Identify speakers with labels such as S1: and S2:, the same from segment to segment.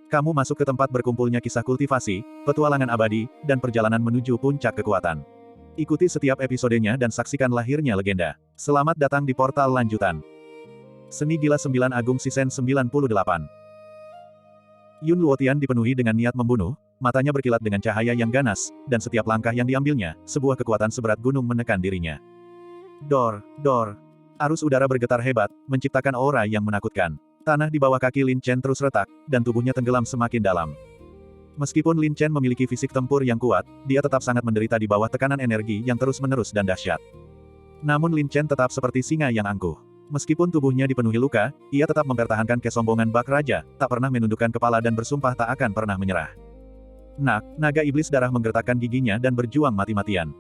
S1: Kamu masuk ke tempat berkumpulnya kisah kultivasi, petualangan abadi, dan perjalanan menuju puncak kekuatan. Ikuti setiap episodenya dan saksikan lahirnya legenda. Selamat datang di portal lanjutan. Seni Gila 9 Agung Season 98. Yun Luotian dipenuhi dengan niat membunuh, matanya berkilat dengan cahaya yang ganas, dan setiap langkah yang diambilnya, sebuah kekuatan seberat gunung menekan dirinya. Dor. Arus udara bergetar hebat, menciptakan aura yang menakutkan. Tanah di bawah kaki Lin Chen terus retak, dan tubuhnya tenggelam semakin dalam. Meskipun Lin Chen memiliki fisik tempur yang kuat, dia tetap sangat menderita di bawah tekanan energi yang terus-menerus dan dahsyat. Namun Lin Chen tetap seperti singa yang angkuh. Meskipun tubuhnya dipenuhi luka, ia tetap mempertahankan kesombongan bak raja, tak pernah menundukkan kepala dan bersumpah tak akan pernah menyerah. Naga iblis darah menggertakkan giginya dan berjuang mati-matian.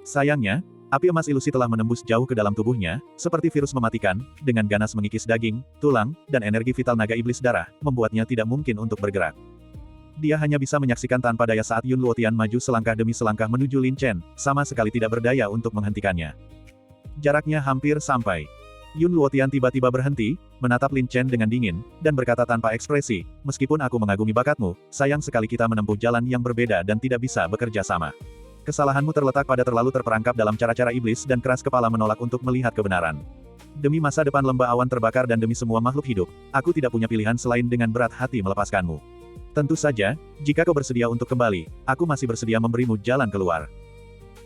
S1: Sayangnya, api emas ilusi telah menembus jauh ke dalam tubuhnya, seperti virus mematikan, dengan ganas mengikis daging, tulang, dan energi vital naga iblis darah, membuatnya tidak mungkin untuk bergerak. Dia hanya bisa menyaksikan tanpa daya saat Yun Luotian maju selangkah demi selangkah menuju Lin Chen, sama sekali tidak berdaya untuk menghentikannya. Jaraknya hampir sampai. Yun Luotian tiba-tiba berhenti, menatap Lin Chen dengan dingin, dan berkata tanpa ekspresi, meskipun aku mengagumi bakatmu, sayang sekali kita menempuh jalan yang berbeda dan tidak bisa bekerja sama. Kesalahanmu terletak pada terlalu terperangkap dalam cara-cara iblis dan keras kepala menolak untuk melihat kebenaran. Demi masa depan lembah awan terbakar dan demi semua makhluk hidup, aku tidak punya pilihan selain dengan berat hati melepaskanmu. Tentu saja, jika kau bersedia untuk kembali, aku masih bersedia memberimu jalan keluar.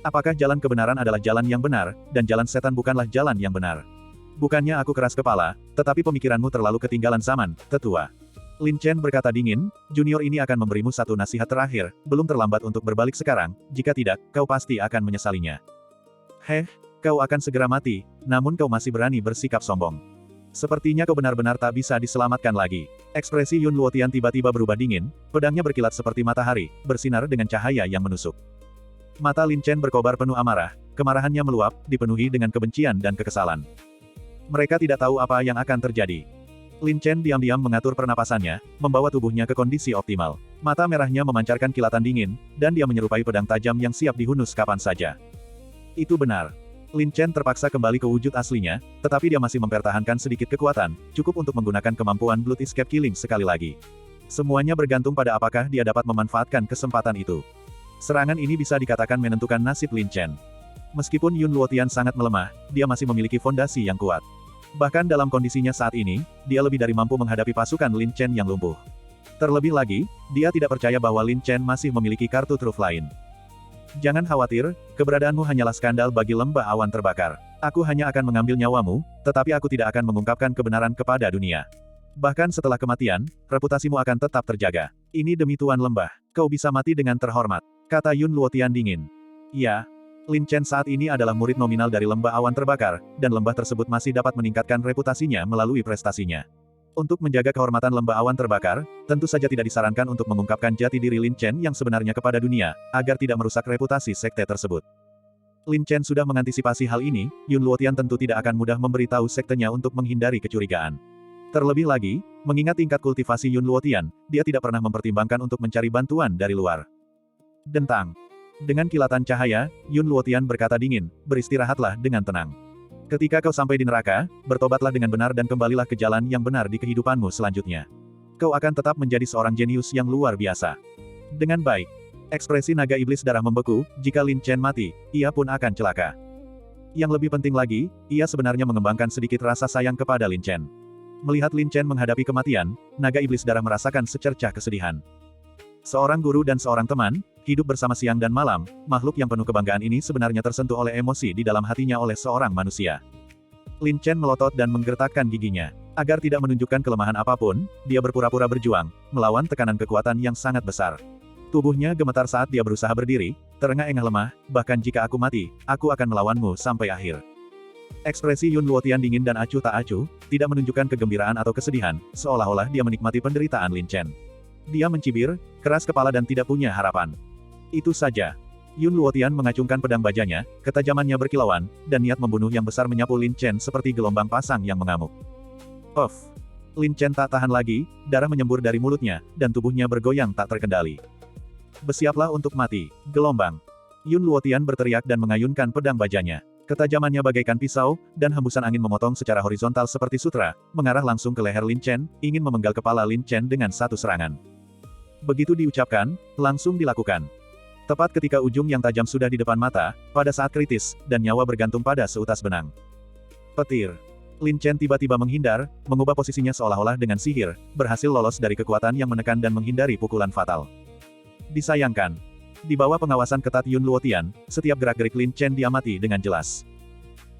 S1: Apakah jalan kebenaran adalah jalan yang benar, dan jalan setan bukanlah jalan yang benar? Bukannya aku keras kepala, tetapi pemikiranmu terlalu ketinggalan zaman, tetua. Lin Chen berkata dingin, junior ini akan memberimu satu nasihat terakhir, belum terlambat untuk berbalik sekarang, jika tidak, kau pasti akan menyesalinya. Kau akan segera mati, namun kau masih berani bersikap sombong. Sepertinya kau benar-benar tak bisa diselamatkan lagi. Ekspresi Yun Luotian tiba-tiba berubah dingin, pedangnya berkilat seperti matahari, bersinar dengan cahaya yang menusuk. Mata Lin Chen berkobar penuh amarah, kemarahannya meluap, dipenuhi dengan kebencian dan kekesalan. Mereka tidak tahu apa yang akan terjadi. Lin Chen diam-diam mengatur pernapasannya, membawa tubuhnya ke kondisi optimal. Mata merahnya memancarkan kilatan dingin, dan dia menyerupai pedang tajam yang siap dihunus kapan saja. Itu benar. Lin Chen terpaksa kembali ke wujud aslinya, tetapi dia masih mempertahankan sedikit kekuatan, cukup untuk menggunakan kemampuan Blood Escape Killing sekali lagi. Semuanya bergantung pada apakah dia dapat memanfaatkan kesempatan itu. Serangan ini bisa dikatakan menentukan nasib Lin Chen. Meskipun Yun Luotian sangat melemah, dia masih memiliki fondasi yang kuat. Bahkan dalam kondisinya saat ini, dia lebih dari mampu menghadapi pasukan Lin Chen yang lumpuh. Terlebih lagi, dia tidak percaya bahwa Lin Chen masih memiliki kartu truf lain. Jangan khawatir, keberadaanmu hanyalah skandal bagi lembah awan terbakar. Aku hanya akan mengambil nyawamu, tetapi aku tidak akan mengungkapkan kebenaran kepada dunia. Bahkan setelah kematian, reputasimu akan tetap terjaga. Ini demi Tuan Lembah. Kau bisa mati dengan terhormat, kata Yun Luotian dingin. Ya. Lin Chen saat ini adalah murid nominal dari lembah awan terbakar, dan lembah tersebut masih dapat meningkatkan reputasinya melalui prestasinya. Untuk menjaga kehormatan lembah awan terbakar, tentu saja tidak disarankan untuk mengungkapkan jati diri Lin Chen yang sebenarnya kepada dunia, agar tidak merusak reputasi sekte tersebut. Lin Chen sudah mengantisipasi hal ini, Yun Luotian tentu tidak akan mudah memberitahu sektenya untuk menghindari kecurigaan. Terlebih lagi, mengingat tingkat kultivasi Yun Luotian, dia tidak pernah mempertimbangkan untuk mencari bantuan dari luar. Dentang. Dengan kilatan cahaya, Yun Luotian berkata dingin, beristirahatlah dengan tenang. Ketika kau sampai di neraka, bertobatlah dengan benar dan kembalilah ke jalan yang benar di kehidupanmu selanjutnya. Kau akan tetap menjadi seorang jenius yang luar biasa. Dengan baik. Ekspresi naga iblis darah membeku, jika Lin Chen mati, ia pun akan celaka. Yang lebih penting lagi, ia sebenarnya mengembangkan sedikit rasa sayang kepada Lin Chen. Melihat Lin Chen menghadapi kematian, naga iblis darah merasakan secercah kesedihan. Seorang guru dan seorang teman, hidup bersama siang dan malam, makhluk yang penuh kebanggaan ini sebenarnya tersentuh oleh emosi di dalam hatinya oleh seorang manusia. Lin Chen melotot dan menggertakkan giginya. Agar tidak menunjukkan kelemahan apapun, dia berpura-pura berjuang, melawan tekanan kekuatan yang sangat besar. Tubuhnya gemetar saat dia berusaha berdiri, terengah-engah lemah, bahkan jika aku mati, aku akan melawanmu sampai akhir. Ekspresi Yun Luotian dingin dan acuh tak acuh, tidak menunjukkan kegembiraan atau kesedihan, seolah-olah dia menikmati penderitaan Lin Chen. Dia mencibir, keras kepala dan tidak punya harapan. Itu saja. Yun Luotian mengacungkan pedang bajanya, ketajamannya berkilauan, dan niat membunuh yang besar menyapu Lin Chen seperti gelombang pasang yang mengamuk. Puff. Lin Chen tak tahan lagi, darah menyembur dari mulutnya, dan tubuhnya bergoyang tak terkendali. Bersiaplah untuk mati, gelombang. Yun Luotian berteriak dan mengayunkan pedang bajanya. Ketajamannya bagaikan pisau, dan hembusan angin memotong secara horizontal seperti sutra, mengarah langsung ke leher Lin Chen, ingin memenggal kepala Lin Chen dengan satu serangan. Begitu diucapkan, langsung dilakukan. Tepat ketika ujung yang tajam sudah di depan mata, pada saat kritis, dan nyawa bergantung pada seutas benang. Petir. Lin Chen tiba-tiba menghindar, mengubah posisinya seolah-olah dengan sihir, berhasil lolos dari kekuatan yang menekan dan menghindari pukulan fatal. Disayangkan. Di bawah pengawasan ketat Yun Luotian, setiap gerak-gerik Lin Chen diamati dengan jelas.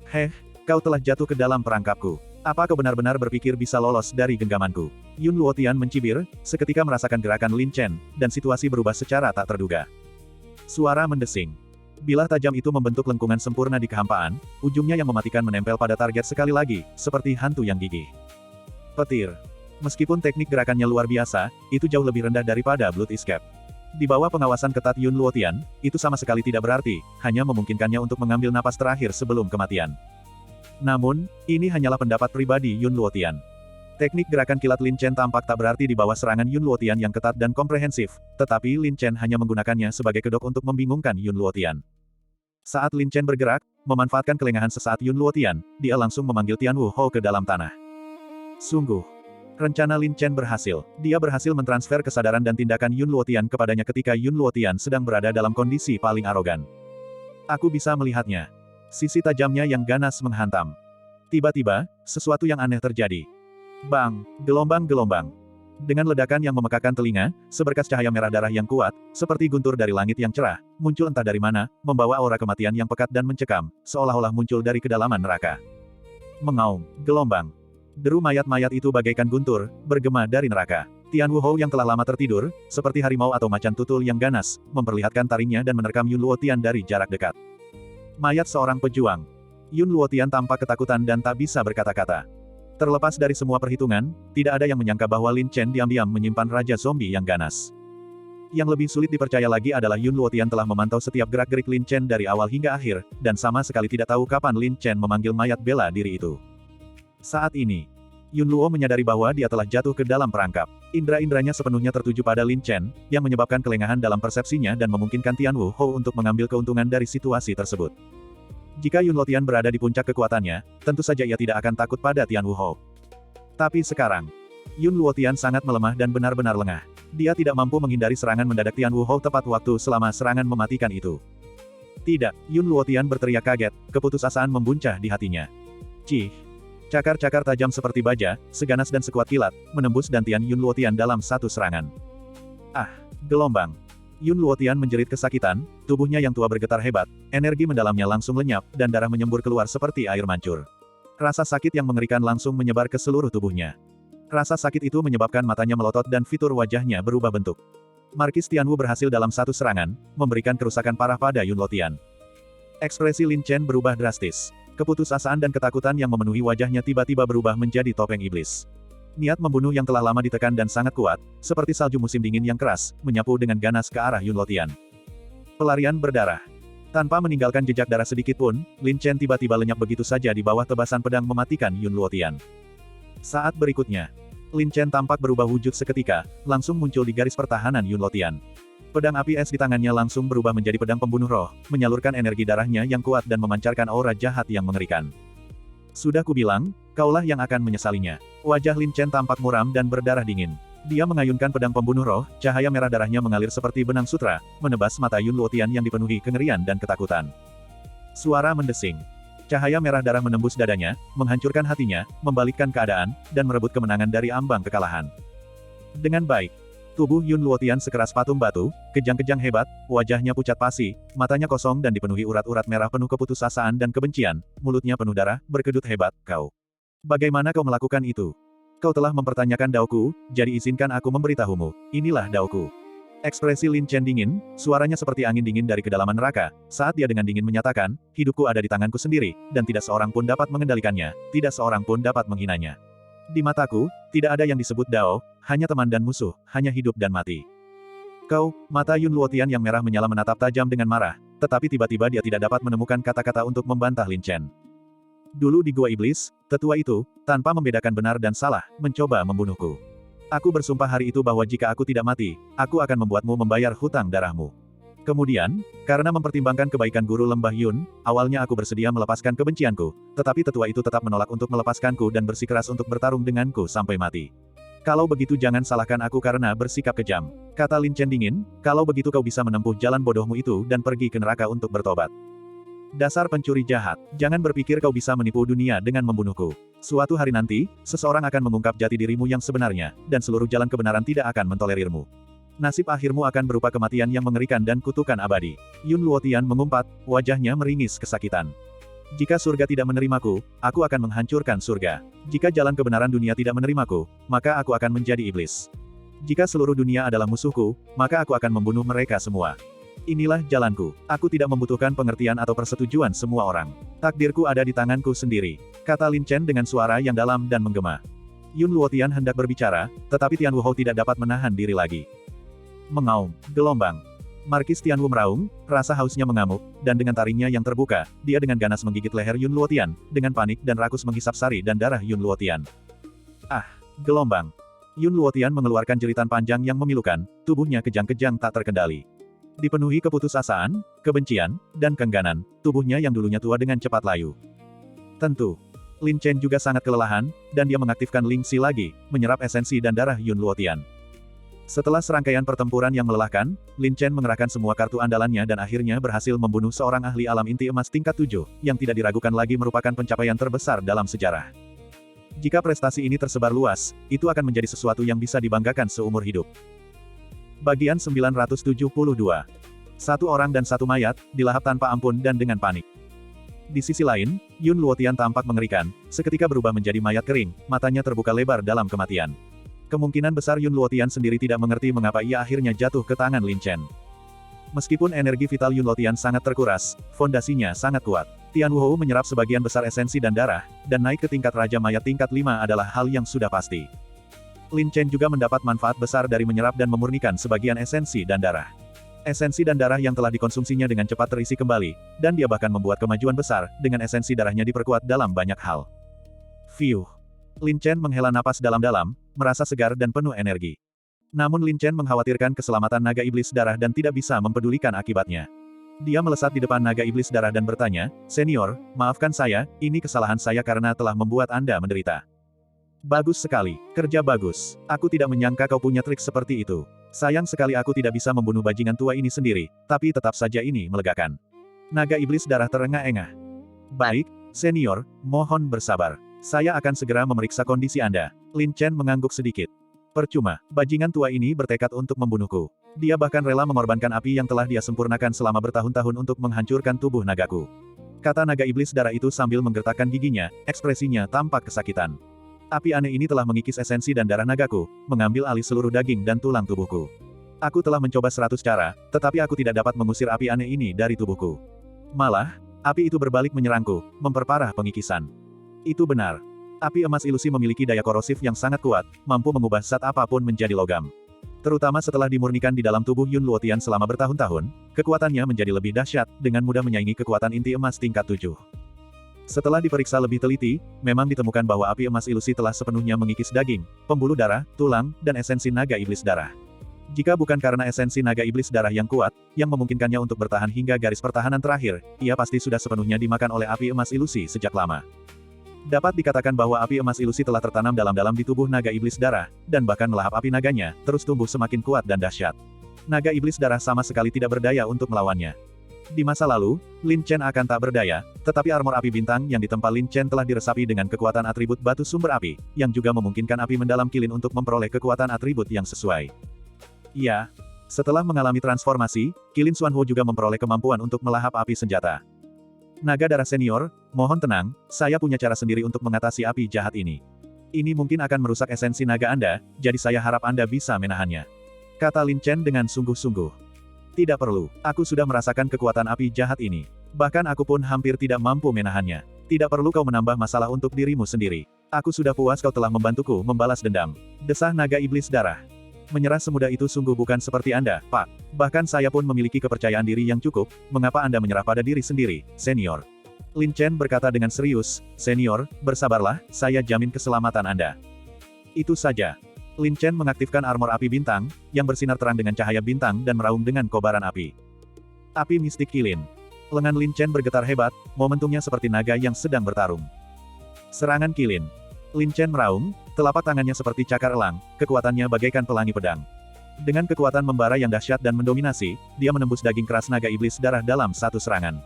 S1: Heh, kau telah jatuh ke dalam perangkapku. Apa kau benar-benar berpikir bisa lolos dari genggamanku? Yun Luotian mencibir, seketika merasakan gerakan Lin Chen, dan situasi berubah secara tak terduga. Suara mendesing. Bilah tajam itu membentuk lengkungan sempurna di kehampaan, ujungnya yang mematikan menempel pada target sekali lagi, seperti hantu yang gigih. Petir. Meskipun teknik gerakannya luar biasa, itu jauh lebih rendah daripada Blood Escape. Di bawah pengawasan ketat Yun Luotian, itu sama sekali tidak berarti, hanya memungkinkannya untuk mengambil napas terakhir sebelum kematian. Namun, ini hanyalah pendapat pribadi Yun Luotian. Teknik gerakan kilat Lin Chen tampak tak berarti di bawah serangan Yun Luotian yang ketat dan komprehensif, tetapi Lin Chen hanya menggunakannya sebagai kedok untuk membingungkan Yun Luotian. Saat Lin Chen bergerak, memanfaatkan kelengahan sesaat Yun Luotian, dia langsung memanggil Tian Wu Hou ke dalam tanah. Sungguh, rencana Lin Chen berhasil. Dia berhasil mentransfer kesadaran dan tindakan Yun Luotian kepadanya ketika Yun Luotian sedang berada dalam kondisi paling arogan. Aku bisa melihatnya. Sisi tajamnya yang ganas menghantam. Tiba-tiba, sesuatu yang aneh terjadi. Bang! Gelombang-gelombang. Dengan ledakan yang memekakan telinga, seberkas cahaya merah darah yang kuat, seperti guntur dari langit yang cerah, muncul entah dari mana, membawa aura kematian yang pekat dan mencekam, seolah-olah muncul dari kedalaman neraka. Mengaum, gelombang. Deru mayat-mayat itu bagaikan guntur, bergema dari neraka. Tian Wu Hou yang telah lama tertidur, seperti harimau atau macan tutul yang ganas, memperlihatkan taringnya dan menerkam Yun Luotian dari jarak dekat. Mayat seorang pejuang. Yun Luotian tampak ketakutan dan tak bisa berkata-kata. Terlepas dari semua perhitungan, tidak ada yang menyangka bahwa Lin Chen diam-diam menyimpan Raja Zombie yang ganas. Yang lebih sulit dipercaya lagi adalah Yun Luotian telah memantau setiap gerak-gerik Lin Chen dari awal hingga akhir, dan sama sekali tidak tahu kapan Lin Chen memanggil mayat bela diri itu. Saat ini, Yun Luo menyadari bahwa dia telah jatuh ke dalam perangkap. Indra-indranya sepenuhnya tertuju pada Lin Chen, yang menyebabkan kelengahan dalam persepsinya dan memungkinkan Tian Wu Hou untuk mengambil keuntungan dari situasi tersebut. Jika Yun Luotian berada di puncak kekuatannya, tentu saja ia tidak akan takut pada Tian Wu Hou. Tapi sekarang, Yun Luotian sangat melemah dan benar-benar lengah. Dia tidak mampu menghindari serangan mendadak Tian Wu Hou tepat waktu selama serangan mematikan itu. Tidak, Yun Luotian berteriak kaget, keputusasaan membuncah di hatinya. Cih! Cakar-cakar tajam seperti baja, seganas dan sekuat kilat, menembus dantian Yun Luotian dalam satu serangan. Ah! Gelombang! Yun Luotian menjerit kesakitan, tubuhnya yang tua bergetar hebat, energi mendalamnya langsung lenyap, dan darah menyembur keluar seperti air mancur. Rasa sakit yang mengerikan langsung menyebar ke seluruh tubuhnya. Rasa sakit itu menyebabkan matanya melotot dan fitur wajahnya berubah bentuk. Markis Tian Wu berhasil dalam satu serangan, memberikan kerusakan parah pada Yun Luotian. Ekspresi Lin Chen berubah drastis. Keputusasaan dan ketakutan yang memenuhi wajahnya tiba-tiba berubah menjadi topeng iblis. Niat membunuh yang telah lama ditekan dan sangat kuat, seperti salju musim dingin yang keras, menyapu dengan ganas ke arah Yun Luotian. Pelarian berdarah. Tanpa meninggalkan jejak darah sedikit pun, Lin Chen tiba-tiba lenyap begitu saja di bawah tebasan pedang mematikan Yun Luotian. Saat berikutnya, Lin Chen tampak berubah wujud seketika, langsung muncul di garis pertahanan Yun Luotian. Pedang api es di tangannya langsung berubah menjadi pedang pembunuh roh, menyalurkan energi darahnya yang kuat dan memancarkan aura jahat yang mengerikan. Sudah kubilang, kaulah yang akan menyesalinya. Wajah Lin Chen tampak muram dan berdarah dingin. Dia mengayunkan pedang pembunuh roh, cahaya merah darahnya mengalir seperti benang sutra, menebas mata Yun Luotian yang dipenuhi kengerian dan ketakutan. Suara mendesing. Cahaya merah darah menembus dadanya, menghancurkan hatinya, membalikkan keadaan, dan merebut kemenangan dari ambang kekalahan. Dengan baik. Tubuh Yun Luotian sekeras patung batu, kejang-kejang hebat, wajahnya pucat pasi, matanya kosong dan dipenuhi urat-urat merah penuh keputusasaan dan kebencian, mulutnya penuh darah, berkedut hebat, kau. Bagaimana kau melakukan itu? Kau telah mempertanyakan dauku, jadi izinkan aku memberitahumu, inilah dauku. Ekspresi Lin Chen dingin, suaranya seperti angin dingin dari kedalaman neraka, saat dia dengan dingin menyatakan, hidupku ada di tanganku sendiri, dan tidak seorang pun dapat mengendalikannya, tidak seorang pun dapat menghinanya. Di mataku, tidak ada yang disebut Dao, hanya teman dan musuh, hanya hidup dan mati. Kau, mata Yun Luotian yang merah menyala menatap tajam dengan marah, tetapi tiba-tiba dia tidak dapat menemukan kata-kata untuk membantah Lin Chen. Dulu di Gua Iblis, tetua itu, tanpa membedakan benar dan salah, mencoba membunuhku. Aku bersumpah hari itu bahwa jika aku tidak mati, aku akan membuatmu membayar hutang darahmu. Kemudian, karena mempertimbangkan kebaikan guru lembah Yun, awalnya aku bersedia melepaskan kebencianku, tetapi tetua itu tetap menolak untuk melepaskanku dan bersikeras untuk bertarung denganku sampai mati. Kalau begitu jangan salahkan aku karena bersikap kejam. Kata Lin Chen dingin, kalau begitu kau bisa menempuh jalan bodohmu itu dan pergi ke neraka untuk bertobat. Dasar pencuri jahat, jangan berpikir kau bisa menipu dunia dengan membunuhku. Suatu hari nanti, seseorang akan mengungkap jati dirimu yang sebenarnya, dan seluruh jalan kebenaran tidak akan mentolerirmu. Nasib akhirmu akan berupa kematian yang mengerikan dan kutukan abadi. Yun Luotian mengumpat, wajahnya meringis kesakitan. Jika surga tidak menerimaku, aku akan menghancurkan surga. Jika jalan kebenaran dunia tidak menerimaku, maka aku akan menjadi iblis. Jika seluruh dunia adalah musuhku, maka aku akan membunuh mereka semua. Inilah jalanku. Aku tidak membutuhkan pengertian atau persetujuan semua orang. Takdirku ada di tanganku sendiri, kata Lin Chen dengan suara yang dalam dan menggema. Yun Luotian hendak berbicara, tetapi Tian Wuhou tidak dapat menahan diri lagi. Mengaum, gelombang. Markis Tianwu meraung, rasa hausnya mengamuk, dan dengan taringnya yang terbuka, dia dengan ganas menggigit leher Yun Luotian, dengan panik dan rakus menghisap sari dan darah Yun Luotian. Ah, gelombang. Yun Luotian mengeluarkan jeritan panjang yang memilukan, tubuhnya kejang-kejang tak terkendali. Dipenuhi keputusasaan, kebencian, dan kengganan, tubuhnya yang dulunya tua dengan cepat layu. Tentu, Lin Chen juga sangat kelelahan, dan dia mengaktifkan Ling Xi lagi, menyerap esensi dan darah Yun Luotian. Setelah serangkaian pertempuran yang melelahkan, Lin Chen mengerahkan semua kartu andalannya dan akhirnya berhasil membunuh seorang ahli alam inti emas tingkat 7, yang tidak diragukan lagi merupakan pencapaian terbesar dalam sejarah. Jika prestasi ini tersebar luas, itu akan menjadi sesuatu yang bisa dibanggakan seumur hidup. Bagian 972. Satu orang dan satu mayat, dilahap tanpa ampun dan dengan panik. Di sisi lain, Yun Luotian tampak mengerikan, seketika berubah menjadi mayat kering, matanya terbuka lebar dalam kematian. Kemungkinan besar Yun Luotian sendiri tidak mengerti mengapa ia akhirnya jatuh ke tangan Lin Chen. Meskipun energi vital Yun Luotian sangat terkuras, fondasinya sangat kuat. Tian Wuhou menyerap sebagian besar esensi dan darah, dan naik ke tingkat Raja Mayat tingkat 5 adalah hal yang sudah pasti. Lin Chen juga mendapat manfaat besar dari menyerap dan memurnikan sebagian esensi dan darah. Esensi dan darah yang telah dikonsumsinya dengan cepat terisi kembali, dan dia bahkan membuat kemajuan besar, dengan esensi darahnya diperkuat dalam banyak hal. Fiuh. Lin Chen menghela napas dalam-dalam, merasa segar dan penuh energi. Namun Lin Chen mengkhawatirkan keselamatan naga iblis darah dan tidak bisa mempedulikan akibatnya. Dia melesat di depan naga iblis darah dan bertanya, "Senior, maafkan saya, ini kesalahan saya karena telah membuat Anda menderita." "Bagus sekali, kerja bagus. Aku tidak menyangka kau punya trik seperti itu. Sayang sekali aku tidak bisa membunuh bajingan tua ini sendiri, tapi tetap saja ini melegakan." Naga iblis darah terengah-engah. "Baik, senior, mohon bersabar. Saya akan segera memeriksa kondisi Anda." Lin Chen mengangguk sedikit. "Percuma, bajingan tua ini bertekad untuk membunuhku. Dia bahkan rela mengorbankan api yang telah dia sempurnakan selama bertahun-tahun untuk menghancurkan tubuh nagaku," kata naga iblis darah itu sambil menggertakkan giginya, ekspresinya tampak kesakitan. "Api aneh ini telah mengikis esensi dan darah nagaku, mengambil alih seluruh daging dan tulang tubuhku. Aku telah mencoba 100 cara, tetapi aku tidak dapat mengusir api aneh ini dari tubuhku. Malah, api itu berbalik menyerangku, memperparah pengikisan." Itu benar. Api emas ilusi memiliki daya korosif yang sangat kuat, mampu mengubah zat apapun menjadi logam. Terutama setelah dimurnikan di dalam tubuh Yun Luotian selama bertahun-tahun, kekuatannya menjadi lebih dahsyat, dengan mudah menyaingi kekuatan inti emas tingkat 7. Setelah diperiksa lebih teliti, memang ditemukan bahwa api emas ilusi telah sepenuhnya mengikis daging, pembuluh darah, tulang, dan esensi naga iblis darah. Jika bukan karena esensi naga iblis darah yang kuat, yang memungkinkannya untuk bertahan hingga garis pertahanan terakhir, ia pasti sudah sepenuhnya dimakan oleh api emas ilusi sejak lama. Dapat dikatakan bahwa api emas ilusi telah tertanam dalam-dalam di tubuh naga iblis darah, dan bahkan melahap api naganya, terus tumbuh semakin kuat dan dahsyat. Naga iblis darah sama sekali tidak berdaya untuk melawannya. Di masa lalu, Lin Chen akan tak berdaya, tetapi armor api bintang yang ditempa Lin Chen telah diresapi dengan kekuatan atribut batu sumber api, yang juga memungkinkan api mendalam kilin untuk memperoleh kekuatan atribut yang sesuai. Ya, setelah mengalami transformasi, Kilin Xuanhuo juga memperoleh kemampuan untuk melahap api senjata. "Naga darah senior, mohon tenang, saya punya cara sendiri untuk mengatasi api jahat ini. Ini mungkin akan merusak esensi naga Anda, jadi saya harap Anda bisa menahannya," kata Lin Chen dengan sungguh-sungguh. "Tidak perlu, aku sudah merasakan kekuatan api jahat ini. Bahkan aku pun hampir tidak mampu menahannya. Tidak perlu kau menambah masalah untuk dirimu sendiri. Aku sudah puas kau telah membantuku membalas dendam," desah naga iblis darah. "Menyerah semudah itu sungguh bukan seperti Anda, Pak. Bahkan saya pun memiliki kepercayaan diri yang cukup, mengapa Anda menyerah pada diri sendiri, senior?" Lin Chen berkata dengan serius, "Senior, bersabarlah, saya jamin keselamatan Anda." Itu saja. Lin Chen mengaktifkan armor api bintang, yang bersinar terang dengan cahaya bintang dan meraung dengan kobaran api. Api mistik kilin. Lengan Lin Chen bergetar hebat, momentumnya seperti naga yang sedang bertarung. Serangan kilin. Lin Chen meraung, Telapak tangannya seperti cakar elang, kekuatannya bagaikan pelangi pedang. Dengan kekuatan membara yang dahsyat dan mendominasi, dia menembus daging keras naga iblis darah dalam satu serangan.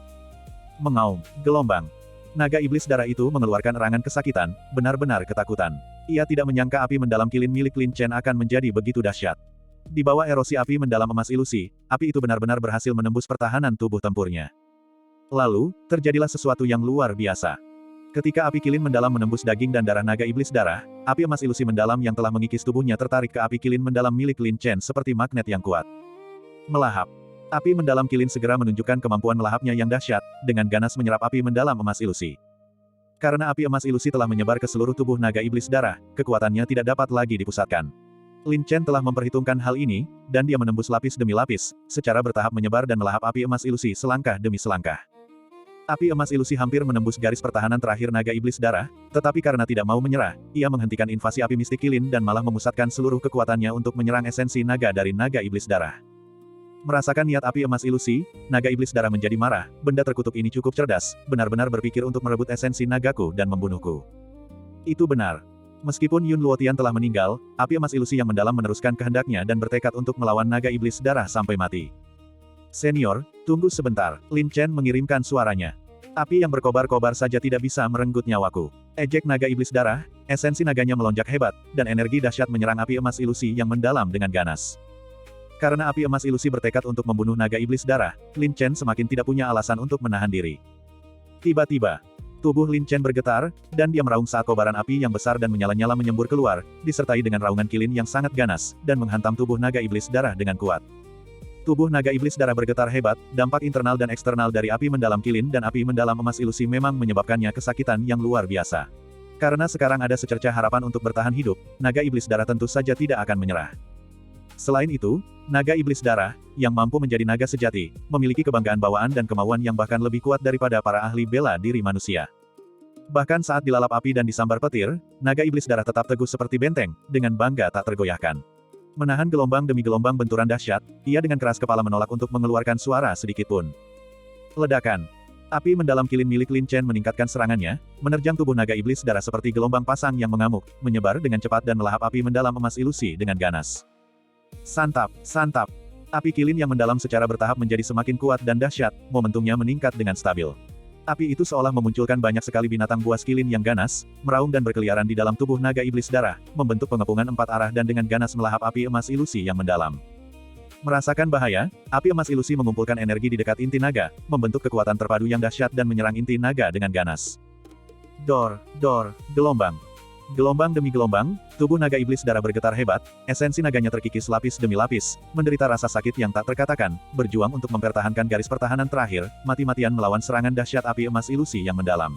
S1: Mengaum, gelombang. Naga iblis darah itu mengeluarkan erangan kesakitan, benar-benar ketakutan. Ia tidak menyangka api mendalam kilin milik Lin Chen akan menjadi begitu dahsyat. Di bawah erosi api mendalam emas ilusi, api itu benar-benar berhasil menembus pertahanan tubuh tempurnya. Lalu, terjadilah sesuatu yang luar biasa. Ketika api kilin mendalam menembus daging dan darah naga iblis darah, api emas ilusi mendalam yang telah mengikis tubuhnya tertarik ke api kilin mendalam milik Lin Chen seperti magnet yang kuat. Melahap. Api mendalam kilin segera menunjukkan kemampuan melahapnya yang dahsyat, dengan ganas menyerap api mendalam emas ilusi. Karena api emas ilusi telah menyebar ke seluruh tubuh naga iblis darah, kekuatannya tidak dapat lagi dipusatkan. Lin Chen telah memperhitungkan hal ini, dan dia menembus lapis demi lapis, secara bertahap menyebar dan melahap api emas ilusi selangkah demi selangkah. Api emas ilusi hampir menembus garis pertahanan terakhir naga iblis darah, tetapi karena tidak mau menyerah, ia menghentikan invasi api mistik kilin dan malah memusatkan seluruh kekuatannya untuk menyerang esensi naga dari naga iblis darah. Merasakan niat api emas ilusi, naga iblis darah menjadi marah, benda terkutuk ini cukup cerdas, benar-benar berpikir untuk merebut esensi nagaku dan membunuhku. Itu benar. Meskipun Yun Luotian telah meninggal, api emas ilusi yang mendalam meneruskan kehendaknya dan bertekad untuk melawan naga iblis darah sampai mati. Senior, tunggu sebentar, Lin Chen mengirimkan suaranya. Api yang berkobar-kobar saja tidak bisa merenggut nyawaku. Ejek naga iblis darah, esensi naganya melonjak hebat, dan energi dahsyat menyerang api emas ilusi yang mendalam dengan ganas. Karena api emas ilusi bertekad untuk membunuh naga iblis darah, Lin Chen semakin tidak punya alasan untuk menahan diri. Tiba-tiba, tubuh Lin Chen bergetar, dan dia meraung saat kobaran api yang besar dan menyala-nyala menyembur keluar, disertai dengan raungan kilin yang sangat ganas, dan menghantam tubuh naga iblis darah dengan kuat. Tubuh naga iblis darah bergetar hebat, dampak internal dan eksternal dari api mendalam kilin dan api mendalam emas ilusi memang menyebabkannya kesakitan yang luar biasa. Karena sekarang ada secercah harapan untuk bertahan hidup, naga iblis darah tentu saja tidak akan menyerah. Selain itu, naga iblis darah, yang mampu menjadi naga sejati, memiliki kebanggaan bawaan dan kemauan yang bahkan lebih kuat daripada para ahli bela diri manusia. Bahkan saat dilalap api dan disambar petir, naga iblis darah tetap teguh seperti benteng, dengan bangga tak tergoyahkan. Menahan gelombang demi gelombang benturan dahsyat, ia dengan keras kepala menolak untuk mengeluarkan suara sedikitpun. Ledakan. Api mendalam kilin milik Lin Chen meningkatkan serangannya, menerjang tubuh naga iblis darah seperti gelombang pasang yang mengamuk, menyebar dengan cepat dan melahap api mendalam emas ilusi dengan ganas. Santap, santap. Api kilin yang mendalam secara bertahap menjadi semakin kuat dan dahsyat, momentumnya meningkat dengan stabil. Api itu seolah memunculkan banyak sekali binatang buas kilin yang ganas, meraung dan berkeliaran di dalam tubuh naga iblis darah, membentuk pengepungan 4 arah dan dengan ganas melahap api emas ilusi yang mendalam. Merasakan bahaya, api emas ilusi mengumpulkan energi di dekat inti naga, membentuk kekuatan terpadu yang dahsyat dan menyerang inti naga dengan ganas. Dor, gelombang. Gelombang demi gelombang, tubuh naga iblis darah bergetar hebat, esensi naganya terkikis lapis demi lapis, menderita rasa sakit yang tak terkatakan, berjuang untuk mempertahankan garis pertahanan terakhir, mati-matian melawan serangan dahsyat api emas ilusi yang mendalam.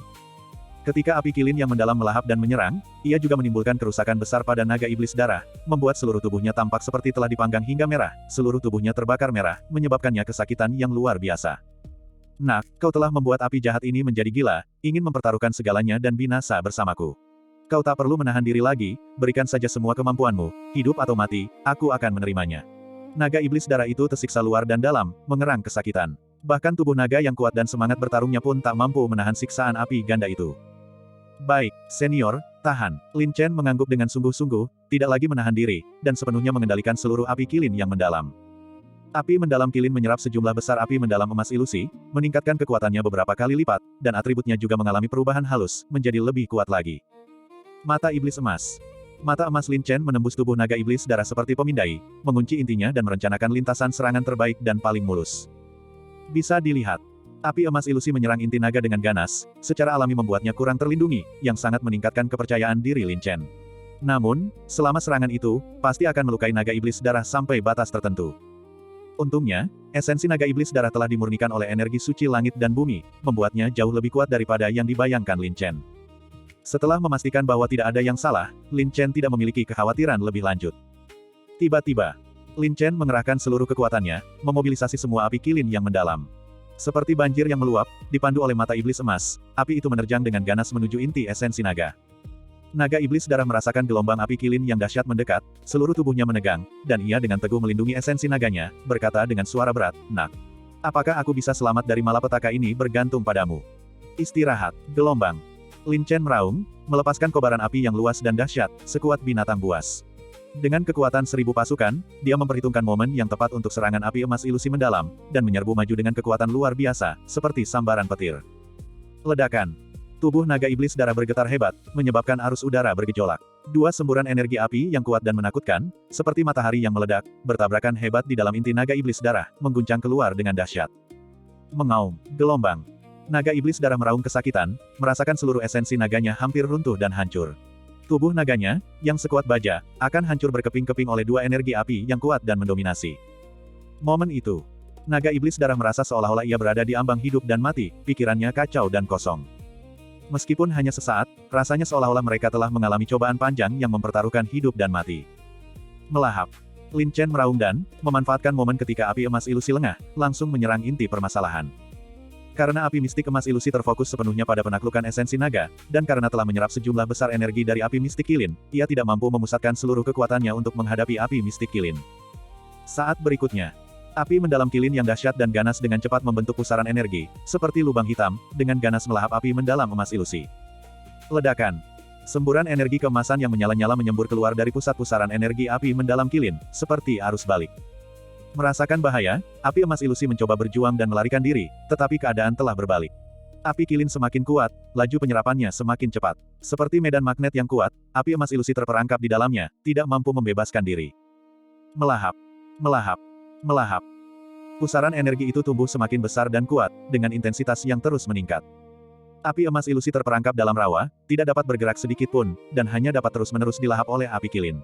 S1: Ketika api kilin yang mendalam melahap dan menyerang, ia juga menimbulkan kerusakan besar pada naga iblis darah, membuat seluruh tubuhnya tampak seperti telah dipanggang hingga merah, seluruh tubuhnya terbakar merah, menyebabkannya kesakitan yang luar biasa. Nak, kau telah membuat api jahat ini menjadi gila, ingin mempertaruhkan segalanya dan binasa bersamaku. Kau tak perlu menahan diri lagi, berikan saja semua kemampuanmu, hidup atau mati, aku akan menerimanya. Naga iblis darah itu tersiksa luar dan dalam, mengerang kesakitan. Bahkan tubuh naga yang kuat dan semangat bertarungnya pun tak mampu menahan siksaan api ganda itu. Baik, senior, tahan. Lin Chen mengangguk dengan sungguh-sungguh, tidak lagi menahan diri, dan sepenuhnya mengendalikan seluruh api kilin yang mendalam. Api mendalam kilin menyerap sejumlah besar api mendalam emas ilusi, meningkatkan kekuatannya beberapa kali lipat, dan atributnya juga mengalami perubahan halus, menjadi lebih kuat lagi. Mata iblis emas. Mata emas Lin Chen menembus tubuh naga iblis darah seperti pemindai, mengunci intinya dan merencanakan lintasan serangan terbaik dan paling mulus. Bisa dilihat, api emas ilusi menyerang inti naga dengan ganas, secara alami membuatnya kurang terlindungi, yang sangat meningkatkan kepercayaan diri Lin Chen. Namun, selama serangan itu, pasti akan melukai naga iblis darah sampai batas tertentu. Untungnya, esensi naga iblis darah telah dimurnikan oleh energi suci langit dan bumi, membuatnya jauh lebih kuat daripada yang dibayangkan Lin Chen. Setelah memastikan bahwa tidak ada yang salah, Lin Chen tidak memiliki kekhawatiran lebih lanjut. Tiba-tiba, Lin Chen mengerahkan seluruh kekuatannya, memobilisasi semua api kilin yang mendalam. Seperti banjir yang meluap, dipandu oleh mata iblis emas, api itu menerjang dengan ganas menuju inti esensi naga. Naga iblis darah merasakan gelombang api kilin yang dahsyat mendekat, seluruh tubuhnya menegang, dan ia dengan teguh melindungi esensi naganya, berkata dengan suara berat, "Nak, apakah aku bisa selamat dari malapetaka ini bergantung padamu." Istirahat, gelombang. Lin Chen meraung, melepaskan kobaran api yang luas dan dahsyat, sekuat binatang buas. Dengan kekuatan 1000 pasukan, dia memperhitungkan momen yang tepat untuk serangan api emas ilusi mendalam, dan menyerbu maju dengan kekuatan luar biasa, seperti sambaran petir. Ledakan. Tubuh naga iblis darah bergetar hebat, menyebabkan arus udara bergejolak. Dua semburan energi api yang kuat dan menakutkan, seperti matahari yang meledak, bertabrakan hebat di dalam inti naga iblis darah, mengguncang keluar dengan dahsyat. Mengaum, gelombang. Naga iblis darah meraung kesakitan, merasakan seluruh esensi naganya hampir runtuh dan hancur. Tubuh naganya, yang sekuat baja, akan hancur berkeping-keping oleh dua energi api yang kuat dan mendominasi. Momen itu, naga iblis darah merasa seolah-olah ia berada di ambang hidup dan mati, pikirannya kacau dan kosong. Meskipun hanya sesaat, rasanya seolah-olah mereka telah mengalami cobaan panjang yang mempertaruhkan hidup dan mati. Melahap. Lin Chen meraung dan, memanfaatkan momen ketika api emas ilusi lengah, langsung menyerang inti permasalahan. Karena api mistik emas ilusi terfokus sepenuhnya pada penaklukan esensi naga, dan karena telah menyerap sejumlah besar energi dari api mistik kilin, ia tidak mampu memusatkan seluruh kekuatannya untuk menghadapi api mistik kilin. Saat berikutnya, api mendalam kilin yang dahsyat dan ganas dengan cepat membentuk pusaran energi, seperti lubang hitam, dengan ganas melahap api mendalam emas ilusi. Ledakan. Semburan energi keemasan yang menyala-nyala menyembur keluar dari pusat pusaran energi api mendalam kilin, seperti arus balik. Merasakan bahaya, api emas ilusi mencoba berjuang dan melarikan diri, tetapi keadaan telah berbalik. Api kilin semakin kuat, laju penyerapannya semakin cepat. Seperti medan magnet yang kuat, api emas ilusi terperangkap di dalamnya, tidak mampu membebaskan diri. Melahap. Melahap. Melahap. Pusaran energi itu tumbuh semakin besar dan kuat, dengan intensitas yang terus meningkat. Api emas ilusi terperangkap dalam rawa, tidak dapat bergerak sedikit pun, dan hanya dapat terus-menerus dilahap oleh api kilin.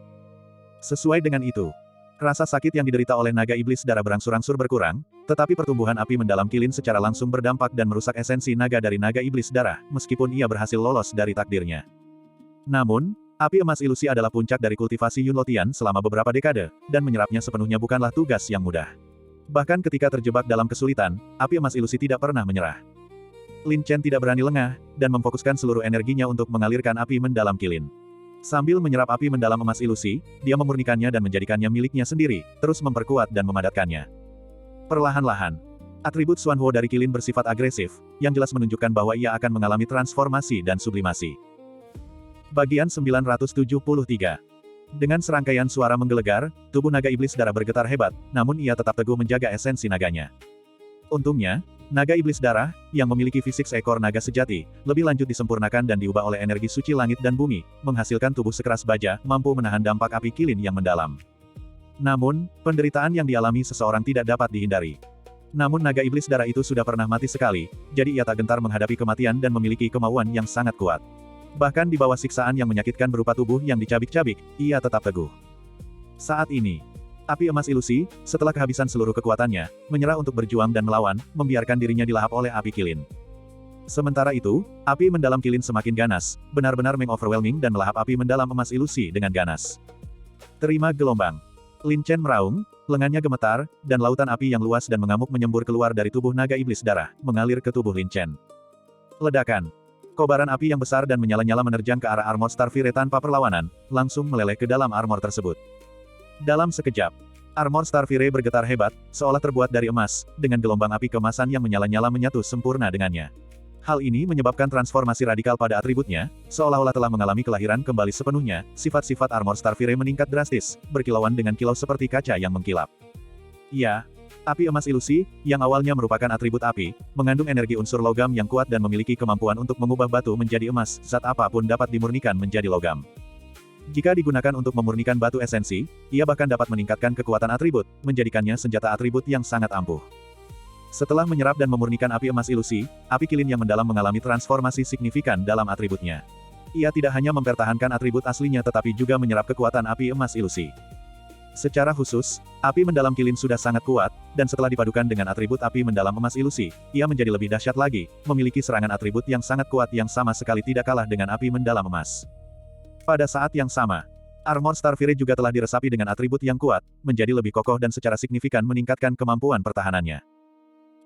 S1: Sesuai dengan itu, rasa sakit yang diderita oleh naga iblis darah berangsur-angsur berkurang, tetapi pertumbuhan api mendalam kilin secara langsung berdampak dan merusak esensi naga dari naga iblis darah, meskipun ia berhasil lolos dari takdirnya. Namun, api emas ilusi adalah puncak dari kultivasi Yun Lotian selama beberapa dekade, dan menyerapnya sepenuhnya bukanlah tugas yang mudah. Bahkan ketika terjebak dalam kesulitan, api emas ilusi tidak pernah menyerah. Lin Chen tidak berani lengah, dan memfokuskan seluruh energinya untuk mengalirkan api mendalam kilin. Sambil menyerap api mendalam emas ilusi, dia memurnikannya dan menjadikannya miliknya sendiri, terus memperkuat dan memadatkannya. Perlahan-lahan, atribut Xuanhuo dari kilin bersifat agresif, yang jelas menunjukkan bahwa ia akan mengalami transformasi dan sublimasi. Bagian 973. Dengan serangkaian suara menggelegar, tubuh naga iblis darah bergetar hebat, namun ia tetap teguh menjaga esensi naganya. Untungnya, naga iblis darah, yang memiliki fisik seekor naga sejati, lebih lanjut disempurnakan dan diubah oleh energi suci langit dan bumi, menghasilkan tubuh sekeras baja, mampu menahan dampak api kilin yang mendalam. Namun, penderitaan yang dialami seseorang tidak dapat dihindari. Namun naga iblis darah itu sudah pernah mati sekali, jadi ia tak gentar menghadapi kematian dan memiliki kemauan yang sangat kuat. Bahkan di bawah siksaan yang menyakitkan berupa tubuh yang dicabik-cabik, ia tetap teguh. Saat ini, api emas ilusi, setelah kehabisan seluruh kekuatannya, menyerah untuk berjuang dan melawan, membiarkan dirinya dilahap oleh api kilin. Sementara itu, api mendalam kilin semakin ganas, benar-benar meng-overwhelming dan melahap api mendalam emas ilusi dengan ganas. Terima gelombang. Lin Chen meraung, lengannya gemetar, dan lautan api yang luas dan mengamuk menyembur keluar dari tubuh naga iblis darah, mengalir ke tubuh Lin Chen. Ledakan. Kobaran api yang besar dan menyala-nyala menerjang ke arah armor Starfire tanpa perlawanan, langsung meleleh ke dalam armor tersebut. Dalam sekejap, armor Starfire bergetar hebat, seolah terbuat dari emas, dengan gelombang api kemasan yang menyala-nyala menyatu sempurna dengannya. Hal ini menyebabkan transformasi radikal pada atributnya, seolah-olah telah mengalami kelahiran kembali sepenuhnya, sifat-sifat armor Starfire meningkat drastis, berkilauan dengan kilau seperti kaca yang mengkilap. Ya, api emas ilusi, yang awalnya merupakan atribut api, mengandung energi unsur logam yang kuat dan memiliki kemampuan untuk mengubah batu menjadi emas, zat apapun dapat dimurnikan menjadi logam. Jika digunakan untuk memurnikan batu esensi, ia bahkan dapat meningkatkan kekuatan atribut, menjadikannya senjata atribut yang sangat ampuh. Setelah menyerap dan memurnikan api emas ilusi, api kilin yang mendalam mengalami transformasi signifikan dalam atributnya. Ia tidak hanya mempertahankan atribut aslinya tetapi juga menyerap kekuatan api emas ilusi. Secara khusus, api mendalam kilin sudah sangat kuat, dan setelah dipadukan dengan atribut api mendalam emas ilusi, ia menjadi lebih dahsyat lagi, memiliki serangan atribut yang sangat kuat yang sama sekali tidak kalah dengan api mendalam emas. Pada saat yang sama, armor Starfire juga telah diresapi dengan atribut yang kuat, menjadi lebih kokoh dan secara signifikan meningkatkan kemampuan pertahanannya.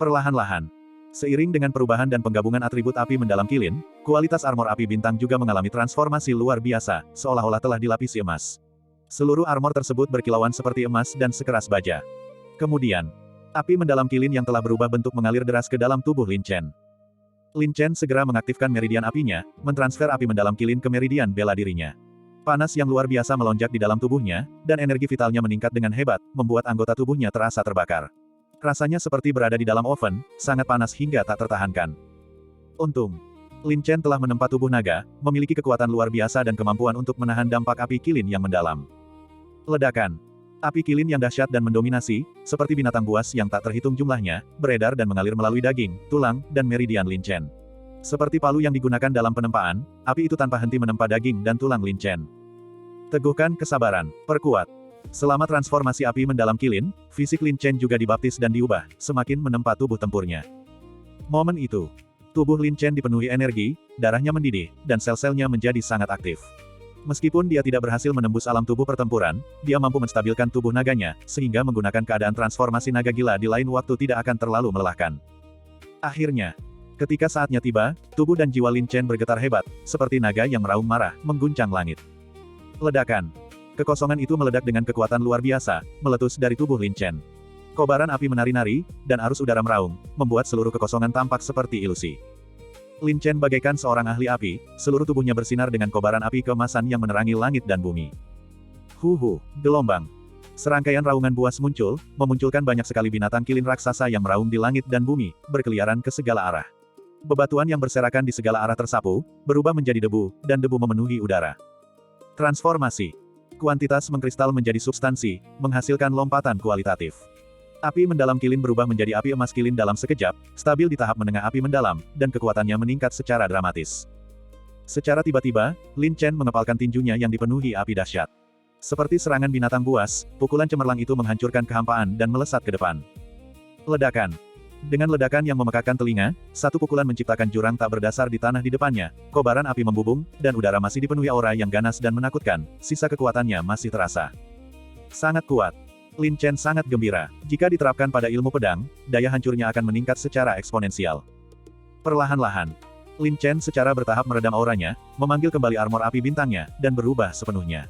S1: Perlahan-lahan, seiring dengan perubahan dan penggabungan atribut api mendalam kilin, kualitas armor api bintang juga mengalami transformasi luar biasa, seolah-olah telah dilapisi emas. Seluruh armor tersebut berkilauan seperti emas dan sekeras baja. Kemudian, api mendalam kilin yang telah berubah bentuk mengalir deras ke dalam tubuh Lin Chen. Lin Chen segera mengaktifkan meridian apinya, mentransfer api mendalam kilin ke meridian bela dirinya. Panas yang luar biasa melonjak di dalam tubuhnya, dan energi vitalnya meningkat dengan hebat, membuat anggota tubuhnya terasa terbakar. Rasanya seperti berada di dalam oven, sangat panas hingga tak tertahankan. Untung, Lin Chen telah menempa tubuh naga, memiliki kekuatan luar biasa dan kemampuan untuk menahan dampak api kilin yang mendalam. Ledakan. Api kilin yang dahsyat dan mendominasi, seperti binatang buas yang tak terhitung jumlahnya, beredar dan mengalir melalui daging, tulang, dan meridian Lin Chen. Seperti palu yang digunakan dalam penempaan, api itu tanpa henti menempa daging dan tulang Lin Chen. Teguhkan kesabaran, perkuat. Selama transformasi api mendalam kilin, fisik Lin Chen juga dibaptis dan diubah, semakin menempa tubuh tempurnya. Momen itu, tubuh Lin Chen dipenuhi energi, darahnya mendidih, dan sel-selnya menjadi sangat aktif. Meskipun dia tidak berhasil menembus alam tubuh pertempuran, dia mampu menstabilkan tubuh naganya, sehingga menggunakan keadaan transformasi naga gila di lain waktu tidak akan terlalu melelahkan. Akhirnya, ketika saatnya tiba, tubuh dan jiwa Lin Chen bergetar hebat, seperti naga yang meraung marah, mengguncang langit. Ledakan. Kekosongan itu meledak dengan kekuatan luar biasa, meletus dari tubuh Lin Chen. Kobaran api menari-nari, dan arus udara meraung, membuat seluruh kekosongan tampak seperti ilusi. Lin Chen bagaikan seorang ahli api, seluruh tubuhnya bersinar dengan kobaran api keemasan yang menerangi langit dan bumi. Gelombang. Serangkaian raungan buas muncul, memunculkan banyak sekali binatang kilin raksasa yang meraung di langit dan bumi, berkeliaran ke segala arah. Bebatuan yang berserakan di segala arah tersapu, berubah menjadi debu, dan debu memenuhi udara. Transformasi. Kuantitas mengkristal menjadi substansi, menghasilkan lompatan kualitatif. Api mendalam kilin berubah menjadi api emas kilin dalam sekejap, stabil di tahap menengah api mendalam, dan kekuatannya meningkat secara dramatis. Secara tiba-tiba, Lin Chen mengepalkan tinjunya yang dipenuhi api dahsyat. Seperti serangan binatang buas, pukulan cemerlang itu menghancurkan kehampaan dan melesat ke depan. Ledakan. Dengan ledakan yang memekakkan telinga, satu pukulan menciptakan jurang tak berdasar di tanah di depannya, kobaran api membubung, dan udara masih dipenuhi aura yang ganas dan menakutkan, sisa kekuatannya masih terasa. Sangat kuat. Lin Chen sangat gembira. Jika diterapkan pada ilmu pedang, daya hancurnya akan meningkat secara eksponensial. Perlahan-lahan, Lin Chen secara bertahap meredam auranya, memanggil kembali armor api bintangnya, dan berubah sepenuhnya.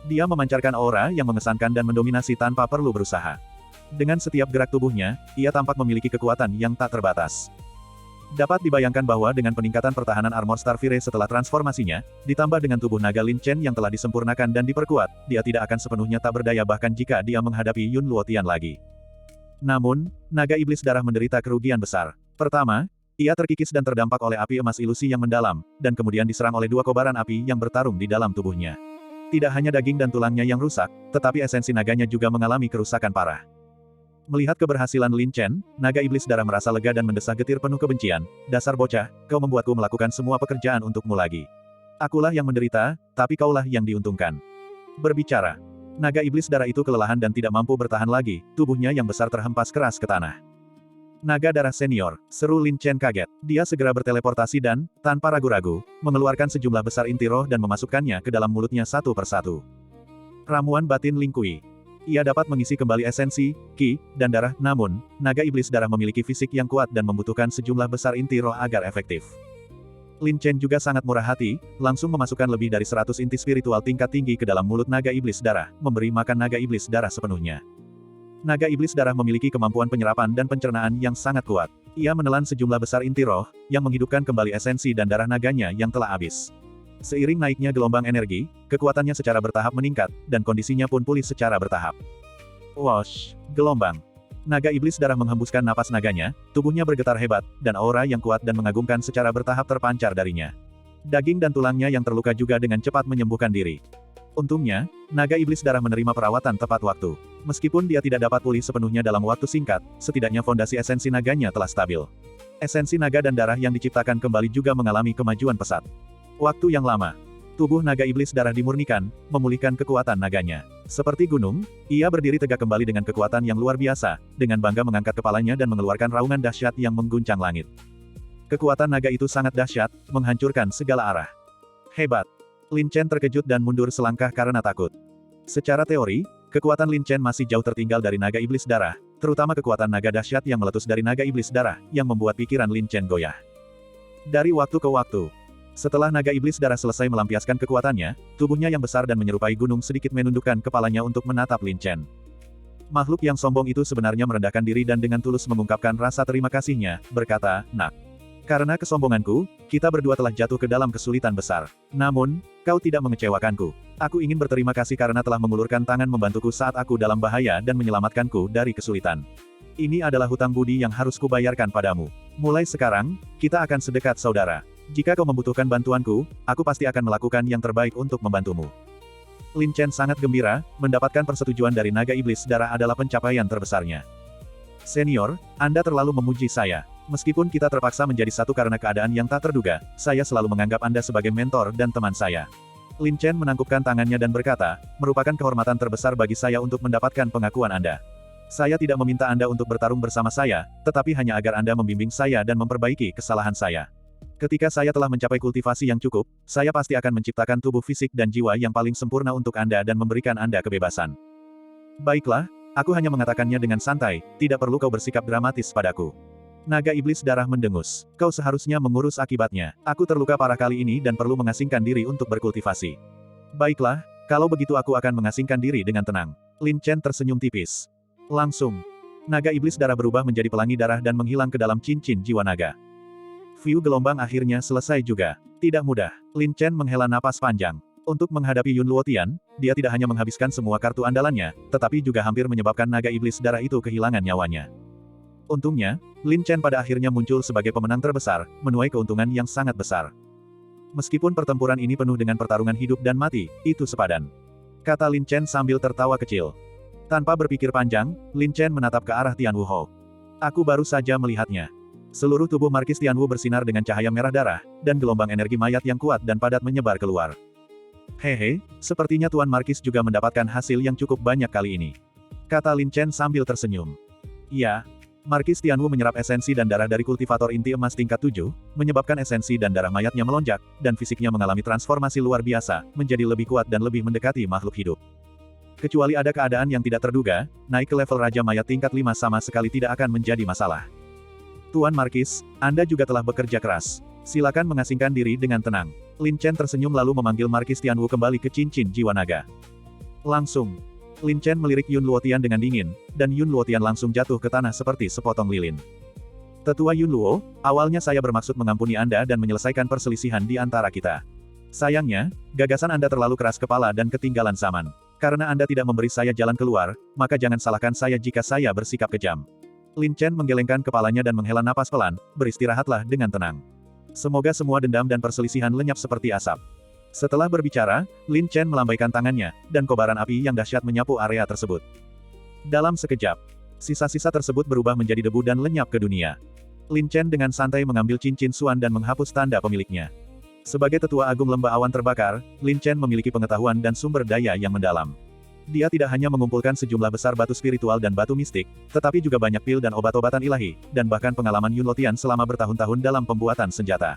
S1: Dia memancarkan aura yang mengesankan dan mendominasi tanpa perlu berusaha. Dengan setiap gerak tubuhnya, ia tampak memiliki kekuatan yang tak terbatas. Dapat dibayangkan bahwa dengan peningkatan pertahanan armor Starfire setelah transformasinya, ditambah dengan tubuh naga Lin Chen yang telah disempurnakan dan diperkuat, dia tidak akan sepenuhnya tak berdaya bahkan jika dia menghadapi Yun Luotian lagi. Namun, naga iblis darah menderita kerugian besar. Pertama, ia terkikis dan terdampak oleh api emas ilusi yang mendalam, dan kemudian diserang oleh dua kobaran api yang bertarung di dalam tubuhnya. Tidak hanya daging dan tulangnya yang rusak, tetapi esensi naganya juga mengalami kerusakan parah. Melihat keberhasilan Lin Chen, naga iblis darah merasa lega dan mendesah getir penuh kebencian. Dasar bocah, kau membuatku melakukan semua pekerjaan untukmu lagi. Akulah yang menderita, tapi kaulah yang diuntungkan. Berbicara, naga iblis darah itu kelelahan dan tidak mampu bertahan lagi, tubuhnya yang besar terhempas keras ke tanah. Naga darah senior, seru Lin Chen kaget. Dia segera berteleportasi dan, tanpa ragu-ragu, mengeluarkan sejumlah besar inti roh dan memasukkannya ke dalam mulutnya satu persatu. Ramuan batin Ling Kui. Ia dapat mengisi kembali esensi, ki, dan darah, namun, naga iblis darah memiliki fisik yang kuat dan membutuhkan sejumlah besar inti roh agar efektif. Lin Chen juga sangat murah hati, langsung memasukkan lebih dari 100 inti spiritual tingkat tinggi ke dalam mulut naga iblis darah, memberi makan naga iblis darah sepenuhnya. Naga iblis darah memiliki kemampuan penyerapan dan pencernaan yang sangat kuat. Ia menelan sejumlah besar inti roh, yang menghidupkan kembali esensi dan darah naganya yang telah habis. Seiring naiknya gelombang energi, kekuatannya secara bertahap meningkat, dan kondisinya pun pulih secara bertahap. Wosh! Gelombang. Naga iblis darah menghembuskan napas naganya, tubuhnya bergetar hebat, dan aura yang kuat dan mengagumkan secara bertahap terpancar darinya. Daging dan tulangnya yang terluka juga dengan cepat menyembuhkan diri. Untungnya, naga iblis darah menerima perawatan tepat waktu. Meskipun dia tidak dapat pulih sepenuhnya dalam waktu singkat, setidaknya fondasi esensi naganya telah stabil. Esensi naga dan darah yang diciptakan kembali juga mengalami kemajuan pesat. Waktu yang lama, tubuh naga iblis darah dimurnikan, memulihkan kekuatan naganya. Seperti gunung, ia berdiri tegak kembali dengan kekuatan yang luar biasa, dengan bangga mengangkat kepalanya dan mengeluarkan raungan dahsyat yang mengguncang langit. Kekuatan naga itu sangat dahsyat, menghancurkan segala arah. Hebat! Lin Chen terkejut dan mundur selangkah karena takut. Secara teori, kekuatan Lin Chen masih jauh tertinggal dari naga iblis darah, terutama kekuatan naga dahsyat yang meletus dari naga iblis darah, yang membuat pikiran Lin Chen goyah. Dari waktu ke waktu, setelah naga iblis darah selesai melampiaskan kekuatannya, tubuhnya yang besar dan menyerupai gunung sedikit menundukkan kepalanya untuk menatap Lin Chen. Makhluk yang sombong itu sebenarnya merendahkan diri dan dengan tulus mengungkapkan rasa terima kasihnya, berkata, "Nak, Karena kesombonganku, kita berdua telah jatuh ke dalam kesulitan besar. Namun, kau tidak mengecewakanku. Aku ingin berterima kasih karena telah mengulurkan tangan membantuku saat aku dalam bahaya dan menyelamatkanku dari kesulitan. Ini adalah hutang budi yang harus kubayarkan padamu. Mulai sekarang, kita akan sedekat saudara. Jika kau membutuhkan bantuanku, aku pasti akan melakukan yang terbaik untuk membantumu. Lin Chen sangat gembira, mendapatkan persetujuan dari naga iblis darah adalah pencapaian terbesarnya. Senior, Anda terlalu memuji saya. Meskipun kita terpaksa menjadi satu karena keadaan yang tak terduga, saya selalu menganggap Anda sebagai mentor dan teman saya. Lin Chen menangkupkan tangannya dan berkata, merupakan kehormatan terbesar bagi saya untuk mendapatkan pengakuan Anda. Saya tidak meminta Anda untuk bertarung bersama saya, tetapi hanya agar Anda membimbing saya dan memperbaiki kesalahan saya. Ketika saya telah mencapai kultivasi yang cukup, saya pasti akan menciptakan tubuh fisik dan jiwa yang paling sempurna untuk Anda dan memberikan Anda kebebasan. Baiklah, aku hanya mengatakannya dengan santai, tidak perlu kau bersikap dramatis padaku. Naga iblis darah mendengus. Kau seharusnya mengurus akibatnya. Aku terluka parah kali ini dan perlu mengasingkan diri untuk berkultivasi. Baiklah, kalau begitu aku akan mengasingkan diri dengan tenang. Lin Chen tersenyum tipis. Langsung, naga iblis darah berubah menjadi pelangi darah dan menghilang ke dalam cincin jiwa naga. View gelombang akhirnya selesai juga. Tidak mudah. Lin Chen menghela napas panjang. Untuk menghadapi Yun Luotian, dia tidak hanya menghabiskan semua kartu andalannya, tetapi juga hampir menyebabkan naga iblis darah itu kehilangan nyawanya. Untungnya, Lin Chen pada akhirnya muncul sebagai pemenang terbesar, menuai keuntungan yang sangat besar. Meskipun pertempuran ini penuh dengan pertarungan hidup dan mati, itu sepadan. Kata Lin Chen sambil tertawa kecil. Tanpa berpikir panjang, Lin Chen menatap ke arah Tian Wu Ho. Aku baru saja melihatnya. Seluruh tubuh Markis Tian Wu bersinar dengan cahaya merah darah, dan gelombang energi mayat yang kuat dan padat menyebar keluar. Hehe, sepertinya Tuan Markis juga mendapatkan hasil yang cukup banyak kali ini. Kata Lin Chen sambil tersenyum. Iya. Markis Tian Wu menyerap esensi dan darah dari kultivator inti emas tingkat 7, menyebabkan esensi dan darah mayatnya melonjak, dan fisiknya mengalami transformasi luar biasa, menjadi lebih kuat dan lebih mendekati makhluk hidup. Kecuali ada keadaan yang tidak terduga, naik ke level Raja Mayat tingkat 5 sama sekali tidak akan menjadi masalah. Tuan Markis, Anda juga telah bekerja keras. Silakan mengasingkan diri dengan tenang. Lin Chen tersenyum lalu memanggil Markis Tian Wu kembali ke cincin jiwa naga. Langsung, Lin Chen melirik Yun Luotian dengan dingin, dan Yun Luotian langsung jatuh ke tanah seperti sepotong lilin. Tetua Yun Luo, awalnya saya bermaksud mengampuni Anda dan menyelesaikan perselisihan di antara kita. Sayangnya, gagasan Anda terlalu keras kepala dan ketinggalan zaman. Karena Anda tidak memberi saya jalan keluar, maka jangan salahkan saya jika saya bersikap kejam. Lin Chen menggelengkan kepalanya dan menghela napas pelan, beristirahatlah dengan tenang. Semoga semua dendam dan perselisihan lenyap seperti asap. Setelah berbicara, Lin Chen melambaikan tangannya, dan kobaran api yang dahsyat menyapu area tersebut. Dalam sekejap, sisa-sisa tersebut berubah menjadi debu dan lenyap ke dunia. Lin Chen dengan santai mengambil cincin Suan dan menghapus tanda pemiliknya. Sebagai tetua agung lembah awan terbakar, Lin Chen memiliki pengetahuan dan sumber daya yang mendalam. Dia tidak hanya mengumpulkan sejumlah besar batu spiritual dan batu mistik, tetapi juga banyak pil dan obat-obatan ilahi, dan bahkan pengalaman Yun Luotian selama bertahun-tahun dalam pembuatan senjata.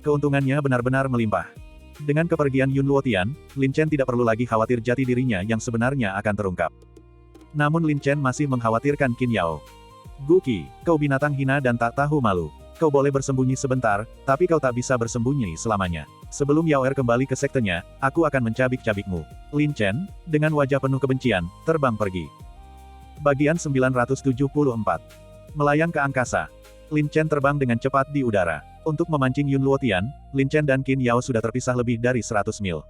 S1: Keuntungannya benar-benar melimpah. Dengan kepergian Yun Luotian, Lin Chen tidak perlu lagi khawatir jati dirinya yang sebenarnya akan terungkap. Namun Lin Chen masih mengkhawatirkan Qin Yao. Guqi, kau binatang hina dan tak tahu malu. Kau boleh bersembunyi sebentar, tapi kau tak bisa bersembunyi selamanya. Sebelum Yao Er kembali ke sektenya, aku akan mencabik-cabikmu. Lin Chen, dengan wajah penuh kebencian, terbang pergi. Bagian 974. Melayang ke angkasa. Lin Chen terbang dengan cepat di udara. Untuk memancing Yun Luotian, Lin Chen dan Qin Yao sudah terpisah lebih dari 100 mil.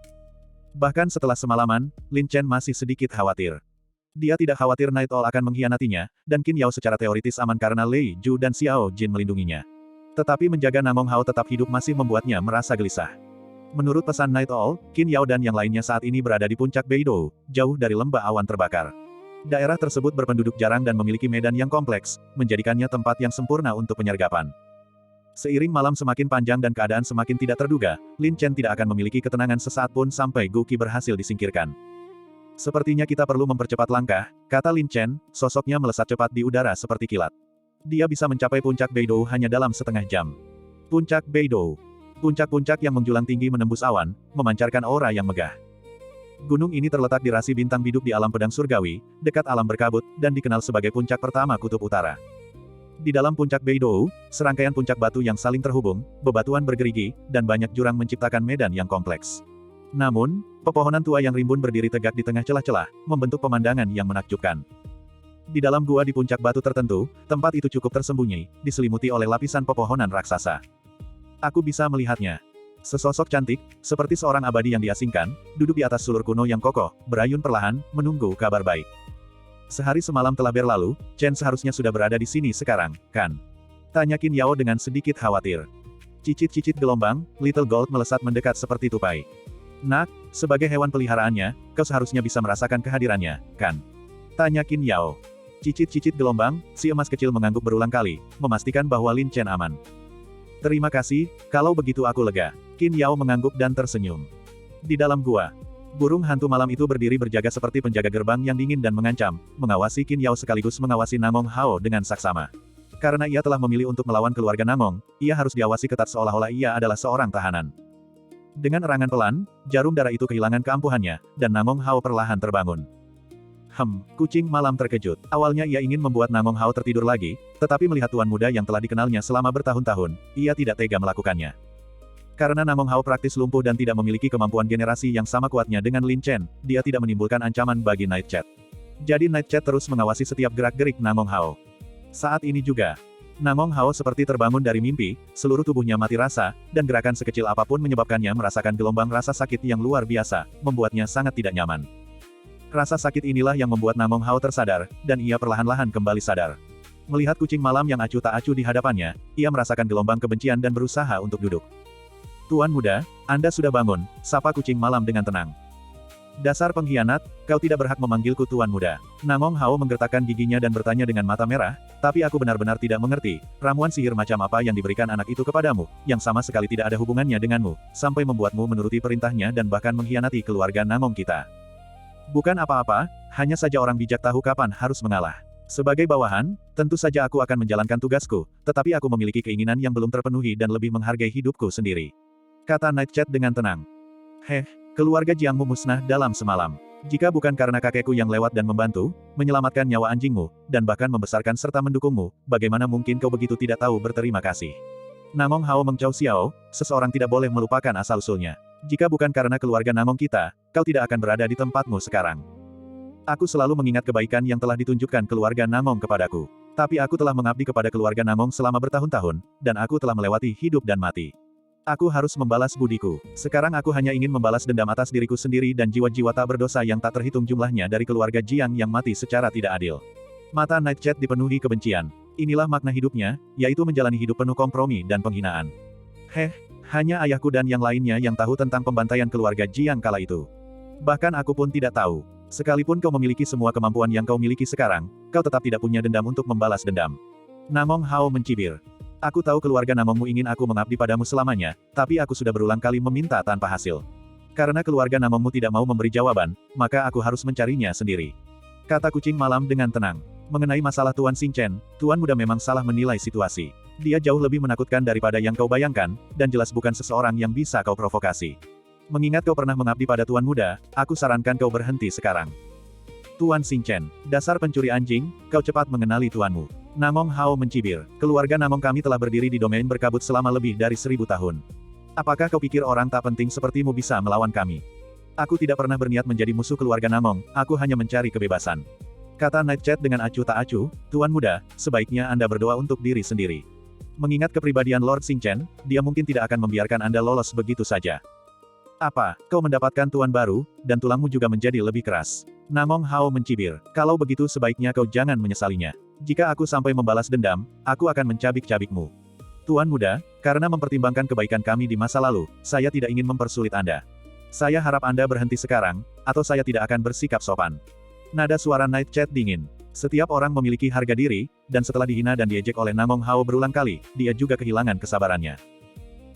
S1: Bahkan setelah semalaman, Lin Chen masih sedikit khawatir. Dia tidak khawatir Night Owl akan mengkhianatinya, dan Qin Yao secara teoritis aman karena Lei Ju dan Xiao Jin melindunginya. Tetapi menjaga Namong Hao tetap hidup masih membuatnya merasa gelisah. Menurut pesan Night Owl, Qin Yao dan yang lainnya saat ini berada di puncak Beidou, jauh dari lembah awan terbakar. Daerah tersebut berpenduduk jarang dan memiliki medan yang kompleks, menjadikannya tempat yang sempurna untuk penyergapan. Seiring malam semakin panjang dan keadaan semakin tidak terduga, Lin Chen tidak akan memiliki ketenangan sesaat pun sampai Guqi berhasil disingkirkan. Sepertinya kita perlu mempercepat langkah, kata Lin Chen, sosoknya melesat cepat di udara seperti kilat. Dia bisa mencapai puncak Beidou hanya dalam setengah jam. Puncak Beidou. Puncak-puncak yang menjulang tinggi menembus awan, memancarkan aura yang megah. Gunung ini terletak di rasi bintang biduk di alam pedang surgawi, dekat alam berkabut, dan dikenal sebagai puncak pertama kutub utara. Di dalam puncak Beidou, serangkaian puncak batu yang saling terhubung, bebatuan bergerigi, dan banyak jurang menciptakan medan yang kompleks. Namun, pepohonan tua yang rimbun berdiri tegak di tengah celah-celah, membentuk pemandangan yang menakjubkan. Di dalam gua di puncak batu tertentu, tempat itu cukup tersembunyi, diselimuti oleh lapisan pepohonan raksasa. Aku bisa melihatnya. Sesosok cantik, seperti seorang abadi yang diasingkan, duduk di atas sulur kuno yang kokoh, berayun perlahan, menunggu kabar baik. Sehari semalam telah berlalu, Chen seharusnya sudah berada di sini sekarang, kan? Tanya Qin Yao dengan sedikit khawatir. Cicit-cicit gelombang, Little Gold melesat mendekat seperti tupai. Nak, sebagai hewan peliharaannya, kau seharusnya bisa merasakan kehadirannya, kan? Tanya Qin Yao. Cicit-cicit gelombang, si emas kecil mengangguk berulang kali, memastikan bahwa Lin Chen aman. Terima kasih, kalau begitu aku lega. Qin Yao mengangguk dan tersenyum. Di dalam gua, burung hantu malam itu berdiri berjaga seperti penjaga gerbang yang dingin dan mengancam, mengawasi Qin Yao sekaligus mengawasi Namong Hao dengan saksama. Karena ia telah memilih untuk melawan keluarga Namong, ia harus diawasi ketat seolah-olah ia adalah seorang tahanan. Dengan erangan pelan, jarum darah itu kehilangan keampuhannya, dan Namong Hao perlahan terbangun. Kucing malam terkejut. Awalnya ia ingin membuat Namong Hao tertidur lagi, tetapi melihat tuan muda yang telah dikenalnya selama bertahun-tahun, ia tidak tega melakukannya. Karena Namong Hao praktis lumpuh dan tidak memiliki kemampuan generasi yang sama kuatnya dengan Lin Chen, dia tidak menimbulkan ancaman bagi Night Chat. Jadi Night Chat terus mengawasi setiap gerak-gerik Namong Hao. Saat ini juga, Namong Hao seperti terbangun dari mimpi, seluruh tubuhnya mati rasa, dan gerakan sekecil apapun menyebabkannya merasakan gelombang rasa sakit yang luar biasa, membuatnya sangat tidak nyaman. Rasa sakit inilah yang membuat Namong Hao tersadar, dan ia perlahan-lahan kembali sadar. Melihat kucing malam yang acuh tak acuh di hadapannya, ia merasakan gelombang kebencian dan berusaha untuk duduk. Tuan muda, Anda sudah bangun, sapa kucing malam dengan tenang. Dasar pengkhianat, kau tidak berhak memanggilku tuan muda. Namong Hao menggertakkan giginya dan bertanya dengan mata merah, tapi aku benar-benar tidak mengerti, ramuan sihir macam apa yang diberikan anak itu kepadamu, yang sama sekali tidak ada hubungannya denganmu, sampai membuatmu menuruti perintahnya dan bahkan mengkhianati keluarga Namong kita. Bukan apa-apa, hanya saja orang bijak tahu kapan harus mengalah. Sebagai bawahan, tentu saja aku akan menjalankan tugasku, tetapi aku memiliki keinginan yang belum terpenuhi dan lebih menghargai hidupku sendiri. Kata Night Chat dengan tenang. Keluarga Jiangmu musnah dalam semalam. Jika bukan karena kakekku yang lewat dan membantu, menyelamatkan nyawa anjingmu, dan bahkan membesarkan serta mendukungmu, bagaimana mungkin kau begitu tidak tahu berterima kasih? Namong Hao Mengcau Xiao, seseorang tidak boleh melupakan asal-usulnya. Jika bukan karena keluarga Namong kita, kau tidak akan berada di tempatmu sekarang. Aku selalu mengingat kebaikan yang telah ditunjukkan keluarga Namong kepadaku. Tapi aku telah mengabdi kepada keluarga Namong selama bertahun-tahun, dan aku telah melewati hidup dan mati. Aku harus membalas budiku. Sekarang aku hanya ingin membalas dendam atas diriku sendiri dan jiwa-jiwa tak berdosa yang tak terhitung jumlahnya dari keluarga Jiang yang mati secara tidak adil. Mata Night Chat dipenuhi kebencian. Inilah makna hidupnya, yaitu menjalani hidup penuh kompromi dan penghinaan. Hanya ayahku dan yang lainnya yang tahu tentang pembantaian keluarga Jiang kala itu. Bahkan aku pun tidak tahu. Sekalipun kau memiliki semua kemampuan yang kau miliki sekarang, kau tetap tidak punya dendam untuk membalas dendam. Namong Hao mencibir. Aku tahu keluarga Namongmu ingin aku mengabdi padamu selamanya, tapi aku sudah berulang kali meminta tanpa hasil. Karena keluarga Namongmu tidak mau memberi jawaban, maka aku harus mencarinya sendiri. Kata kucing malam dengan tenang. Mengenai masalah Tuan Xingchen, Tuan muda memang salah menilai situasi. Dia jauh lebih menakutkan daripada yang kau bayangkan, dan jelas bukan seseorang yang bisa kau provokasi. Mengingat kau pernah mengabdi pada Tuan muda, aku sarankan kau berhenti sekarang. Tuan Xingchen, dasar pencuri anjing, kau cepat mengenali tuanmu. Namong Hao mencibir. Keluarga Namong kami telah berdiri di domain berkabut selama lebih dari 1000 tahun. Apakah kau pikir orang tak penting sepertimu bisa melawan kami? Aku tidak pernah berniat menjadi musuh keluarga Namong, aku hanya mencari kebebasan. Kata Night Chat dengan acuh tak acuh, Tuan muda, sebaiknya Anda berdoa untuk diri sendiri. Mengingat kepribadian Lord Xingchen, dia mungkin tidak akan membiarkan Anda lolos begitu saja. Apa, kau mendapatkan tuan baru, dan tulangmu juga menjadi lebih keras. Namong Hao mencibir. Kalau begitu sebaiknya kau jangan menyesalinya. Jika aku sampai membalas dendam, aku akan mencabik-cabikmu. Tuan muda, karena mempertimbangkan kebaikan kami di masa lalu, saya tidak ingin mempersulit Anda. Saya harap Anda berhenti sekarang, atau saya tidak akan bersikap sopan. Nada suara Night Chat dingin. Setiap orang memiliki harga diri, dan setelah dihina dan diejek oleh Namong Hao berulang kali, dia juga kehilangan kesabarannya.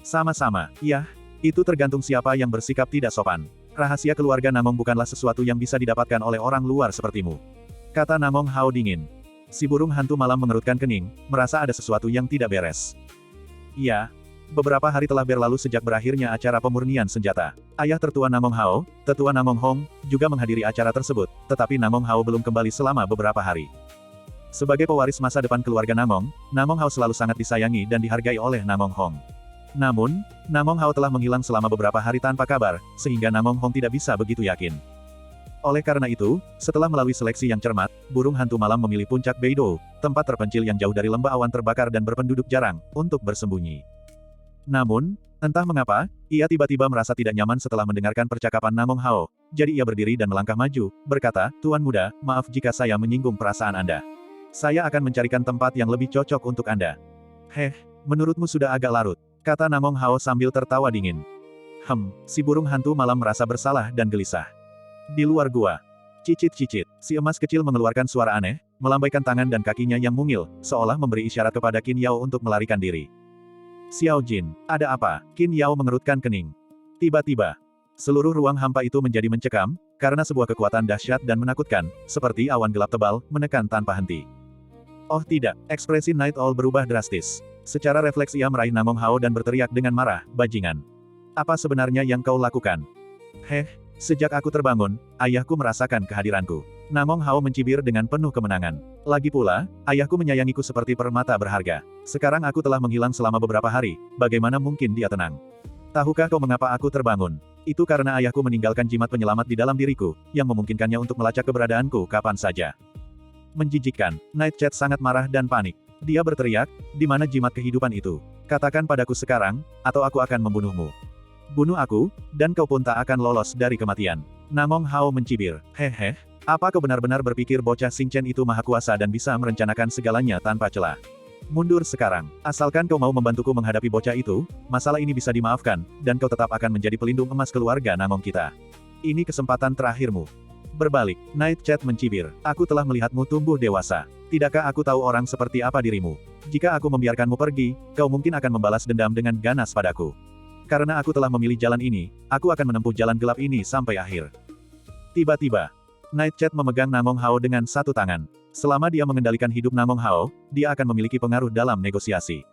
S1: Sama-sama, iya, itu tergantung siapa yang bersikap tidak sopan. Rahasia keluarga Namong bukanlah sesuatu yang bisa didapatkan oleh orang luar sepertimu. Kata Namong Hao dingin. Si burung hantu malam mengerutkan kening, merasa ada sesuatu yang tidak beres. Iya. Beberapa hari telah berlalu sejak berakhirnya acara pemurnian senjata. Ayah tertua Namong Hao, tetua Namong Hong, juga menghadiri acara tersebut, tetapi Namong Hao belum kembali selama beberapa hari. Sebagai pewaris masa depan keluarga Namong, Namong Hao selalu sangat disayangi dan dihargai oleh Namong Hong. Namun, Namong Hao telah menghilang selama beberapa hari tanpa kabar, sehingga Namong Hong tidak bisa begitu yakin. Oleh karena itu, setelah melalui seleksi yang cermat, burung hantu malam memilih puncak Beidou, tempat terpencil yang jauh dari lembah awan terbakar dan berpenduduk jarang, untuk bersembunyi. Namun, entah mengapa, ia tiba-tiba merasa tidak nyaman setelah mendengarkan percakapan Namong Hao. Jadi ia berdiri dan melangkah maju, berkata, "Tuan muda, maaf jika saya menyinggung perasaan Anda. Saya akan mencarikan tempat yang lebih cocok untuk Anda." Menurutmu sudah agak larut, kata Namong Hao sambil tertawa dingin. Si burung hantu malam merasa bersalah dan gelisah. Di luar gua. Cicit-cicit, si emas kecil mengeluarkan suara aneh, melambaikan tangan dan kakinya yang mungil, seolah memberi isyarat kepada Qin Yao untuk melarikan diri. Xiao Jin, ada apa? Qin Yao mengerutkan kening. Tiba-tiba, seluruh ruang hampa itu menjadi mencekam, karena sebuah kekuatan dahsyat dan menakutkan, seperti awan gelap tebal, menekan tanpa henti. Oh tidak, ekspresi Night Owl berubah drastis. Secara refleks ia meraih Namong Hao dan berteriak dengan marah, "Bajingan! Apa sebenarnya yang kau lakukan?" Sejak aku terbangun, ayahku merasakan kehadiranku. Namong Hao mencibir dengan penuh kemenangan. Lagi pula, ayahku menyayangiku seperti permata berharga. Sekarang aku telah menghilang selama beberapa hari, bagaimana mungkin dia tenang? Tahukah kau mengapa aku terbangun? Itu karena ayahku meninggalkan jimat penyelamat di dalam diriku, yang memungkinkannya untuk melacak keberadaanku kapan saja. Menjijikkan, Night Chat sangat marah dan panik. Dia berteriak, "Di mana jimat kehidupan itu? Katakan padaku sekarang, atau aku akan membunuhmu. Bunuh aku, dan kau pun tak akan lolos dari kematian." Namong Hao mencibir. Apa kau benar-benar berpikir bocah Xing Chen itu maha kuasa dan bisa merencanakan segalanya tanpa celah? Mundur sekarang. Asalkan kau mau membantuku menghadapi bocah itu, masalah ini bisa dimaafkan, dan kau tetap akan menjadi pelindung emas keluarga Namong kita. Ini kesempatan terakhirmu. Berbalik, Night Chat mencibir. "Aku telah melihatmu tumbuh dewasa. Tidakkah aku tahu orang seperti apa dirimu? Jika aku membiarkanmu pergi, kau mungkin akan membalas dendam dengan ganas padaku. Karena aku telah memilih jalan ini, aku akan menempuh jalan gelap ini sampai akhir." Tiba-tiba, Night Chat memegang Namong Hao dengan satu tangan. Selama dia mengendalikan hidup Namong Hao, dia akan memiliki pengaruh dalam negosiasi.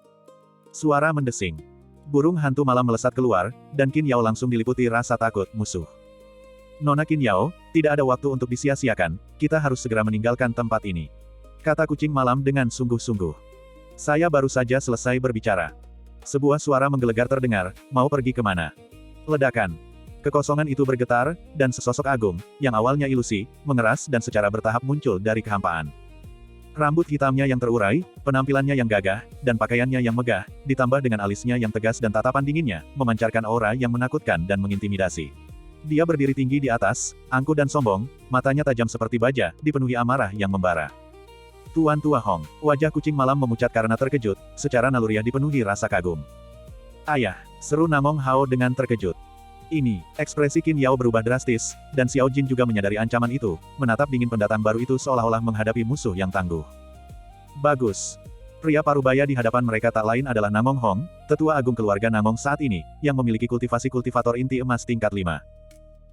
S1: Suara mendesing. Burung hantu malam melesat keluar, dan Qin Yao langsung diliputi rasa takut musuh. "Nona Qin Yao, tidak ada waktu untuk disia-siakan, kita harus segera meninggalkan tempat ini," kata kucing malam dengan sungguh-sungguh. "Saya baru saja selesai berbicara." Sebuah suara menggelegar terdengar, "Mau pergi kemana?" Ledakan. Kekosongan itu bergetar, dan sesosok agung, yang awalnya ilusi, mengeras dan secara bertahap muncul dari kehampaan. Rambut hitamnya yang terurai, penampilannya yang gagah, dan pakaiannya yang megah, ditambah dengan alisnya yang tegas dan tatapan dinginnya, memancarkan aura yang menakutkan dan mengintimidasi. Dia berdiri tinggi di atas, angkuh dan sombong, matanya tajam seperti baja, dipenuhi amarah yang membara. "Tuan Tua Hong," wajah kucing malam memucat karena terkejut, secara naluriah dipenuhi rasa kagum. "Ayah," seru Namong Hao dengan terkejut. Ini, ekspresi Qin Yao berubah drastis, dan Xiao Jin juga menyadari ancaman itu, menatap dingin pendatang baru itu seolah-olah menghadapi musuh yang tangguh. Bagus. Pria parubaya di hadapan mereka tak lain adalah Namong Hong, tetua agung keluarga Namong saat ini, yang memiliki kultivasi kultivator inti emas tingkat 5.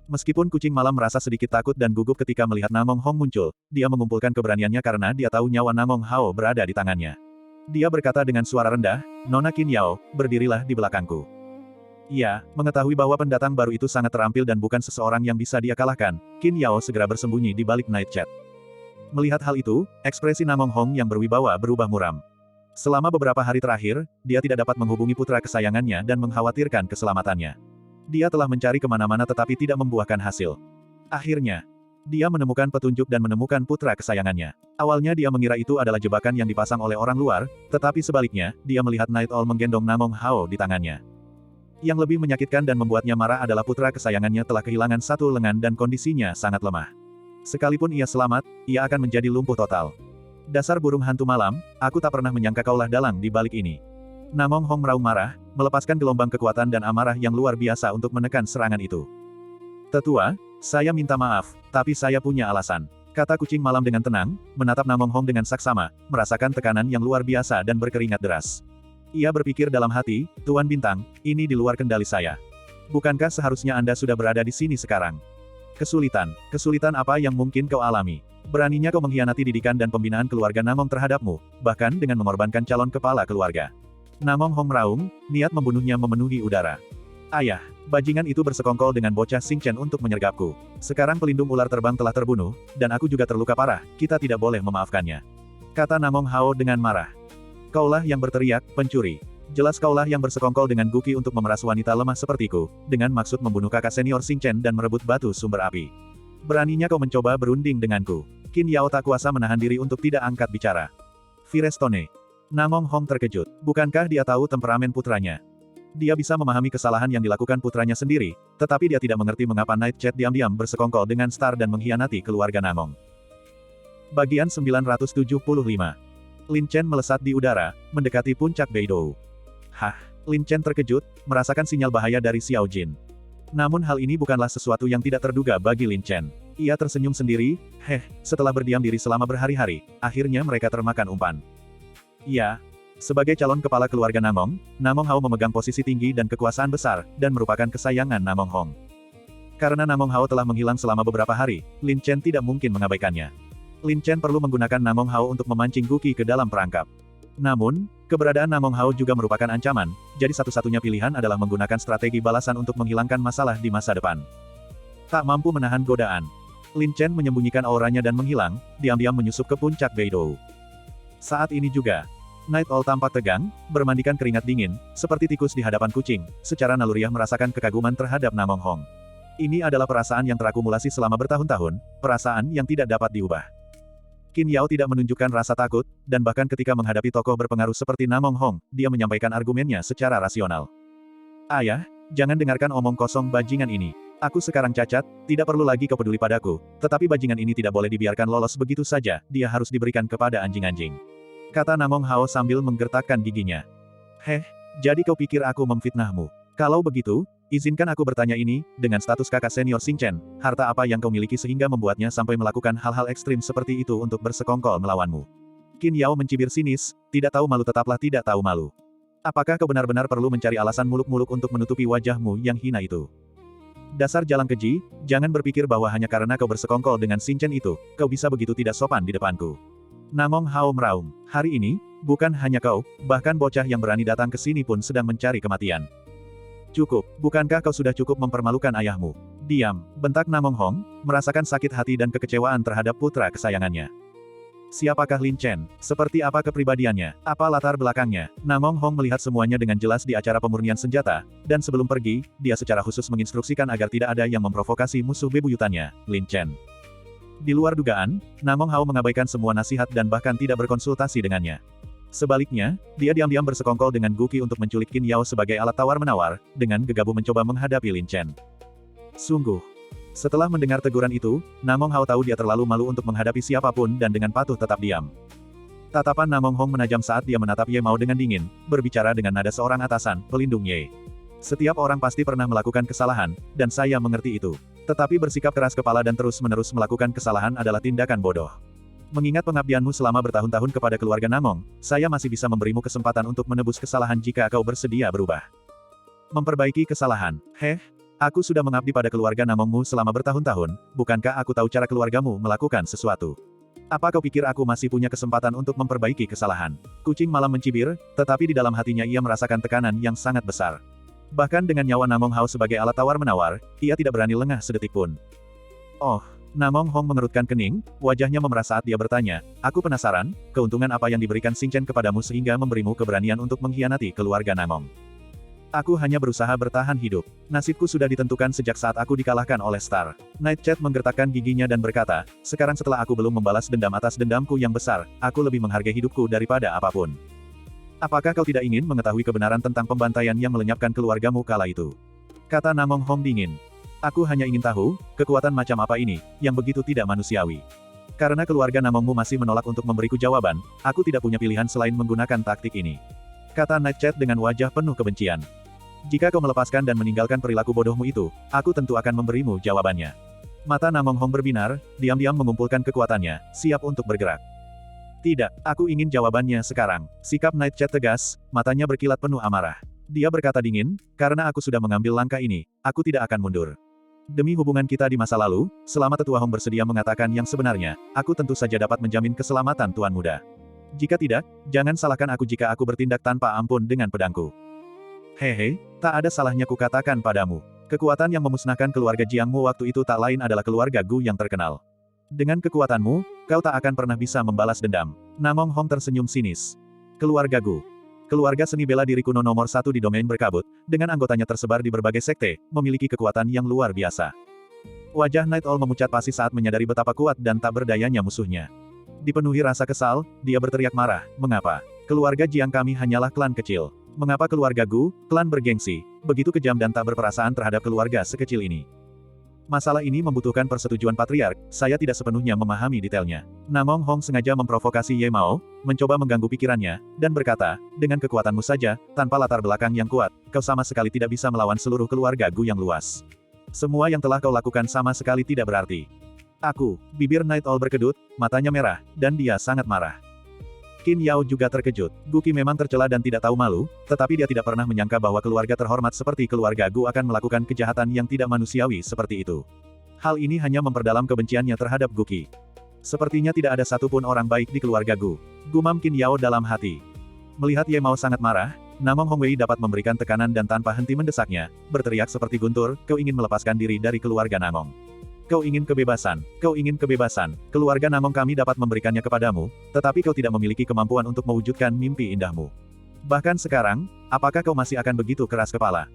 S1: Meskipun kucing malam merasa sedikit takut dan gugup ketika melihat Namong Hong muncul, dia mengumpulkan keberaniannya karena dia tahu nyawa Namong Hao berada di tangannya. Dia berkata dengan suara rendah, "Nona Qin Yao, berdirilah di belakangku." Ia mengetahui bahwa pendatang baru itu sangat terampil dan bukan seseorang yang bisa dia kalahkan. Qin Yao segera bersembunyi di balik Night Chat. Melihat hal itu, ekspresi Namong Hong yang berwibawa berubah muram. Selama beberapa hari terakhir, dia tidak dapat menghubungi putra kesayangannya dan mengkhawatirkan keselamatannya. Dia telah mencari kemana-mana tetapi tidak membuahkan hasil. Akhirnya, dia menemukan petunjuk dan menemukan putra kesayangannya. Awalnya dia mengira itu adalah jebakan yang dipasang oleh orang luar, tetapi sebaliknya, dia melihat Night Owl menggendong Namong Hao di tangannya. Yang lebih menyakitkan dan membuatnya marah adalah putra kesayangannya telah kehilangan satu lengan dan kondisinya sangat lemah. Sekalipun ia selamat, ia akan menjadi lumpuh total. "Dasar burung hantu malam, aku tak pernah menyangka kaulah dalang di balik ini." Namong Hong meraung marah, melepaskan gelombang kekuatan dan amarah yang luar biasa untuk menekan serangan itu. "Tetua, saya minta maaf, tapi saya punya alasan," kata kucing malam dengan tenang, menatap Namong Hong dengan saksama, merasakan tekanan yang luar biasa dan berkeringat deras. Ia berpikir dalam hati, "Tuan Bintang, ini di luar kendali saya. Bukankah seharusnya Anda sudah berada di sini sekarang? Kesulitan apa yang mungkin kau alami? Beraninya kau mengkhianati didikan dan pembinaan keluarga Namong terhadapmu, bahkan dengan mengorbankan calon kepala keluarga." Namong Hong meraung, niat membunuhnya memenuhi udara. "Ayah, bajingan itu bersekongkol dengan bocah Xing Chen untuk menyergapku. Sekarang pelindung ular terbang telah terbunuh, dan aku juga terluka parah, kita tidak boleh memaafkannya," kata Namong Hao dengan marah. "Kaulah yang berteriak, pencuri. Jelas kaulah yang bersekongkol dengan Guki untuk memeras wanita lemah sepertiku, dengan maksud membunuh kakak senior Xing Chen dan merebut batu sumber api. Beraninya kau mencoba berunding denganku." Qin Yao tak kuasa menahan diri untuk tidak angkat bicara. "Firestone." Namong Hong terkejut. Bukankah dia tahu temperamen putranya? Dia bisa memahami kesalahan yang dilakukan putranya sendiri, tetapi dia tidak mengerti mengapa Nightshade diam-diam bersekongkol dengan Star dan mengkhianati keluarga Namong. Bagian 975. Lin Chen melesat di udara, mendekati puncak Beidou. Hah, Lin Chen terkejut, merasakan sinyal bahaya dari Xiao Jin. Namun hal ini bukanlah sesuatu yang tidak terduga bagi Lin Chen. Ia tersenyum sendiri, setelah berdiam diri selama berhari-hari, akhirnya mereka termakan umpan. Ya, sebagai calon kepala keluarga Namong, Namong Hao memegang posisi tinggi dan kekuasaan besar, dan merupakan kesayangan Namong Hong. Karena Namong Hao telah menghilang selama beberapa hari, Lin Chen tidak mungkin mengabaikannya. Lin Chen perlu menggunakan Namong Hao untuk memancing Guqi ke dalam perangkap. Namun, keberadaan Namong Hao juga merupakan ancaman, jadi satu-satunya pilihan adalah menggunakan strategi balasan untuk menghilangkan masalah di masa depan. Tak mampu menahan godaan, Lin Chen menyembunyikan auranya dan menghilang, diam-diam menyusup ke puncak Beidou. Saat ini juga, Night Owl tampak tegang, bermandikan keringat dingin, seperti tikus di hadapan kucing, secara naluriah merasakan kekaguman terhadap Namong Hong. Ini adalah perasaan yang terakumulasi selama bertahun-tahun, perasaan yang tidak dapat diubah. Qin Yao tidak menunjukkan rasa takut, dan bahkan ketika menghadapi tokoh berpengaruh seperti Namong Hong, dia menyampaikan argumennya secara rasional. Ayah, jangan dengarkan omong kosong bajingan ini. Aku sekarang cacat, tidak perlu lagi kau peduli padaku, tetapi bajingan ini tidak boleh dibiarkan lolos begitu saja, dia harus diberikan kepada anjing-anjing. Kata Namong Hao sambil menggertakkan giginya. Jadi kau pikir aku memfitnahmu? Kalau begitu, izinkan aku bertanya ini, dengan status kakak senior Xing Chen, harta apa yang kau miliki sehingga membuatnya sampai melakukan hal-hal ekstrim seperti itu untuk bersekongkol melawanmu? Qin Yao mencibir sinis, tidak tahu malu tetaplah tidak tahu malu. Apakah kau benar-benar perlu mencari alasan muluk-muluk untuk menutupi wajahmu yang hina itu? Dasar jalang keji, jangan berpikir bahwa hanya karena kau bersekongkol dengan Xing Chen itu, kau bisa begitu tidak sopan di depanku. Namong Hao meraung, hari ini, bukan hanya kau, bahkan bocah yang berani datang ke sini pun sedang mencari kematian. Cukup, bukankah kau sudah cukup mempermalukan ayahmu? Diam, bentak Namong Hong, merasakan sakit hati dan kekecewaan terhadap putra kesayangannya. Siapakah Lin Chen? Seperti apa kepribadiannya? Apa latar belakangnya? Namong Hong melihat semuanya dengan jelas di acara pemurnian senjata, dan sebelum pergi, dia secara khusus menginstruksikan agar tidak ada yang memprovokasi musuh bebuyutannya, Lin Chen. Di luar dugaan, Namong Hao mengabaikan semua nasihat dan bahkan tidak berkonsultasi dengannya. Sebaliknya, dia diam-diam bersekongkol dengan Guqi untuk menculik Qin Yao sebagai alat tawar-menawar, dengan gegabah mencoba menghadapi Lin Chen. Sungguh. Setelah mendengar teguran itu, Namong Hao tahu dia terlalu malu untuk menghadapi siapapun dan dengan patuh tetap diam. Tatapan Namong Hong menajam saat dia menatap Ye Mao dengan dingin, berbicara dengan nada seorang atasan, pelindung Ye. Setiap orang pasti pernah melakukan kesalahan, dan saya mengerti itu. Tetapi bersikap keras kepala dan terus-menerus melakukan kesalahan adalah tindakan bodoh. Mengingat pengabdianmu selama bertahun-tahun kepada keluarga Namong, saya masih bisa memberimu kesempatan untuk menebus kesalahan jika kau bersedia berubah. Memperbaiki kesalahan. Aku sudah mengabdi pada keluarga Namongmu selama bertahun-tahun, bukankah aku tahu cara keluargamu melakukan sesuatu? Apa kau pikir aku masih punya kesempatan untuk memperbaiki kesalahan? Kucing malam mencibir, tetapi di dalam hatinya ia merasakan tekanan yang sangat besar. Bahkan dengan nyawa Namong Hao sebagai alat tawar-menawar, ia tidak berani lengah sedetik pun. Oh, Namong Hong mengerutkan kening, wajahnya memerah saat dia bertanya, aku penasaran, keuntungan apa yang diberikan Xing Chen kepadamu sehingga memberimu keberanian untuk mengkhianati keluarga Namong? Aku hanya berusaha bertahan hidup. Nasibku sudah ditentukan sejak saat aku dikalahkan oleh Star. Nightshade menggertakkan giginya dan berkata, sekarang setelah aku belum membalas dendam atas dendamku yang besar, aku lebih menghargai hidupku daripada apapun. Apakah kau tidak ingin mengetahui kebenaran tentang pembantaian yang melenyapkan keluargamu kala itu? Kata Namong Hong dingin. Aku hanya ingin tahu, kekuatan macam apa ini, yang begitu tidak manusiawi. Karena keluarga Namongmu masih menolak untuk memberiku jawaban, aku tidak punya pilihan selain menggunakan taktik ini. Kata Nightshade dengan wajah penuh kebencian. Jika kau melepaskan dan meninggalkan perilaku bodohmu itu, aku tentu akan memberimu jawabannya. Mata Namong Hong berbinar, diam-diam mengumpulkan kekuatannya, siap untuk bergerak. Tidak, aku ingin jawabannya sekarang. Sikap Nightshade tegas, matanya berkilat penuh amarah. Dia berkata dingin, karena aku sudah mengambil langkah ini, aku tidak akan mundur. Demi hubungan kita di masa lalu, selama Tetua Hong bersedia mengatakan yang sebenarnya, aku tentu saja dapat menjamin keselamatan Tuan Muda. Jika tidak, jangan salahkan aku jika aku bertindak tanpa ampun dengan pedangku. Tak ada salahnya kukatakan padamu. Kekuatan yang memusnahkan keluarga Jiangmu waktu itu tak lain adalah keluarga Gu yang terkenal. Dengan kekuatanmu, kau tak akan pernah bisa membalas dendam. Namong Hong tersenyum sinis. Keluarga Gu. Keluarga seni bela diri kuno nomor 1 di domain berkabut, dengan anggotanya tersebar di berbagai sekte, memiliki kekuatan yang luar biasa. Wajah Night Owl memucat pasi saat menyadari betapa kuat dan tak berdayanya musuhnya. Dipenuhi rasa kesal, dia berteriak marah, mengapa? Keluarga Jiang kami hanyalah klan kecil. Mengapa keluarga Gu, klan bergengsi, begitu kejam dan tak berperasaan terhadap keluarga sekecil ini? Masalah ini membutuhkan persetujuan patriark, saya tidak sepenuhnya memahami detailnya. Namong Hong sengaja memprovokasi Ye Mao, mencoba mengganggu pikirannya, dan berkata, dengan kekuatanmu saja, tanpa latar belakang yang kuat, kau sama sekali tidak bisa melawan seluruh keluarga Gu yang luas. Semua yang telah kau lakukan sama sekali tidak berarti. Bibir Night Owl berkedut, matanya merah, dan dia sangat marah. Qin Yao juga terkejut. Gu Qi memang tercela dan tidak tahu malu, tetapi dia tidak pernah menyangka bahwa keluarga terhormat seperti keluarga Gu akan melakukan kejahatan yang tidak manusiawi seperti itu. Hal ini hanya memperdalam kebenciannya terhadap Gu Qi. Sepertinya tidak ada satupun orang baik di keluarga Gu. Gumam Qin Yao dalam hati. Melihat Ye Mao sangat marah, Namong Hongwei dapat memberikan tekanan dan tanpa henti mendesaknya, berteriak seperti guntur, kau ingin melepaskan diri dari keluarga Namong. Kau ingin kebebasan, keluarga Namong kami dapat memberikannya kepadamu, tetapi kau tidak memiliki kemampuan untuk mewujudkan mimpi indahmu. Bahkan sekarang, apakah kau masih akan begitu keras kepala?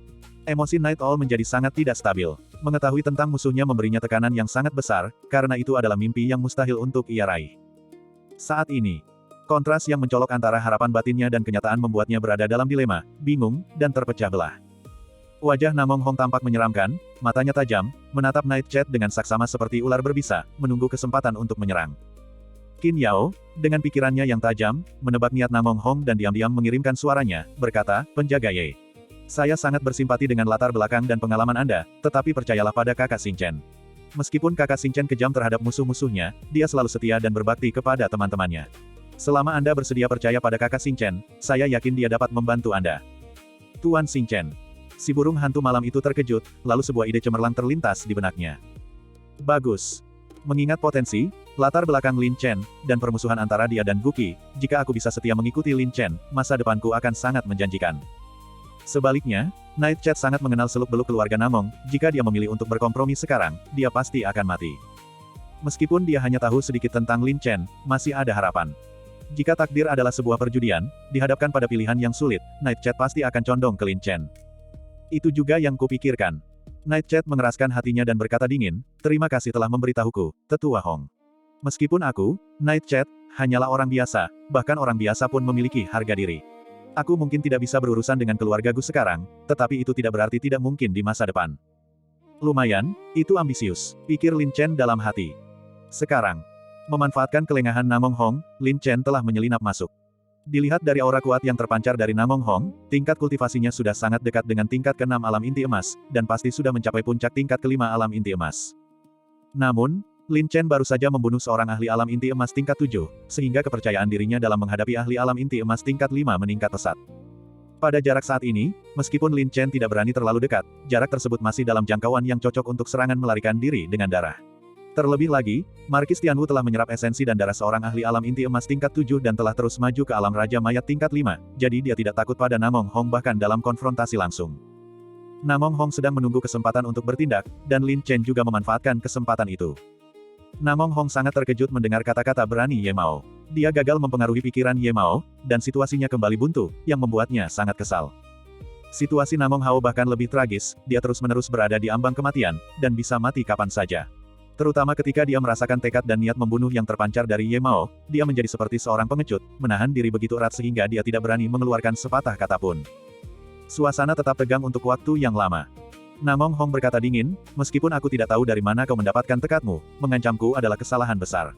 S1: Emosi Night Owl menjadi sangat tidak stabil. Mengetahui tentang musuhnya memberinya tekanan yang sangat besar, karena itu adalah mimpi yang mustahil untuk ia raih. Saat ini, kontras yang mencolok antara harapan batinnya dan kenyataan membuatnya berada dalam dilema, bingung, dan terpecah belah. Wajah Namong Hong tampak menyeramkan, matanya tajam, menatap Night Chat dengan saksama seperti ular berbisa, menunggu kesempatan untuk menyerang. Qin Yao, dengan pikirannya yang tajam, menebak niat Namong Hong dan diam-diam mengirimkan suaranya, berkata, penjaga Ye. Saya sangat bersimpati dengan latar belakang dan pengalaman Anda, tetapi percayalah pada kakak Xingchen. Meskipun kakak Xingchen kejam terhadap musuh-musuhnya, dia selalu setia dan berbakti kepada teman-temannya. Selama Anda bersedia percaya pada kakak Xingchen, saya yakin dia dapat membantu Anda. Tuan Xingchen. Si burung hantu malam itu terkejut, lalu sebuah ide cemerlang terlintas di benaknya. Bagus. Mengingat potensi, latar belakang Lin Chen, dan permusuhan antara dia dan Gu Qi, jika aku bisa setia mengikuti Lin Chen, masa depanku akan sangat menjanjikan. Sebaliknya, Night Chat sangat mengenal seluk-beluk keluarga Namong, jika dia memilih untuk berkompromi sekarang, dia pasti akan mati. Meskipun dia hanya tahu sedikit tentang Lin Chen, masih ada harapan. Jika takdir adalah sebuah perjudian, dihadapkan pada pilihan yang sulit, Night Chat pasti akan condong ke Lin Chen. Itu juga yang kupikirkan. Night Chat mengeraskan hatinya dan berkata dingin, terima kasih telah memberitahuku, Tetua Hong. Meskipun aku, Night Chat, hanyalah orang biasa, bahkan orang biasa pun memiliki harga diri. Aku mungkin tidak bisa berurusan dengan keluarga Gu sekarang, tetapi itu tidak berarti tidak mungkin di masa depan. Lumayan, itu ambisius, pikir Lin Chen dalam hati. Sekarang, memanfaatkan kelengahan Namong Hong, Lin Chen telah menyelinap masuk. Dilihat dari aura kuat yang terpancar dari Namong Hong, tingkat kultivasinya sudah sangat dekat dengan tingkat ke-6 alam inti emas, dan pasti sudah mencapai puncak tingkat ke-5 alam inti emas. Namun, Lin Chen baru saja membunuh seorang ahli alam inti emas tingkat 7, sehingga kepercayaan dirinya dalam menghadapi ahli alam inti emas tingkat 5 meningkat pesat. Pada jarak saat ini, meskipun Lin Chen tidak berani terlalu dekat, jarak tersebut masih dalam jangkauan yang cocok untuk serangan melarikan diri dengan darah. Terlebih lagi, Markis Tianwu telah menyerap esensi dan darah seorang ahli alam inti emas tingkat 7 dan telah terus maju ke alam Raja Mayat tingkat 5, jadi dia tidak takut pada Namong Hong bahkan dalam konfrontasi langsung. Namong Hong sedang menunggu kesempatan untuk bertindak, dan Lin Chen juga memanfaatkan kesempatan itu. Namong Hong sangat terkejut mendengar kata-kata berani Ye Mao. Dia gagal mempengaruhi pikiran Ye Mao, dan situasinya kembali buntu, yang membuatnya sangat kesal. Situasi Namong Hao bahkan lebih tragis, dia terus-menerus berada di ambang kematian, dan bisa mati kapan saja. Terutama ketika dia merasakan tekad dan niat membunuh yang terpancar dari Ye Mao, dia menjadi seperti seorang pengecut, menahan diri begitu erat sehingga dia tidak berani mengeluarkan sepatah kata pun. Suasana tetap tegang untuk waktu yang lama. Namong Hong berkata dingin, meskipun aku tidak tahu dari mana kau mendapatkan tekadmu, mengancamku adalah kesalahan besar.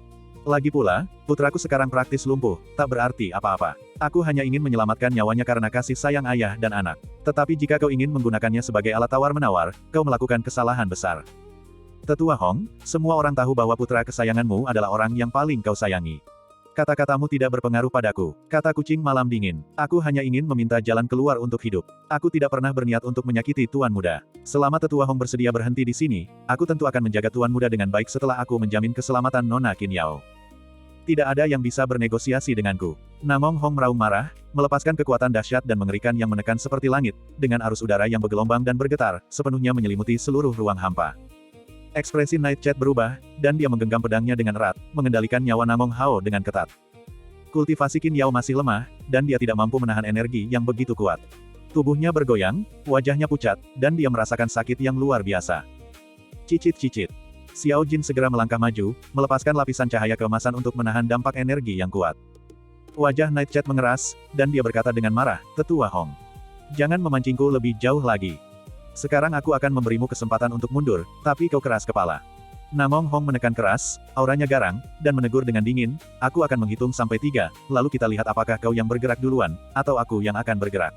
S1: Lagi pula, putraku sekarang praktis lumpuh, tak berarti apa-apa. Aku hanya ingin menyelamatkan nyawanya karena kasih sayang ayah dan anak. Tetapi jika kau ingin menggunakannya sebagai alat tawar-menawar, kau melakukan kesalahan besar. Tetua Hong, semua orang tahu bahwa putra kesayanganmu adalah orang yang paling kau sayangi. Kata-katamu tidak berpengaruh padaku, kata kucing malam dingin. Aku hanya ingin meminta jalan keluar untuk hidup. Aku tidak pernah berniat untuk menyakiti Tuan Muda. Selama Tetua Hong bersedia berhenti di sini, aku tentu akan menjaga Tuan Muda dengan baik setelah aku menjamin keselamatan Nona Qin Yao. Tidak ada yang bisa bernegosiasi denganku. Namong Hong meraung marah, melepaskan kekuatan dahsyat dan mengerikan yang menekan seperti langit, dengan arus udara yang bergelombang dan bergetar, sepenuhnya menyelimuti seluruh ruang hampa. Ekspresi Night Chat berubah, dan dia menggenggam pedangnya dengan erat, mengendalikan nyawa Namong Hao dengan ketat. Kultivasi Qin Yao masih lemah, dan dia tidak mampu menahan energi yang begitu kuat. Tubuhnya bergoyang, wajahnya pucat, dan dia merasakan sakit yang luar biasa. Cicit-cicit. Xiao Jin segera melangkah maju, melepaskan lapisan cahaya keemasan untuk menahan dampak energi yang kuat. Wajah Night Chat mengeras, dan dia berkata dengan marah, Tetua Hong. Jangan memancingku lebih jauh lagi. Sekarang aku akan memberimu kesempatan untuk mundur, tapi kau keras kepala. Namong Hong menekan keras, auranya garang, dan menegur dengan dingin, aku akan menghitung sampai 3, lalu kita lihat apakah kau yang bergerak duluan, atau aku yang akan bergerak.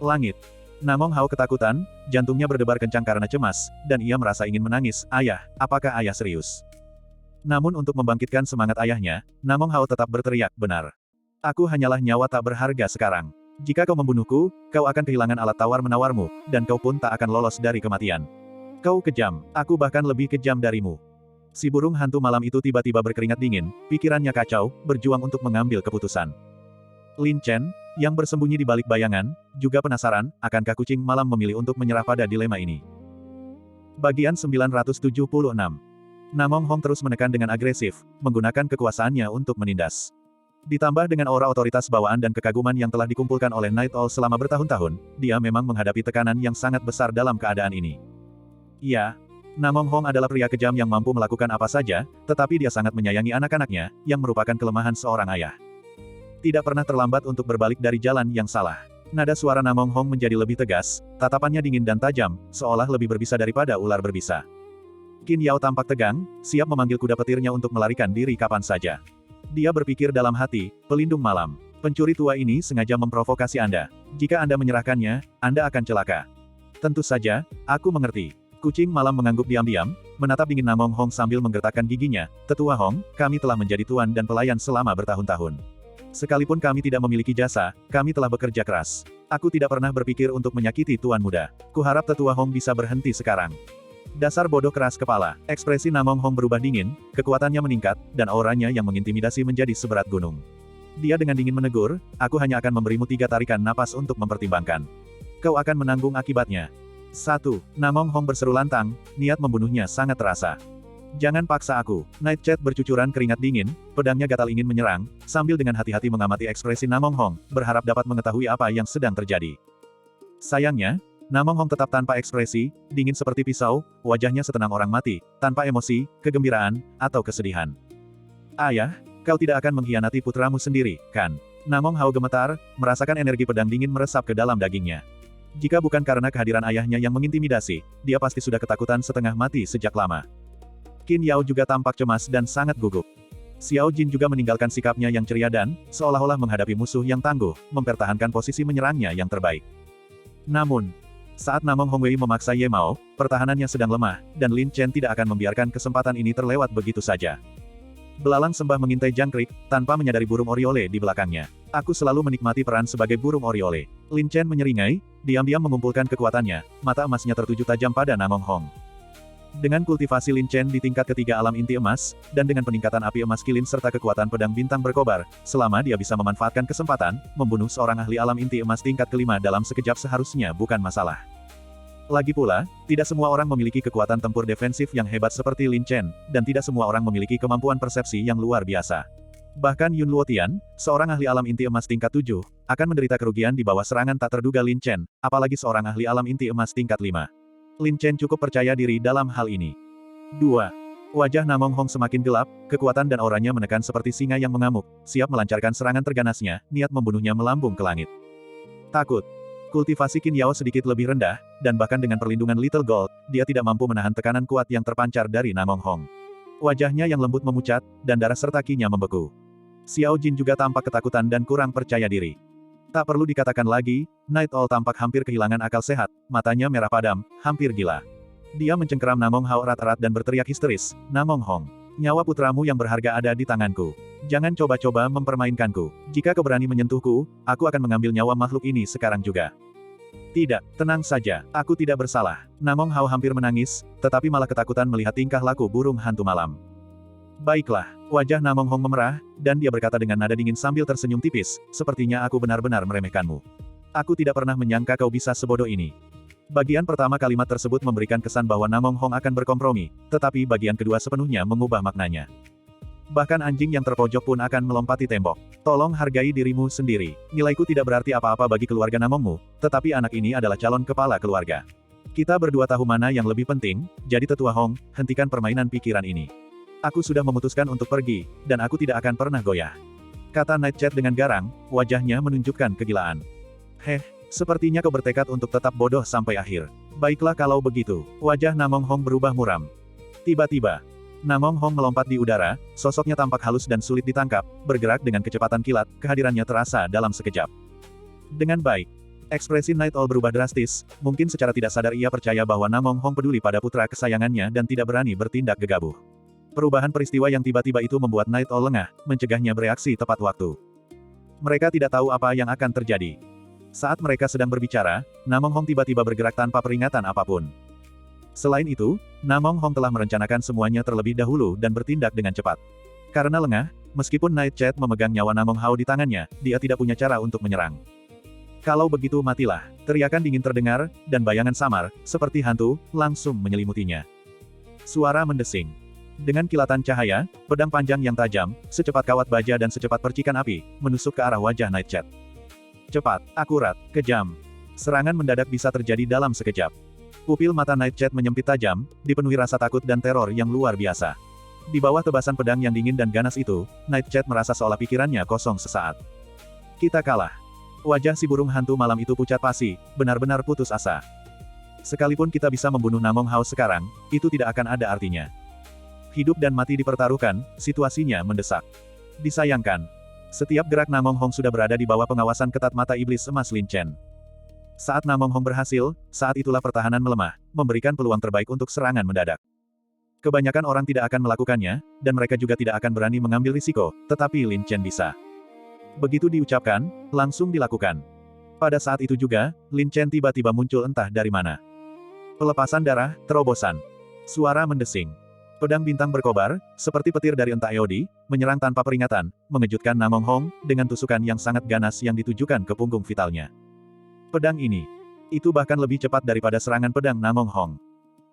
S1: Langit. Namong Hao ketakutan, jantungnya berdebar kencang karena cemas, dan ia merasa ingin menangis, ayah, apakah ayah serius? Namun untuk membangkitkan semangat ayahnya, Namong Hao tetap berteriak, benar. Aku hanyalah nyawa tak berharga sekarang. Jika kau membunuhku, kau akan kehilangan alat tawar-menawarmu, dan kau pun tak akan lolos dari kematian. Kau kejam, aku bahkan lebih kejam darimu. Si burung hantu malam itu tiba-tiba berkeringat dingin, pikirannya kacau, berjuang untuk mengambil keputusan. Lin Chen, yang bersembunyi di balik bayangan, juga penasaran, akankah kucing malam memilih untuk menyerah pada dilema ini. Bagian 976. Namong Hong terus menekan dengan agresif, menggunakan kekuasaannya untuk menindas. Ditambah dengan aura otoritas bawaan dan kekaguman yang telah dikumpulkan oleh Night Owl selama bertahun-tahun, dia memang menghadapi tekanan yang sangat besar dalam keadaan ini. Ya, Namong Hong adalah pria kejam yang mampu melakukan apa saja, tetapi dia sangat menyayangi anak-anaknya, yang merupakan kelemahan seorang ayah. Tidak pernah terlambat untuk berbalik dari jalan yang salah. Nada suara Namong Hong menjadi lebih tegas, tatapannya dingin dan tajam, seolah lebih berbisa daripada ular berbisa. Qin Yao tampak tegang, siap memanggil kuda petirnya untuk melarikan diri kapan saja. Dia berpikir dalam hati, pelindung malam. Pencuri tua ini sengaja memprovokasi Anda. Jika Anda menyerahkannya, Anda akan celaka. Tentu saja, aku mengerti. Kucing malam mengangguk diam-diam, menatap dingin Namong Hong sambil menggertakkan giginya. Tetua Hong, kami telah menjadi tuan dan pelayan selama bertahun-tahun. Sekalipun kami tidak memiliki jasa, kami telah bekerja keras. Aku tidak pernah berpikir untuk menyakiti tuan muda. Kuharap Tetua Hong bisa berhenti sekarang. Dasar bodoh keras kepala. Ekspresi Namong Hong berubah dingin, kekuatannya meningkat, dan auranya yang mengintimidasi menjadi seberat gunung. Dia dengan dingin menegur, aku hanya akan memberimu 3 tarikan napas untuk mempertimbangkan. Kau akan menanggung akibatnya. 1. Namong Hong berseru lantang, niat membunuhnya sangat terasa. Jangan paksa aku. Night Chat bercucuran keringat dingin, pedangnya gatal ingin menyerang, sambil dengan hati-hati mengamati ekspresi Namong Hong, berharap dapat mengetahui apa yang sedang terjadi. Sayangnya, Namong Hong tetap tanpa ekspresi, dingin seperti pisau, wajahnya setenang orang mati, tanpa emosi, kegembiraan, atau kesedihan. Ayah, kau tidak akan mengkhianati putramu sendiri, kan? Namong Hao gemetar, merasakan energi pedang dingin meresap ke dalam dagingnya. Jika bukan karena kehadiran ayahnya yang mengintimidasi, dia pasti sudah ketakutan setengah mati sejak lama. Qin Yao juga tampak cemas dan sangat gugup. Xiao Jin juga meninggalkan sikapnya yang ceria dan, seolah-olah menghadapi musuh yang tangguh, mempertahankan posisi menyerangnya yang terbaik. Namun, saat Namong Hong Wei memaksa Ye Mao, pertahanannya sedang lemah, dan Lin Chen tidak akan membiarkan kesempatan ini terlewat begitu saja. Belalang sembah mengintai jangkrik, tanpa menyadari burung Oriole di belakangnya. Aku selalu menikmati peran sebagai burung Oriole. Lin Chen menyeringai, diam-diam mengumpulkan kekuatannya, mata emasnya tertuju tajam pada Namong Hong. Dengan kultivasi Lin Chen di tingkat ketiga alam inti emas, dan dengan peningkatan api emas kilin serta kekuatan pedang bintang berkobar, selama dia bisa memanfaatkan kesempatan, membunuh seorang ahli alam inti emas tingkat kelima dalam sekejap seharusnya bukan masalah. Lagi pula, tidak semua orang memiliki kekuatan tempur defensif yang hebat seperti Lin Chen, dan tidak semua orang memiliki kemampuan persepsi yang luar biasa. Bahkan Yun Luotian, seorang ahli alam inti emas tingkat 7, akan menderita kerugian di bawah serangan tak terduga Lin Chen, apalagi seorang ahli alam inti emas tingkat 5. Lin Chen cukup percaya diri dalam hal ini. 2. Wajah Namong Hong semakin gelap, kekuatan dan auranya menekan seperti singa yang mengamuk, siap melancarkan serangan terganasnya, niat membunuhnya melambung ke langit. Takut. Kultivasi Qin Yao sedikit lebih rendah, dan bahkan dengan perlindungan Little Gold, dia tidak mampu menahan tekanan kuat yang terpancar dari Namong Hong. Wajahnya yang lembut memucat, dan darah serta Qi-nya membeku. Xiao Jin juga tampak ketakutan dan kurang percaya diri. Tak perlu dikatakan lagi, Night Owl tampak hampir kehilangan akal sehat, matanya merah padam, hampir gila. Dia mencengkeram Namong Hao erat-erat dan berteriak histeris, Namong Hong, nyawa putramu yang berharga ada di tanganku. Jangan coba-coba mempermainkanku. Jika kau berani menyentuhku, aku akan mengambil nyawa makhluk ini sekarang juga. Tidak, tenang saja, aku tidak bersalah. Namong Hao hampir menangis, tetapi malah ketakutan melihat tingkah laku burung hantu malam. Baiklah, wajah Namong Hong memerah, dan dia berkata dengan nada dingin sambil tersenyum tipis, sepertinya aku benar-benar meremehkanmu. Aku tidak pernah menyangka kau bisa sebodoh ini. Bagian pertama kalimat tersebut memberikan kesan bahwa Namong Hong akan berkompromi, tetapi bagian kedua sepenuhnya mengubah maknanya. Bahkan anjing yang terpojok pun akan melompati tembok. Tolong hargai dirimu sendiri. Nilaiku tidak berarti apa-apa bagi keluarga Namongmu, tetapi anak ini adalah calon kepala keluarga. Kita berdua tahu mana yang lebih penting, jadi Tetua Hong, hentikan permainan pikiran ini. Aku sudah memutuskan untuk pergi, dan aku tidak akan pernah goyah. Kata Night Chat dengan garang, wajahnya menunjukkan kegilaan. Heh, Sepertinya kau bertekad untuk tetap bodoh sampai akhir. Baiklah kalau begitu. Wajah Namong Hong berubah muram. Tiba-tiba, Namong Hong melompat di udara, sosoknya tampak halus dan sulit ditangkap, bergerak dengan kecepatan kilat, kehadirannya terasa dalam sekejap. Dengan baik, ekspresi Night Owl berubah drastis, mungkin secara tidak sadar ia percaya bahwa Namong Hong peduli pada putra kesayangannya dan tidak berani bertindak gegabah. Perubahan peristiwa yang tiba-tiba itu membuat Night Owl lengah, mencegahnya bereaksi tepat waktu. Mereka tidak tahu apa yang akan terjadi. Saat mereka sedang berbicara, Namong Hong tiba-tiba bergerak tanpa peringatan apapun. Selain itu, Namong Hong telah merencanakan semuanya terlebih dahulu dan bertindak dengan cepat. Karena lengah, meskipun Nightshade memegang nyawa Namong Hao di tangannya, dia tidak punya cara untuk menyerang. Kalau begitu matilah, teriakan dingin terdengar, dan bayangan samar, seperti hantu, langsung menyelimutinya. Suara mendesing. Dengan kilatan cahaya, pedang panjang yang tajam, secepat kawat baja dan secepat percikan api, menusuk ke arah wajah Nightshade. Cepat, akurat, kejam. Serangan mendadak bisa terjadi dalam sekejap. Pupil mata Nightshade menyempit tajam, dipenuhi rasa takut dan teror yang luar biasa. Di bawah tebasan pedang yang dingin dan ganas itu, Nightshade merasa seolah pikirannya kosong sesaat. Kita kalah. Wajah si burung hantu malam itu pucat pasi, benar-benar putus asa. Sekalipun kita bisa membunuh Namong Hao sekarang, itu tidak akan ada artinya. Hidup dan mati dipertaruhkan, situasinya mendesak. Disayangkan, setiap gerak Namong Hong sudah berada di bawah pengawasan ketat mata iblis emas Lin Chen. Saat Namong Hong berhasil, saat itulah pertahanan melemah, memberikan peluang terbaik untuk serangan mendadak. Kebanyakan orang tidak akan melakukannya, dan mereka juga tidak akan berani mengambil risiko, tetapi Lin Chen bisa. Begitu diucapkan, langsung dilakukan. Pada saat itu juga, Lin Chen tiba-tiba muncul entah dari mana. Pelepasan darah, terobosan. Suara mendesing. Pedang bintang berkobar, seperti petir dari entah Eodi, menyerang tanpa peringatan, mengejutkan Namong Hong, dengan tusukan yang sangat ganas yang ditujukan ke punggung vitalnya. Pedang ini, itu bahkan lebih cepat daripada serangan pedang Namong Hong.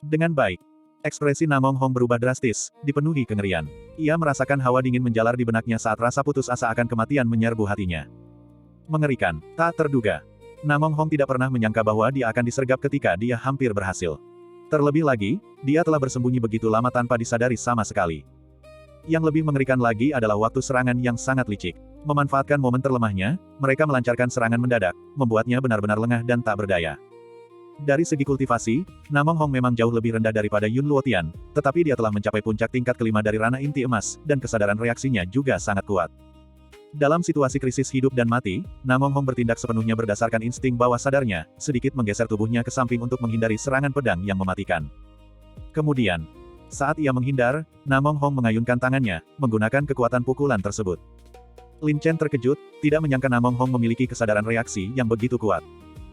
S1: Dengan baik, ekspresi Namong Hong berubah drastis, dipenuhi kengerian. Ia merasakan hawa dingin menjalar di benaknya saat rasa putus asa akan kematian menyerbu hatinya. Mengerikan, tak terduga. Namong Hong tidak pernah menyangka bahwa dia akan disergap ketika dia hampir berhasil. Terlebih lagi, dia telah bersembunyi begitu lama tanpa disadari sama sekali. Yang lebih mengerikan lagi adalah waktu serangan yang sangat licik. Memanfaatkan momen terlemahnya, mereka melancarkan serangan mendadak, membuatnya benar-benar lengah dan tak berdaya. Dari segi kultivasi, Namong Hong memang jauh lebih rendah daripada Yun Luotian, tetapi dia telah mencapai puncak tingkat kelima dari ranah inti emas, dan kesadaran reaksinya juga sangat kuat. Dalam situasi krisis hidup dan mati, Namong Hong bertindak sepenuhnya berdasarkan insting bawah sadarnya, sedikit menggeser tubuhnya ke samping untuk menghindari serangan pedang yang mematikan. Kemudian, saat ia menghindar, Namong Hong mengayunkan tangannya, menggunakan kekuatan pukulan tersebut. Lin Chen terkejut, tidak menyangka Namong Hong memiliki kesadaran reaksi yang begitu kuat.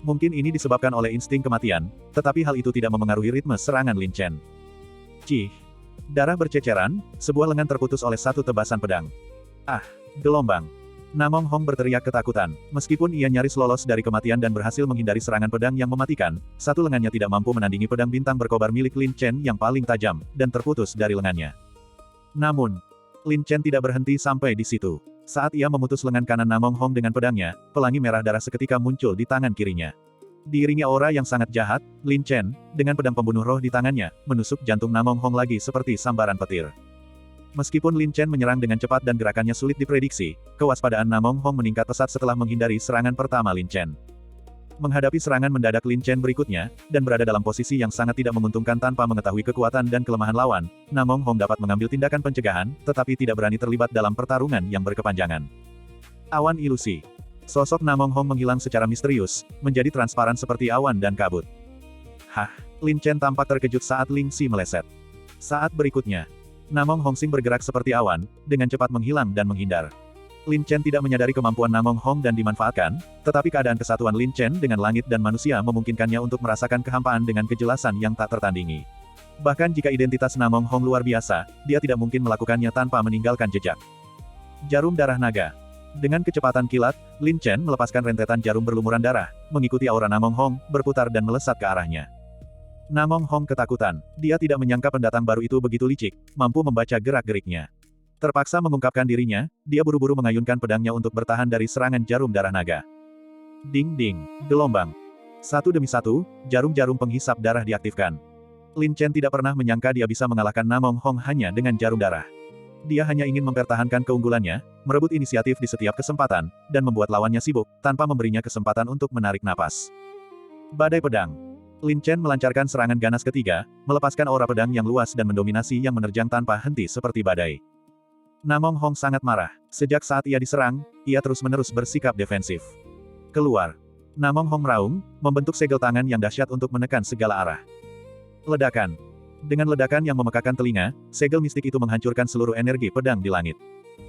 S1: Mungkin ini disebabkan oleh insting kematian, tetapi hal itu tidak memengaruhi ritme serangan Lin Chen. Cih! Darah berceceran, sebuah lengan terputus oleh satu tebasan pedang. Ah! Gelombang. Namong Hong berteriak ketakutan. Meskipun ia nyaris lolos dari kematian dan berhasil menghindari serangan pedang yang mematikan, satu lengannya tidak mampu menandingi pedang bintang berkobar milik Lin Chen yang paling tajam, dan terputus dari lengannya. Namun, Lin Chen tidak berhenti sampai di situ. Saat ia memutus lengan kanan Namong Hong dengan pedangnya, pelangi merah darah seketika muncul di tangan kirinya. Diiringi aura yang sangat jahat, Lin Chen, dengan pedang pembunuh roh di tangannya, menusuk jantung Namong Hong lagi seperti sambaran petir. Meskipun Lin Chen menyerang dengan cepat dan gerakannya sulit diprediksi, kewaspadaan Namong Hong meningkat pesat setelah menghindari serangan pertama Lin Chen. Menghadapi serangan mendadak Lin Chen berikutnya, dan berada dalam posisi yang sangat tidak menguntungkan tanpa mengetahui kekuatan dan kelemahan lawan, Namong Hong dapat mengambil tindakan pencegahan, tetapi tidak berani terlibat dalam pertarungan yang berkepanjangan. Awan ilusi. Sosok Namong Hong menghilang secara misterius, menjadi transparan seperti awan dan kabut. Hah, Lin Chen tampak terkejut saat Ling Xi meleset. Saat berikutnya, Namong Hong Sing bergerak seperti awan, dengan cepat menghilang dan menghindar. Lin Chen tidak menyadari kemampuan Namong Hong dan dimanfaatkan, tetapi keadaan kesatuan Lin Chen dengan langit dan manusia memungkinkannya untuk merasakan kehampaan dengan kejelasan yang tak tertandingi. Bahkan jika identitas Namong Hong luar biasa, dia tidak mungkin melakukannya tanpa meninggalkan jejak. Jarum darah naga. Dengan kecepatan kilat, Lin Chen melepaskan rentetan jarum berlumuran darah, mengikuti aura Namong Hong, berputar dan melesat ke arahnya. Namong Hong ketakutan. Dia tidak menyangka pendatang baru itu begitu licik, mampu membaca gerak-geriknya. Terpaksa mengungkapkan dirinya, dia buru-buru mengayunkan pedangnya untuk bertahan dari serangan jarum darah naga. Ding-ding, gelombang. Satu demi satu, jarum-jarum penghisap darah diaktifkan. Lin Chen tidak pernah menyangka dia bisa mengalahkan Namong Hong hanya dengan jarum darah. Dia hanya ingin mempertahankan keunggulannya, merebut inisiatif di setiap kesempatan, dan membuat lawannya sibuk, tanpa memberinya kesempatan untuk menarik napas. Badai pedang. Lin Chen melancarkan serangan ganas ketiga, melepaskan aura pedang yang luas dan mendominasi yang menerjang tanpa henti seperti badai. Namong Hong sangat marah. Sejak saat ia diserang, ia terus-menerus bersikap defensif. Keluar. Namong Hong meraung, membentuk segel tangan yang dahsyat untuk menekan segala arah. Ledakan. Dengan ledakan yang memekakan telinga, segel mistik itu menghancurkan seluruh energi pedang di langit.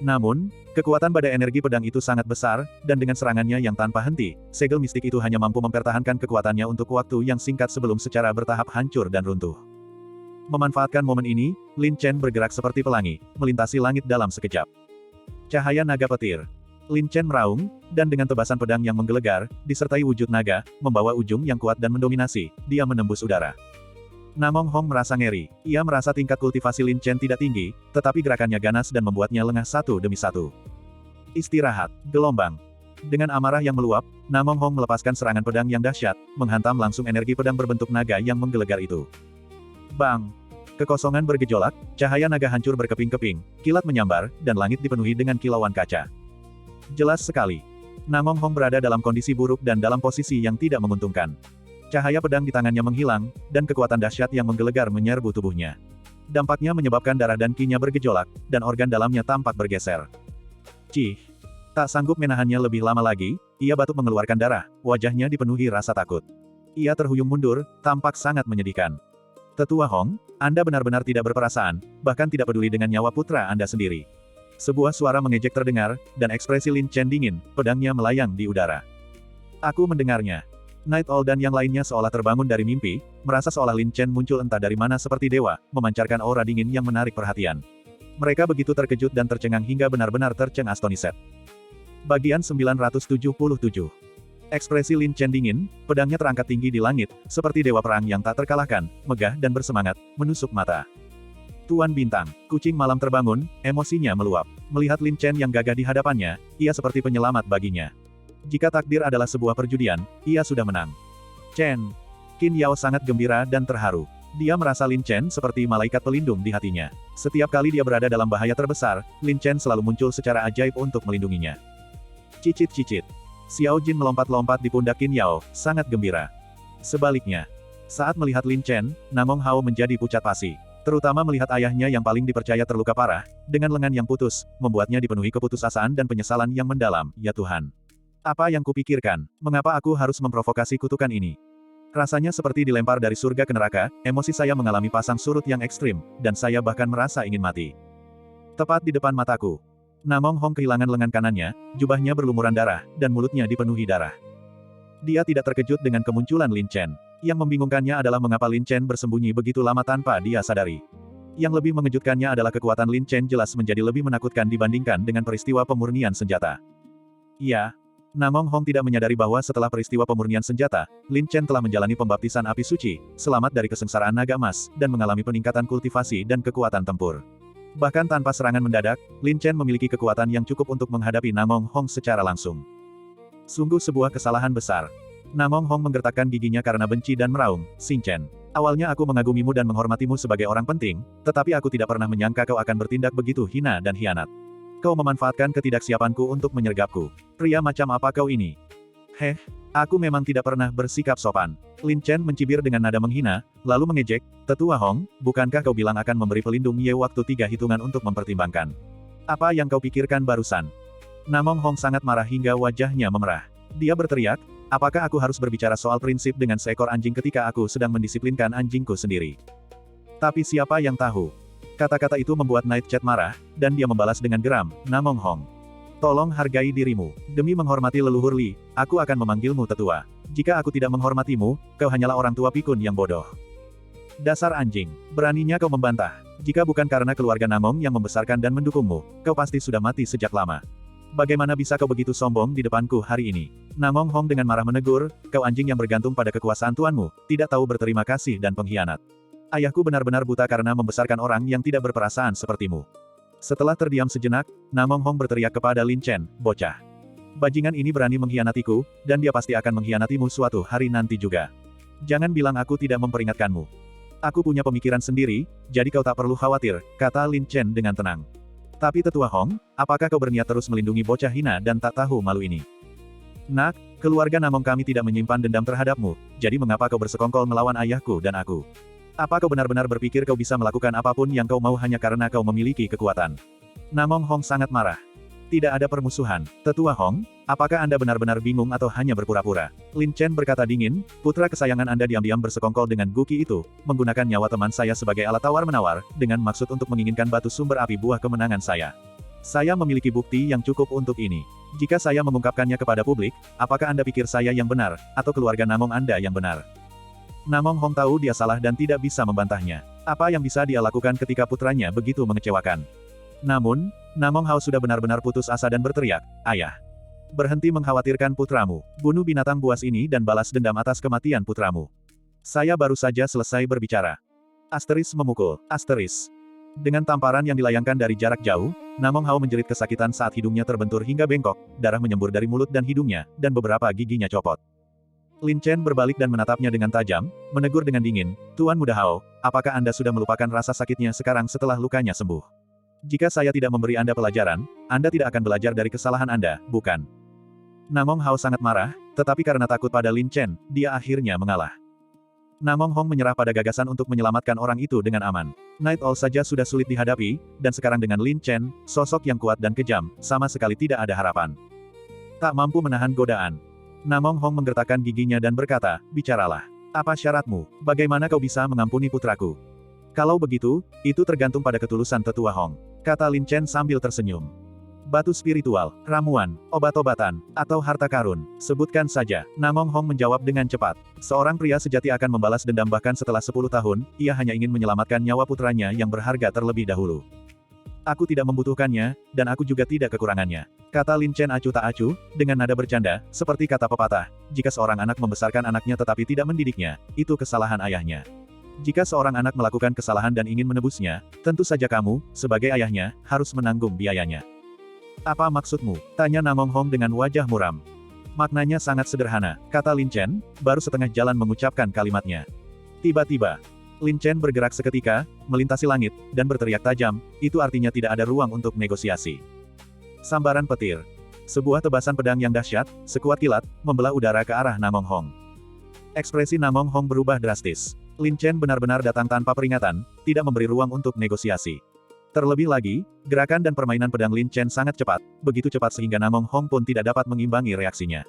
S1: Namun, kekuatan badai energi pedang itu sangat besar, dan dengan serangannya yang tanpa henti, segel mistik itu hanya mampu mempertahankan kekuatannya untuk waktu yang singkat sebelum secara bertahap hancur dan runtuh. Memanfaatkan momen ini, Lin Chen bergerak seperti pelangi, melintasi langit dalam sekejap. Cahaya naga petir. Lin Chen meraung, dan dengan tebasan pedang yang menggelegar, disertai wujud naga, membawa ujung yang kuat dan mendominasi, dia menembus udara. Namong Hong merasa ngeri. Ia merasa tingkat kultivasi Lin Chen tidak tinggi, tetapi gerakannya ganas dan membuatnya lengah satu demi satu. Istirahat. Gelombang. Dengan amarah yang meluap, Namong Hong melepaskan serangan pedang yang dahsyat, menghantam langsung energi pedang berbentuk naga yang menggelegar itu. Bang! Kekosongan bergejolak, cahaya naga hancur berkeping-keping, kilat menyambar, dan langit dipenuhi dengan kilauan kaca. Jelas sekali. Namong Hong berada dalam kondisi buruk dan dalam posisi yang tidak menguntungkan. Cahaya pedang di tangannya menghilang, dan kekuatan dahsyat yang menggelegar menyerbu tubuhnya. Dampaknya menyebabkan darah dan qi-nya bergejolak, dan organ dalamnya tampak bergeser. Cih! Tak sanggup menahannya lebih lama lagi, ia batuk mengeluarkan darah, wajahnya dipenuhi rasa takut. Ia terhuyung mundur, tampak sangat menyedihkan. Tetua Hong, Anda benar-benar tidak berperasaan, bahkan tidak peduli dengan nyawa putra Anda sendiri. Sebuah suara mengejek terdengar, dan ekspresi Lin Chen dingin, pedangnya melayang di udara. Aku mendengarnya. Night Owl dan yang lainnya seolah terbangun dari mimpi, merasa seolah Lin Chen muncul entah dari mana seperti dewa, memancarkan aura dingin yang menarik perhatian. Mereka begitu terkejut dan tercengang hingga benar-benar tercengang-astonished. Bagian 977. Ekspresi Lin Chen dingin, pedangnya terangkat tinggi di langit, seperti dewa perang yang tak terkalahkan, megah dan bersemangat, menusuk mata. Tuan Bintang, kucing malam terbangun, emosinya meluap. Melihat Lin Chen yang gagah di hadapannya, ia seperti penyelamat baginya. Jika takdir adalah sebuah perjudian, ia sudah menang. Chen. Qin Yao sangat gembira dan terharu. Dia merasa Lin Chen seperti malaikat pelindung di hatinya. Setiap kali dia berada dalam bahaya terbesar, Lin Chen selalu muncul secara ajaib untuk melindunginya. Cicit-cicit. Xiao Jin melompat-lompat di pundak Qin Yao, sangat gembira. Sebaliknya, saat melihat Lin Chen, Namong Hao menjadi pucat pasi. Terutama melihat ayahnya yang paling dipercaya terluka parah, dengan lengan yang putus, membuatnya dipenuhi keputusasaan dan penyesalan yang mendalam, ya Tuhan. Apa yang kupikirkan? Mengapa aku harus memprovokasi kutukan ini? Rasanya seperti dilempar dari surga ke neraka, emosi saya mengalami pasang surut yang ekstrim, dan saya bahkan merasa ingin mati. Tepat di depan mataku. Namong Hong kehilangan lengan kanannya, jubahnya berlumuran darah, dan mulutnya dipenuhi darah. Dia tidak terkejut dengan kemunculan Lin Chen. Yang membingungkannya adalah mengapa Lin Chen bersembunyi begitu lama tanpa dia sadari. Yang lebih mengejutkannya adalah kekuatan Lin Chen jelas menjadi lebih menakutkan dibandingkan dengan peristiwa pemurnian senjata. Ya. Namong Hong tidak menyadari bahwa setelah peristiwa pemurnian senjata, Lin Chen telah menjalani pembaptisan api suci, selamat dari kesengsaraan naga emas, dan mengalami peningkatan kultivasi dan kekuatan tempur. Bahkan tanpa serangan mendadak, Lin Chen memiliki kekuatan yang cukup untuk menghadapi Namong Hong secara langsung. Sungguh sebuah kesalahan besar. Namong Hong menggertakkan giginya karena benci dan meraung, Xin Chen. Awalnya aku mengagumimu dan menghormatimu sebagai orang penting, tetapi aku tidak pernah menyangka kau akan bertindak begitu hina dan hianat. Kau memanfaatkan ketidaksiapanku untuk menyergapku. Pria macam apa kau ini? Heh, aku memang tidak pernah bersikap sopan. Lin Chen mencibir dengan nada menghina, lalu mengejek, Tetua Hong, bukankah kau bilang akan memberi pelindung Ye waktu 3 hitungan untuk mempertimbangkan? Apa yang kau pikirkan barusan? Namong Hong sangat marah hingga wajahnya memerah. Dia berteriak, apakah aku harus berbicara soal prinsip dengan seekor anjing ketika aku sedang mendisiplinkan anjingku sendiri? Tapi siapa yang tahu? Kata-kata itu membuat Night Chat marah, dan dia membalas dengan geram, Namong Hong. Tolong hargai dirimu. Demi menghormati leluhur Li, aku akan memanggilmu tetua. Jika aku tidak menghormatimu, kau hanyalah orang tua pikun yang bodoh. Dasar anjing. Beraninya kau membantah. Jika bukan karena keluarga Namong yang membesarkan dan mendukungmu, kau pasti sudah mati sejak lama. Bagaimana bisa kau begitu sombong di depanku hari ini? Namong Hong dengan marah menegur, kau anjing yang bergantung pada kekuasaan tuanmu, tidak tahu berterima kasih dan pengkhianat. Ayahku benar-benar buta karena membesarkan orang yang tidak berperasaan sepertimu. Setelah terdiam sejenak, Namong Hong berteriak kepada Lin Chen, bocah. Bajingan ini berani mengkhianatiku, dan dia pasti akan mengkhianatimu suatu hari nanti juga. Jangan bilang aku tidak memperingatkanmu. Aku punya pemikiran sendiri, jadi kau tak perlu khawatir, kata Lin Chen dengan tenang. Tapi Tetua Hong, apakah kau berniat terus melindungi bocah hina dan tak tahu malu ini? Nak, keluarga Namong kami tidak menyimpan dendam terhadapmu, jadi mengapa kau bersekongkol melawan ayahku dan aku? Apa kau benar-benar berpikir kau bisa melakukan apapun yang kau mau hanya karena kau memiliki kekuatan? Namong Hong sangat marah. Tidak ada permusuhan. Tetua Hong, apakah Anda benar-benar bingung atau hanya berpura-pura? Lin Chen berkata dingin, putra kesayangan Anda diam-diam bersekongkol dengan Guki itu, menggunakan nyawa teman saya sebagai alat tawar-menawar, dengan maksud untuk menginginkan batu sumber api buah kemenangan saya. Saya memiliki bukti yang cukup untuk ini. Jika saya mengungkapkannya kepada publik, apakah Anda pikir saya yang benar, atau keluarga Namong Anda yang benar? Namong Hong tahu dia salah dan tidak bisa membantahnya. Apa yang bisa dia lakukan ketika putranya begitu mengecewakan? Namun, Namong Hao sudah benar-benar putus asa dan berteriak, "Ayah! Berhenti mengkhawatirkan putramu. Bunuh binatang buas ini dan balas dendam atas kematian putramu." Saya baru saja selesai berbicara. Asteris memukul. Asteris. Dengan tamparan yang dilayangkan dari jarak jauh, Namong Hao menjerit kesakitan saat hidungnya terbentur hingga bengkok, darah menyembur dari mulut dan hidungnya, dan beberapa giginya copot. Lin Chen berbalik dan menatapnya dengan tajam, menegur dengan dingin, "Tuan Muda Hao, apakah Anda sudah melupakan rasa sakitnya sekarang setelah lukanya sembuh? Jika saya tidak memberi Anda pelajaran, Anda tidak akan belajar dari kesalahan Anda, bukan?" Namong Hao sangat marah, tetapi karena takut pada Lin Chen, dia akhirnya mengalah. Namong Hong menyerah pada gagasan untuk menyelamatkan orang itu dengan aman. Night Owl saja sudah sulit dihadapi, dan sekarang dengan Lin Chen, sosok yang kuat dan kejam, sama sekali tidak ada harapan. Tak mampu menahan godaan. Namong Hong menggertakkan giginya dan berkata, "Bicaralah. Apa syaratmu? Bagaimana kau bisa mengampuni putraku?" "Kalau begitu, itu tergantung pada ketulusan Tetua Hong," kata Lin Chen sambil tersenyum. "Batu spiritual, ramuan, obat-obatan, atau harta karun, sebutkan saja." Namong Hong menjawab dengan cepat. Seorang pria sejati akan membalas dendam bahkan setelah 10 tahun, ia hanya ingin menyelamatkan nyawa putranya yang berharga terlebih dahulu. "Aku tidak membutuhkannya, dan aku juga tidak kekurangannya," kata Lin Chen acuh tak acuh, dengan nada bercanda, seperti kata pepatah, jika seorang anak membesarkan anaknya tetapi tidak mendidiknya, itu kesalahan ayahnya. Jika seorang anak melakukan kesalahan dan ingin menebusnya, tentu saja kamu, sebagai ayahnya, harus menanggung biayanya. "Apa maksudmu?" tanya Namong Hong dengan wajah muram. "Maknanya sangat sederhana," kata Lin Chen, baru setengah jalan mengucapkan kalimatnya. Tiba-tiba, Lin Chen bergerak seketika, melintasi langit, dan berteriak tajam, itu artinya tidak ada ruang untuk negosiasi. Sambaran petir. Sebuah tebasan pedang yang dahsyat, sekuat kilat, membelah udara ke arah Namong Hong. Ekspresi Namong Hong berubah drastis. Lin Chen benar-benar datang tanpa peringatan, tidak memberi ruang untuk negosiasi. Terlebih lagi, gerakan dan permainan pedang Lin Chen sangat cepat, begitu cepat sehingga Namong Hong pun tidak dapat mengimbangi reaksinya.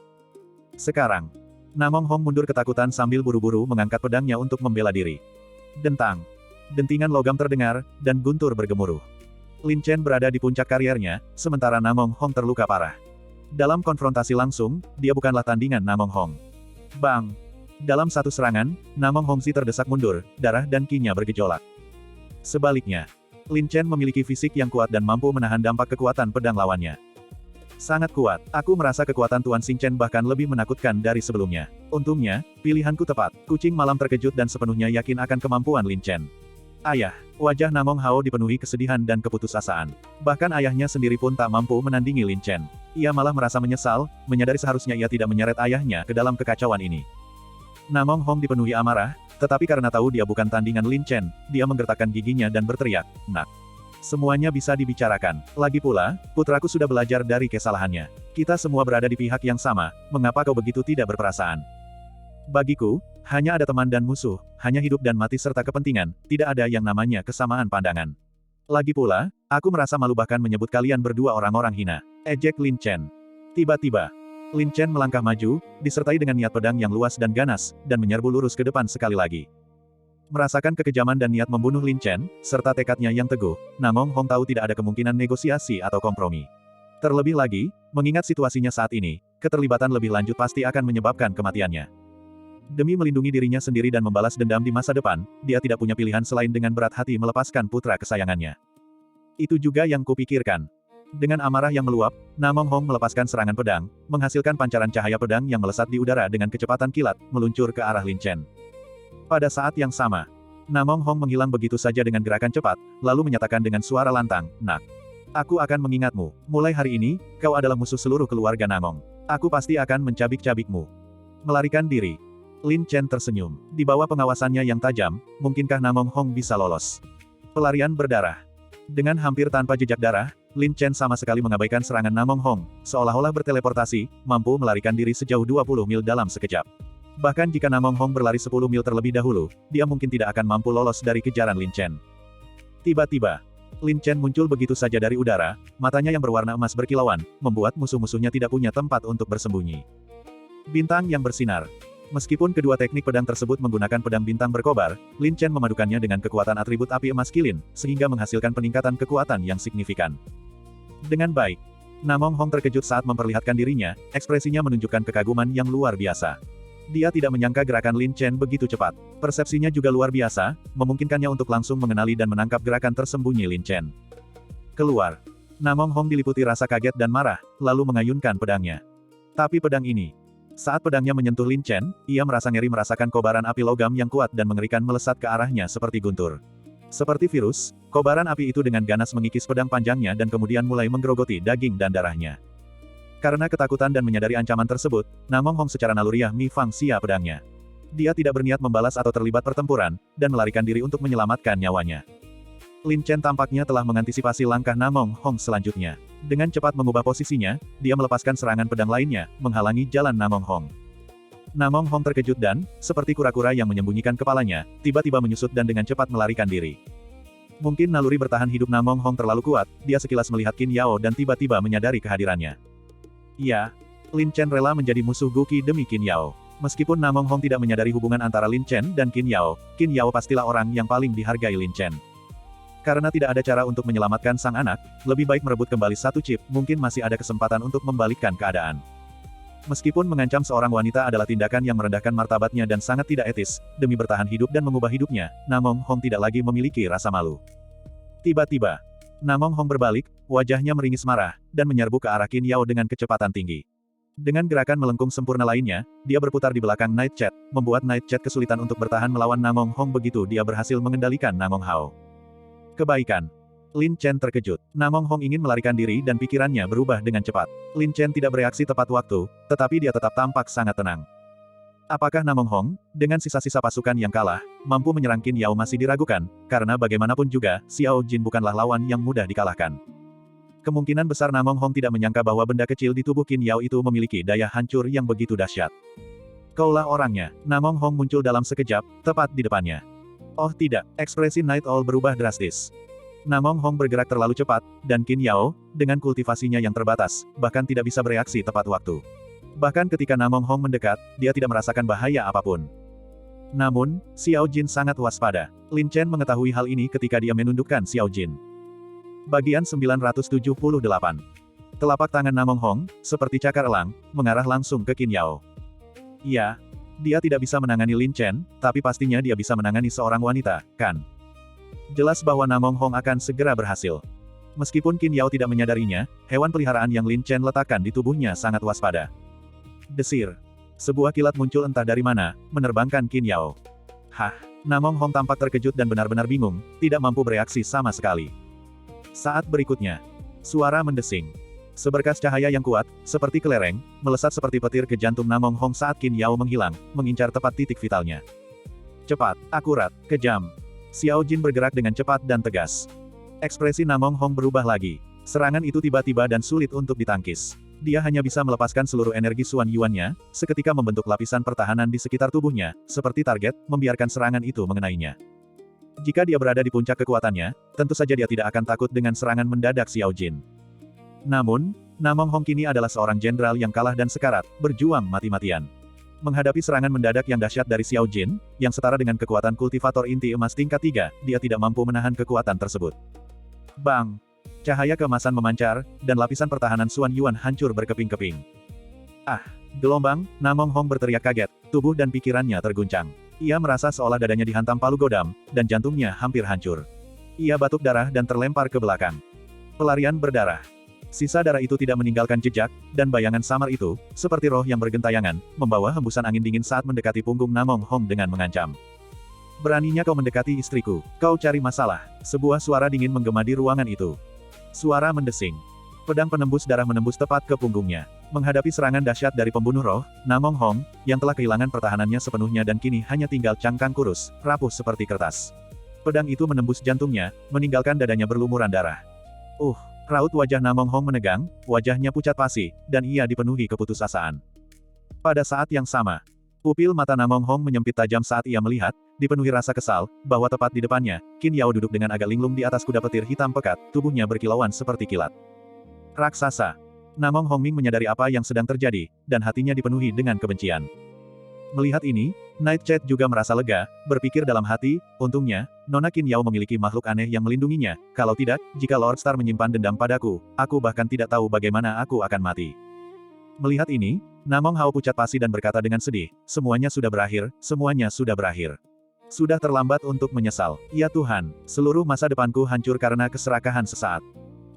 S1: Sekarang, Namong Hong mundur ketakutan sambil buru-buru mengangkat pedangnya untuk membela diri. Dentang. Dentingan logam terdengar, dan guntur bergemuruh. Lin Chen berada di puncak kariernya, sementara Namong Hong terluka parah. Dalam konfrontasi langsung, dia bukanlah tandingan Namong Hong. Bang! Dalam satu serangan, Namong Hong si terdesak mundur, darah dan ki-nya bergejolak. Sebaliknya, Lin Chen memiliki fisik yang kuat dan mampu menahan dampak kekuatan pedang lawannya. Sangat kuat, aku merasa kekuatan Tuan Xing Chen bahkan lebih menakutkan dari sebelumnya. Untungnya, pilihanku tepat. Kucing malam terkejut dan sepenuhnya yakin akan kemampuan Lin Chen. Ayah, wajah Namong Hao dipenuhi kesedihan dan keputusasaan. Bahkan ayahnya sendiri pun tak mampu menandingi Lin Chen. Ia malah merasa menyesal, menyadari seharusnya ia tidak menyeret ayahnya ke dalam kekacauan ini. Namong Hong dipenuhi amarah, tetapi karena tahu dia bukan tandingan Lin Chen, dia menggertakkan giginya dan berteriak, "Nak! Semuanya bisa dibicarakan. Lagi pula, putraku sudah belajar dari kesalahannya. Kita semua berada di pihak yang sama, mengapa kau begitu tidak berperasaan? Bagiku, hanya ada teman dan musuh, hanya hidup dan mati serta kepentingan, tidak ada yang namanya kesamaan pandangan. Lagi pula, aku merasa malu bahkan menyebut kalian berdua orang-orang hina," ejek Lin Chen. Tiba-tiba, Lin Chen melangkah maju, disertai dengan niat pedang yang luas dan ganas, dan menyerbu lurus ke depan sekali lagi. Merasakan kekejaman dan niat membunuh Lin Chen, serta tekadnya yang teguh, Namong Hong tahu tidak ada kemungkinan negosiasi atau kompromi. Terlebih lagi, mengingat situasinya saat ini, keterlibatan lebih lanjut pasti akan menyebabkan kematiannya. Demi melindungi dirinya sendiri dan membalas dendam di masa depan, dia tidak punya pilihan selain dengan berat hati melepaskan putra kesayangannya. Itu juga yang kupikirkan. Dengan amarah yang meluap, Namong Hong melepaskan serangan pedang, menghasilkan pancaran cahaya pedang yang melesat di udara dengan kecepatan kilat, meluncur ke arah Lin Chen. Pada saat yang sama, Namong Hong menghilang begitu saja dengan gerakan cepat, lalu menyatakan dengan suara lantang, "Nak, aku akan mengingatmu. Mulai hari ini, kau adalah musuh seluruh keluarga Namong. Aku pasti akan mencabik-cabikmu." Melarikan diri. Lin Chen tersenyum. Di bawah pengawasannya yang tajam, mungkinkah Namong Hong bisa lolos? Pelarian berdarah. Dengan hampir tanpa jejak darah, Lin Chen sama sekali mengabaikan serangan Namong Hong, seolah-olah berteleportasi, mampu melarikan diri sejauh 20 mil dalam sekejap. Bahkan jika Namong Hong berlari 10 mil terlebih dahulu, dia mungkin tidak akan mampu lolos dari kejaran Lin Chen. Tiba-tiba, Lin Chen muncul begitu saja dari udara, matanya yang berwarna emas berkilauan, membuat musuh-musuhnya tidak punya tempat untuk bersembunyi. Bintang yang bersinar. Meskipun kedua teknik pedang tersebut menggunakan pedang bintang berkobar, Lin Chen memadukannya dengan kekuatan atribut api emas kilin, sehingga menghasilkan peningkatan kekuatan yang signifikan. Dengan baik, Namong Hong terkejut saat memperlihatkan dirinya, ekspresinya menunjukkan kekaguman yang luar biasa. Dia tidak menyangka gerakan Lin Chen begitu cepat. Persepsinya juga luar biasa, memungkinkannya untuk langsung mengenali dan menangkap gerakan tersembunyi Lin Chen. Keluar. Namong Hong diliputi rasa kaget dan marah, lalu mengayunkan pedangnya. Tapi pedang ini, saat pedangnya menyentuh Lin Chen, ia merasa ngeri merasakan kobaran api logam yang kuat dan mengerikan melesat ke arahnya seperti guntur. Seperti virus, kobaran api itu dengan ganas mengikis pedang panjangnya dan kemudian mulai menggerogoti daging dan darahnya. Karena ketakutan dan menyadari ancaman tersebut, Namong Hong secara naluriah Mi-Fang Xia pedangnya. Dia tidak berniat membalas atau terlibat pertempuran, dan melarikan diri untuk menyelamatkan nyawanya. Lin Chen tampaknya telah mengantisipasi langkah Namong Hong selanjutnya. Dengan cepat mengubah posisinya, dia melepaskan serangan pedang lainnya, menghalangi jalan Namong Hong. Namong Hong terkejut dan, seperti kura-kura yang menyembunyikan kepalanya, tiba-tiba menyusut dan dengan cepat melarikan diri. Mungkin naluri bertahan hidup Namong Hong terlalu kuat, dia sekilas melihat Qin Yao dan tiba-tiba menyadari kehadirannya. Ya, Lin Chen rela menjadi musuh Guqi demi Qin Yao. Meskipun Namong Hong tidak menyadari hubungan antara Lin Chen dan Qin Yao pastilah orang yang paling dihargai Lin Chen. Karena tidak ada cara untuk menyelamatkan sang anak, lebih baik merebut kembali satu chip, mungkin masih ada kesempatan untuk membalikkan keadaan. Meskipun mengancam seorang wanita adalah tindakan yang merendahkan martabatnya dan sangat tidak etis, demi bertahan hidup dan mengubah hidupnya, Namong Hong tidak lagi memiliki rasa malu. Tiba-tiba, Namong Hong berbalik, wajahnya meringis marah, dan menyerbu ke arah Qin Yao dengan kecepatan tinggi. Dengan gerakan melengkung sempurna lainnya, dia berputar di belakang Night Chat, membuat Night Chat kesulitan untuk bertahan melawan Namong Hong begitu dia berhasil mengendalikan Namong Hao. Kebaikan. Lin Chen terkejut. Namong Hong ingin melarikan diri dan pikirannya berubah dengan cepat. Lin Chen tidak bereaksi tepat waktu, tetapi dia tetap tampak sangat tenang. Apakah Namong Hong, dengan sisa-sisa pasukan yang kalah, mampu menyerang Qin Yao masih diragukan, karena bagaimanapun juga, Xiao Jin bukanlah lawan yang mudah dikalahkan. Kemungkinan besar Namong Hong tidak menyangka bahwa benda kecil di tubuh Qin Yao itu memiliki daya hancur yang begitu dahsyat. Kaulah orangnya. Namong Hong muncul dalam sekejap, tepat di depannya. Oh tidak, ekspresi Night Owl berubah drastis. Namong Hong bergerak terlalu cepat, dan Qin Yao, dengan kultivasinya yang terbatas, bahkan tidak bisa bereaksi tepat waktu. Bahkan ketika Namong Hong mendekat, dia tidak merasakan bahaya apapun. Namun, Xiao Jin sangat waspada. Lin Chen mengetahui hal ini ketika dia menundukkan Xiao Jin. Bagian 978. Telapak tangan Namong Hong, seperti cakar elang, mengarah langsung ke Qin Yao. Iya. Dia tidak bisa menangani Lin Chen, tapi pastinya dia bisa menangani seorang wanita, kan? Jelas bahwa Namong Hong akan segera berhasil. Meskipun Qin Yao tidak menyadarinya, hewan peliharaan yang Lin Chen letakkan di tubuhnya sangat waspada. Desir. Sebuah kilat muncul entah dari mana, menerbangkan Qin Yao. Hah, Namong Hong tampak terkejut dan benar-benar bingung, tidak mampu bereaksi sama sekali. Saat berikutnya, suara mendesing. Seberkas cahaya yang kuat, seperti kelereng, melesat seperti petir ke jantung Namong Hong saat Qin Yao menghilang, mengincar tepat titik vitalnya. Cepat, akurat, kejam. Xiao Jin bergerak dengan cepat dan tegas. Ekspresi Namong Hong berubah lagi. Serangan itu tiba-tiba dan sulit untuk ditangkis. Dia hanya bisa melepaskan seluruh energi Suan Yuan-nya, seketika membentuk lapisan pertahanan di sekitar tubuhnya, seperti target, membiarkan serangan itu mengenainya. Jika dia berada di puncak kekuatannya, tentu saja dia tidak akan takut dengan serangan mendadak Xiao Jin. Namun, Namong Hong kini adalah seorang jenderal yang kalah dan sekarat, berjuang mati-matian. Menghadapi serangan mendadak yang dahsyat dari Xiao Jin, yang setara dengan kekuatan kultivator inti emas tingkat 3, dia tidak mampu menahan kekuatan tersebut. Bang! Cahaya keemasan memancar, dan lapisan pertahanan Suan Yuan hancur berkeping-keping. Ah! Gelombang, Namong Hong berteriak kaget, tubuh dan pikirannya terguncang. Ia merasa seolah dadanya dihantam palu godam, dan jantungnya hampir hancur. Ia batuk darah dan terlempar ke belakang. Pelarian berdarah. Sisa darah itu tidak meninggalkan jejak, dan bayangan samar itu, seperti roh yang bergentayangan, membawa hembusan angin dingin saat mendekati punggung Namong Hong dengan mengancam. Beraninya kau mendekati istriku, kau cari masalah. Sebuah suara dingin menggema di ruangan itu. Suara mendesing. Pedang penembus darah menembus tepat ke punggungnya. Menghadapi serangan dahsyat dari pembunuh roh, Namong Hong, yang telah kehilangan pertahanannya sepenuhnya dan kini hanya tinggal cangkang kurus, rapuh seperti kertas. Pedang itu menembus jantungnya, meninggalkan dadanya berlumuran darah. Raut wajah Namong Hong menegang, wajahnya pucat pasi, dan ia dipenuhi keputusasaan. Pada saat yang sama, pupil mata Namong Hong menyempit tajam saat ia melihat, dipenuhi rasa kesal, bahwa tepat di depannya, Qin Yao duduk dengan agak linglung di atas kuda petir hitam pekat, tubuhnya berkilauan seperti kilat. Raksasa. Namong Hongming menyadari apa yang sedang terjadi, dan hatinya dipenuhi dengan kebencian. Melihat ini, Nightshade juga merasa lega, berpikir dalam hati, untungnya, Nona Qin Yao memiliki makhluk aneh yang melindunginya, kalau tidak, jika Lord Star menyimpan dendam padaku, aku bahkan tidak tahu bagaimana aku akan mati. Melihat ini, Namong Hao pucat pasi dan berkata dengan sedih, semuanya sudah berakhir, semuanya sudah berakhir. Sudah terlambat untuk menyesal. Ya Tuhan, seluruh masa depanku hancur karena keserakahan sesaat.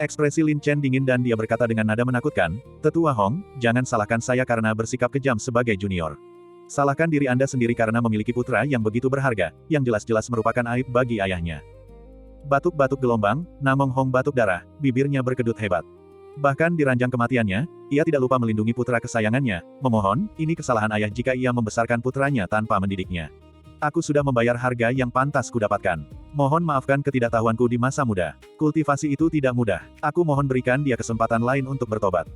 S1: Ekspresi Lin Chen dingin dan dia berkata dengan nada menakutkan, Tetua Hong, jangan salahkan saya karena bersikap kejam sebagai junior. Salahkan diri Anda sendiri karena memiliki putra yang begitu berharga, yang jelas-jelas merupakan aib bagi ayahnya. Batuk-batuk gelombang, Namong Hong batuk darah, bibirnya berkedut hebat. Bahkan di ranjang kematiannya, ia tidak lupa melindungi putra kesayangannya, memohon, ini kesalahan ayah jika ia membesarkan putranya tanpa mendidiknya. Aku sudah membayar harga yang pantas kudapatkan. Mohon maafkan ketidaktahuanku di masa muda. Kultivasi itu tidak mudah. Aku mohon berikan dia kesempatan lain untuk bertobat.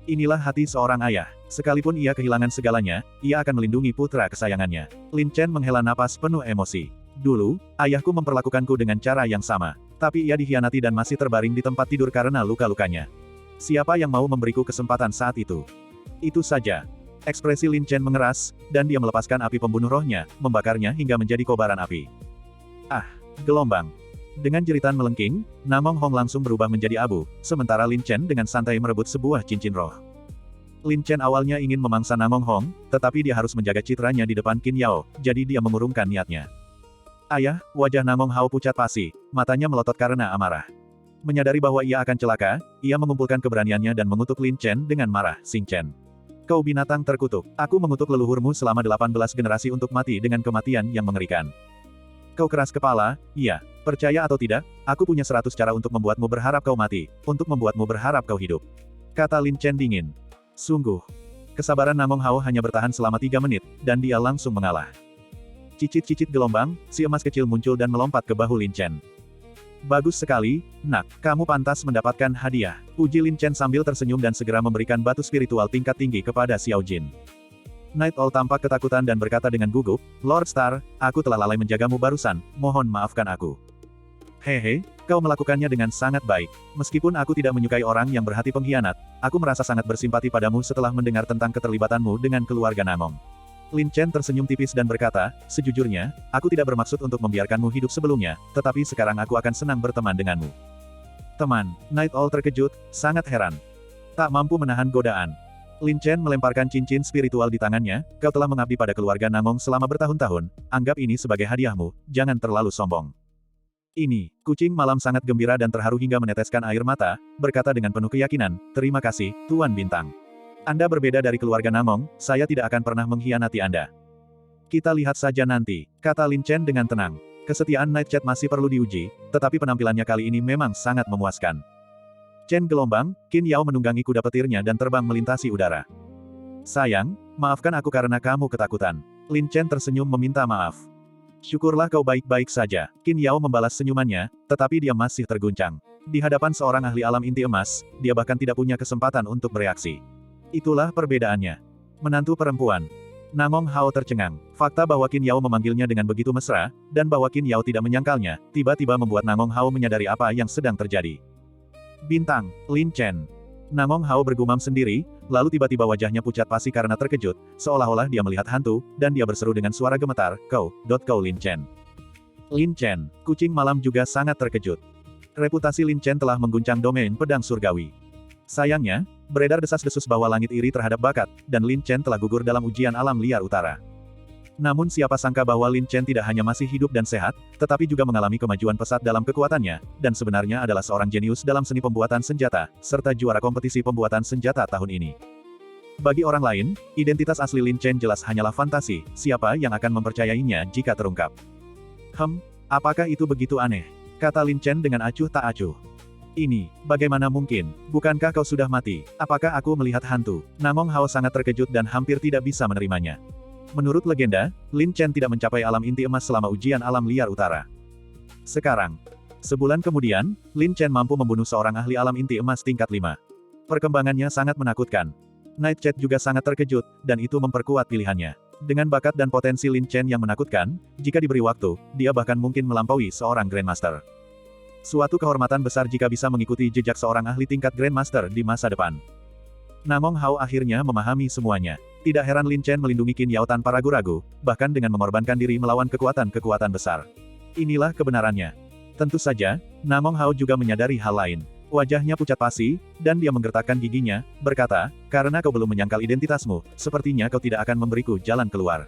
S1: Inilah hati seorang ayah. Sekalipun ia kehilangan segalanya, ia akan melindungi putra kesayangannya. Lin Chen menghela napas penuh emosi. Dulu, ayahku memperlakukanku dengan cara yang sama. Tapi ia dikhianati dan masih terbaring di tempat tidur karena luka-lukanya. Siapa yang mau memberiku kesempatan saat itu? Itu saja. Ekspresi Lin Chen mengeras, dan dia melepaskan api pembunuh rohnya, membakarnya hingga menjadi kobaran api. Gelombang. Dengan jeritan melengking, Namong Hong langsung berubah menjadi abu, sementara Lin Chen dengan santai merebut sebuah cincin roh. Lin Chen awalnya ingin memangsa Namong Hong, tetapi dia harus menjaga citranya di depan Qin Yao, jadi dia mengurungkan niatnya. Ayah, wajah Namong Hao pucat pasi, matanya melotot karena amarah. Menyadari bahwa ia akan celaka, ia mengumpulkan keberaniannya dan mengutuk Lin Chen dengan marah, Xing Chen. Kau binatang terkutuk, aku mengutuk leluhurmu selama 18 generasi untuk mati dengan kematian yang mengerikan. Kau keras kepala, iya. Percaya atau tidak, aku punya 100 cara untuk membuatmu berharap kau mati, untuk membuatmu berharap kau hidup. Kata Lin Chen dingin. Sungguh. Kesabaran Namong Hao hanya bertahan selama 3 menit, dan dia langsung mengalah. Cicit-cicit gelombang, si emas kecil muncul dan melompat ke bahu Lin Chen. Bagus sekali, nak, kamu pantas mendapatkan hadiah. Uji Lin Chen sambil tersenyum dan segera memberikan batu spiritual tingkat tinggi kepada Xiao Jin. Night Owl tampak ketakutan dan berkata dengan gugup, Lord Star, aku telah lalai menjagamu barusan, mohon maafkan aku. Hehe, kau melakukannya dengan sangat baik. Meskipun aku tidak menyukai orang yang berhati pengkhianat, aku merasa sangat bersimpati padamu setelah mendengar tentang keterlibatanmu dengan keluarga Namong. Lin Chen tersenyum tipis dan berkata, sejujurnya, aku tidak bermaksud untuk membiarkanmu hidup sebelumnya, tetapi sekarang aku akan senang berteman denganmu. Teman, Night Owl terkejut, sangat heran. Tak mampu menahan godaan. Lin Chen melemparkan cincin spiritual di tangannya, kau telah mengabdi pada keluarga Namong selama bertahun-tahun, anggap ini sebagai hadiahmu, jangan terlalu sombong. Ini, kucing malam sangat gembira dan terharu hingga meneteskan air mata, berkata dengan penuh keyakinan, terima kasih, Tuan Bintang. Anda berbeda dari keluarga Namong, saya tidak akan pernah mengkhianati Anda. Kita lihat saja nanti, kata Lin Chen dengan tenang. Kesetiaan Nightshade masih perlu diuji, tetapi penampilannya kali ini memang sangat memuaskan. Chen gelombang, Qin Yao menunggangi kuda petirnya dan terbang melintasi udara. Sayang, maafkan aku karena kamu ketakutan. Lin Chen tersenyum meminta maaf. Syukurlah kau baik-baik saja. Qin Yao membalas senyumannya, tetapi dia masih terguncang. Di hadapan seorang ahli alam inti emas, dia bahkan tidak punya kesempatan untuk bereaksi. Itulah perbedaannya. Menantu perempuan. Namong Hao tercengang. Fakta bahwa Qin Yao memanggilnya dengan begitu mesra, dan bahwa Qin Yao tidak menyangkalnya, tiba-tiba membuat Namong Hao menyadari apa yang sedang terjadi. Bintang, Lin Chen. Namong Hao bergumam sendiri, lalu tiba-tiba wajahnya pucat pasi karena terkejut, seolah-olah dia melihat hantu, dan dia berseru dengan suara gemetar, kau Lin Chen. Lin Chen, kucing malam juga sangat terkejut. Reputasi Lin Chen telah mengguncang domain pedang surgawi. Sayangnya, beredar desas-desus bahwa langit iri terhadap bakat, dan Lin Chen telah gugur dalam ujian alam liar utara. Namun siapa sangka bahwa Lin Chen tidak hanya masih hidup dan sehat, tetapi juga mengalami kemajuan pesat dalam kekuatannya, dan sebenarnya adalah seorang jenius dalam seni pembuatan senjata, serta juara kompetisi pembuatan senjata tahun ini. Bagi orang lain, identitas asli Lin Chen jelas hanyalah fantasi, siapa yang akan mempercayainya jika terungkap. Apakah itu begitu aneh? Kata Lin Chen dengan acuh tak acuh. Ini, bagaimana mungkin? Bukankah kau sudah mati? Apakah aku melihat hantu? Namong Hao sangat terkejut dan hampir tidak bisa menerimanya. Menurut legenda, Lin Chen tidak mencapai alam inti emas selama ujian alam liar utara. Sekarang. Sebulan kemudian, Lin Chen mampu membunuh seorang ahli alam inti emas tingkat 5. Perkembangannya sangat menakutkan. Nightshade juga sangat terkejut, dan itu memperkuat pilihannya. Dengan bakat dan potensi Lin Chen yang menakutkan, jika diberi waktu, dia bahkan mungkin melampaui seorang Grandmaster. Suatu kehormatan besar jika bisa mengikuti jejak seorang ahli tingkat Grandmaster di masa depan. Namong Hao akhirnya memahami semuanya. Tidak heran Lin Chen melindungi Qin Yao tanpa ragu-ragu, bahkan dengan mengorbankan diri melawan kekuatan-kekuatan besar. Inilah kebenarannya. Tentu saja, Namong Hao juga menyadari hal lain. Wajahnya pucat pasi, dan dia menggertakkan giginya, berkata, karena kau belum menyangkal identitasmu, sepertinya kau tidak akan memberiku jalan keluar.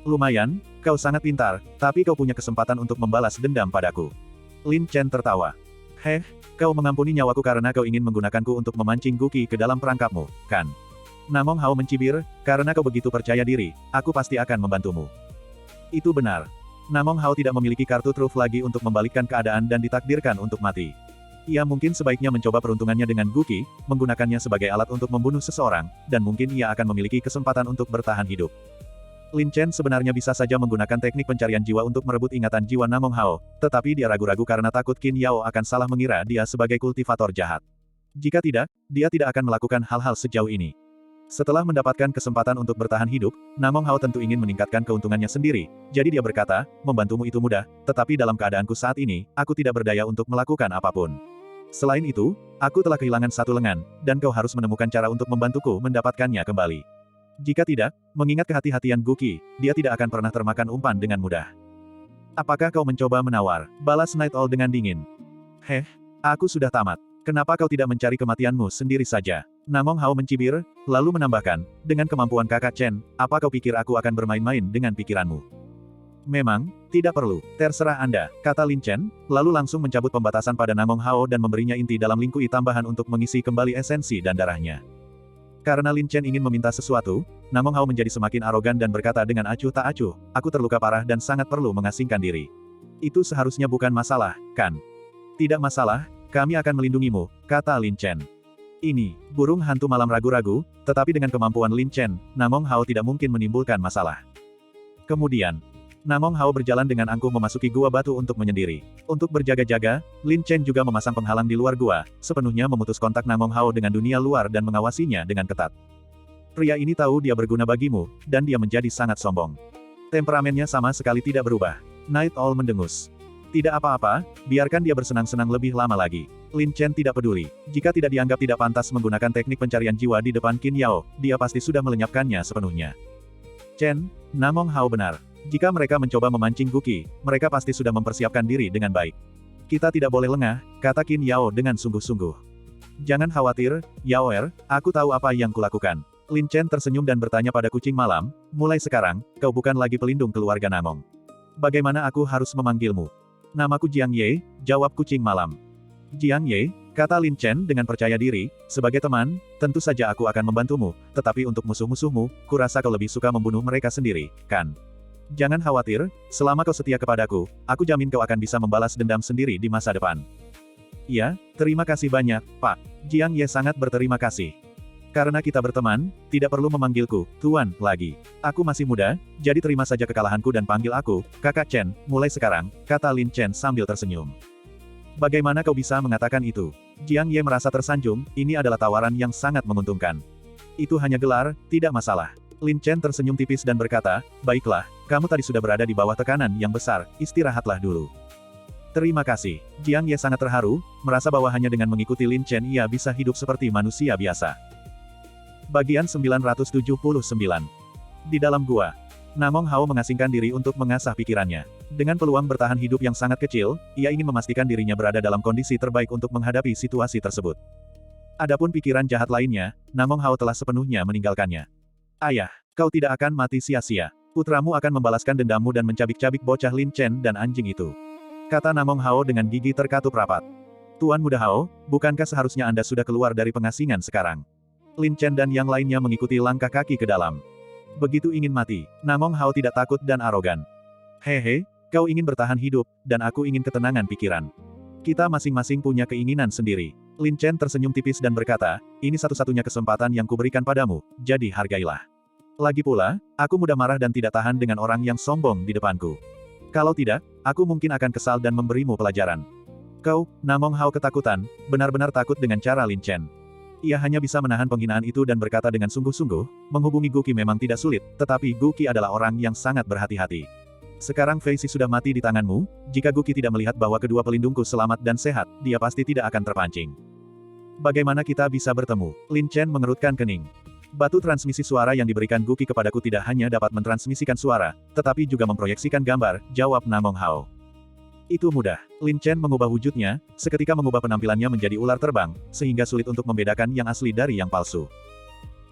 S1: Lumayan, kau sangat pintar, tapi kau punya kesempatan untuk membalas dendam padaku. Lin Chen tertawa. Heh, kau mengampuni nyawaku karena kau ingin menggunakanku untuk memancing Guqi ke dalam perangkapmu, kan? Namong Hao mencibir, karena kau begitu percaya diri, aku pasti akan membantumu. Itu benar. Namong Hao tidak memiliki kartu truf lagi untuk membalikkan keadaan dan ditakdirkan untuk mati. Ia mungkin sebaiknya mencoba peruntungannya dengan Guqi, menggunakannya sebagai alat untuk membunuh seseorang, dan mungkin ia akan memiliki kesempatan untuk bertahan hidup. Lin Chen sebenarnya bisa saja menggunakan teknik pencarian jiwa untuk merebut ingatan jiwa Namong Hao, tetapi dia ragu-ragu karena takut Qin Yao akan salah mengira dia sebagai kultivator jahat. Jika tidak, dia tidak akan melakukan hal-hal sejauh ini. Setelah mendapatkan kesempatan untuk bertahan hidup, Namong Hao tentu ingin meningkatkan keuntungannya sendiri, jadi dia berkata, membantumu itu mudah, tetapi dalam keadaanku saat ini, aku tidak berdaya untuk melakukan apapun. Selain itu, aku telah kehilangan satu lengan, dan kau harus menemukan cara untuk membantuku mendapatkannya kembali. Jika tidak, mengingat kehati-hatian Guqi, dia tidak akan pernah termakan umpan dengan mudah. Apakah kau mencoba menawar? Balas Night Owl dengan dingin. Heh, aku sudah tamat. Kenapa kau tidak mencari kematianmu sendiri saja? Namong Hao mencibir, lalu menambahkan, dengan kemampuan kakak Chen, apa kau pikir aku akan bermain-main dengan pikiranmu? Memang, tidak perlu, terserah Anda, kata Lin Chen, lalu langsung mencabut pembatasan pada Namong Hao dan memberinya inti dalam lingkui tambahan untuk mengisi kembali esensi dan darahnya. Karena Lin Chen ingin meminta sesuatu, Namong Hao menjadi semakin arogan dan berkata dengan acuh tak acuh, aku terluka parah dan sangat perlu mengasingkan diri. Itu seharusnya bukan masalah, kan? Tidak masalah, kami akan melindungimu, kata Lin Chen. Ini, burung hantu malam ragu-ragu, tetapi dengan kemampuan Lin Chen, Namong Hao tidak mungkin menimbulkan masalah. Kemudian, Namong Hao berjalan dengan angkuh memasuki gua batu untuk menyendiri. Untuk berjaga-jaga, Lin Chen juga memasang penghalang di luar gua, sepenuhnya memutus kontak Namong Hao dengan dunia luar dan mengawasinya dengan ketat. Pria ini tahu dia berguna bagimu, dan dia menjadi sangat sombong. Temperamennya sama sekali tidak berubah. Night Owl mendengus. Tidak apa-apa, biarkan dia bersenang-senang lebih lama lagi. Lin Chen tidak peduli. Jika tidak dianggap tidak pantas menggunakan teknik pencarian jiwa di depan Qin Yao, dia pasti sudah melenyapkannya sepenuhnya. Chen, Namong Hao benar. Jika mereka mencoba memancing Guqi, mereka pasti sudah mempersiapkan diri dengan baik. Kita tidak boleh lengah, kata Qin Yao dengan sungguh-sungguh. Jangan khawatir, Yaoer, aku tahu apa yang kulakukan. Lin Chen tersenyum dan bertanya pada kucing malam, mulai sekarang, kau bukan lagi pelindung keluarga Namong. Bagaimana aku harus memanggilmu? Namaku Jiang Ye, jawab kucing malam. Jiang Ye, kata Lin Chen dengan percaya diri, sebagai teman, tentu saja aku akan membantumu, tetapi untuk musuh-musuhmu, kurasa kau lebih suka membunuh mereka sendiri, kan? Jangan khawatir, selama kau setia kepadaku, aku jamin kau akan bisa membalas dendam sendiri di masa depan. Iya, terima kasih banyak, Pak. Jiang Ye sangat berterima kasih. Karena kita berteman, tidak perlu memanggilku, Tuan, lagi. Aku masih muda, jadi terima saja kekalahanku dan panggil aku, Kakak Chen, mulai sekarang, kata Lin Chen sambil tersenyum. Bagaimana kau bisa mengatakan itu? Jiang Ye merasa tersanjung, ini adalah tawaran yang sangat menguntungkan. Itu hanya gelar, tidak masalah. Lin Chen tersenyum tipis dan berkata, baiklah, kamu tadi sudah berada di bawah tekanan yang besar, istirahatlah dulu. Terima kasih. Jiang Ye sangat terharu, merasa bahwa hanya dengan mengikuti Lin Chen ia bisa hidup seperti manusia biasa. Bagian 979. Di dalam gua, Namong Hao mengasingkan diri untuk mengasah pikirannya. Dengan peluang bertahan hidup yang sangat kecil, ia ingin memastikan dirinya berada dalam kondisi terbaik untuk menghadapi situasi tersebut. Adapun pikiran jahat lainnya, Namong Hao telah sepenuhnya meninggalkannya. Ayah, kau tidak akan mati sia-sia. Putramu akan membalaskan dendammu dan mencabik-cabik bocah Lin Chen dan anjing itu. Kata Namong Hao dengan gigi terkatup rapat. Tuan Muda Hao, bukankah seharusnya Anda sudah keluar dari pengasingan sekarang? Lin Chen dan yang lainnya mengikuti langkah kaki ke dalam. Begitu ingin mati, Namong Hao tidak takut dan arogan. Hehe, kau ingin bertahan hidup, dan aku ingin ketenangan pikiran. Kita masing-masing punya keinginan sendiri. Lin Chen tersenyum tipis dan berkata, ini satu-satunya kesempatan yang kuberikan padamu, jadi hargailah. Lagi pula, aku mudah marah dan tidak tahan dengan orang yang sombong di depanku. Kalau tidak, aku mungkin akan kesal dan memberimu pelajaran. Kau, Namong Hao ketakutan, benar-benar takut dengan cara Lin Chen. Ia hanya bisa menahan penghinaan itu dan berkata dengan sungguh-sungguh, menghubungi Guqi memang tidak sulit, tetapi Guqi adalah orang yang sangat berhati-hati. Sekarang Fei Si sudah mati di tanganmu, jika Guqi tidak melihat bahwa kedua pelindungku selamat dan sehat, dia pasti tidak akan terpancing. Bagaimana kita bisa bertemu? Lin Chen mengerutkan kening. Batu transmisi suara yang diberikan Guqi kepadaku tidak hanya dapat mentransmisikan suara, tetapi juga memproyeksikan gambar, jawab Namong Hao. Itu mudah. Lin Chen mengubah wujudnya, seketika mengubah penampilannya menjadi ular terbang, sehingga sulit untuk membedakan yang asli dari yang palsu.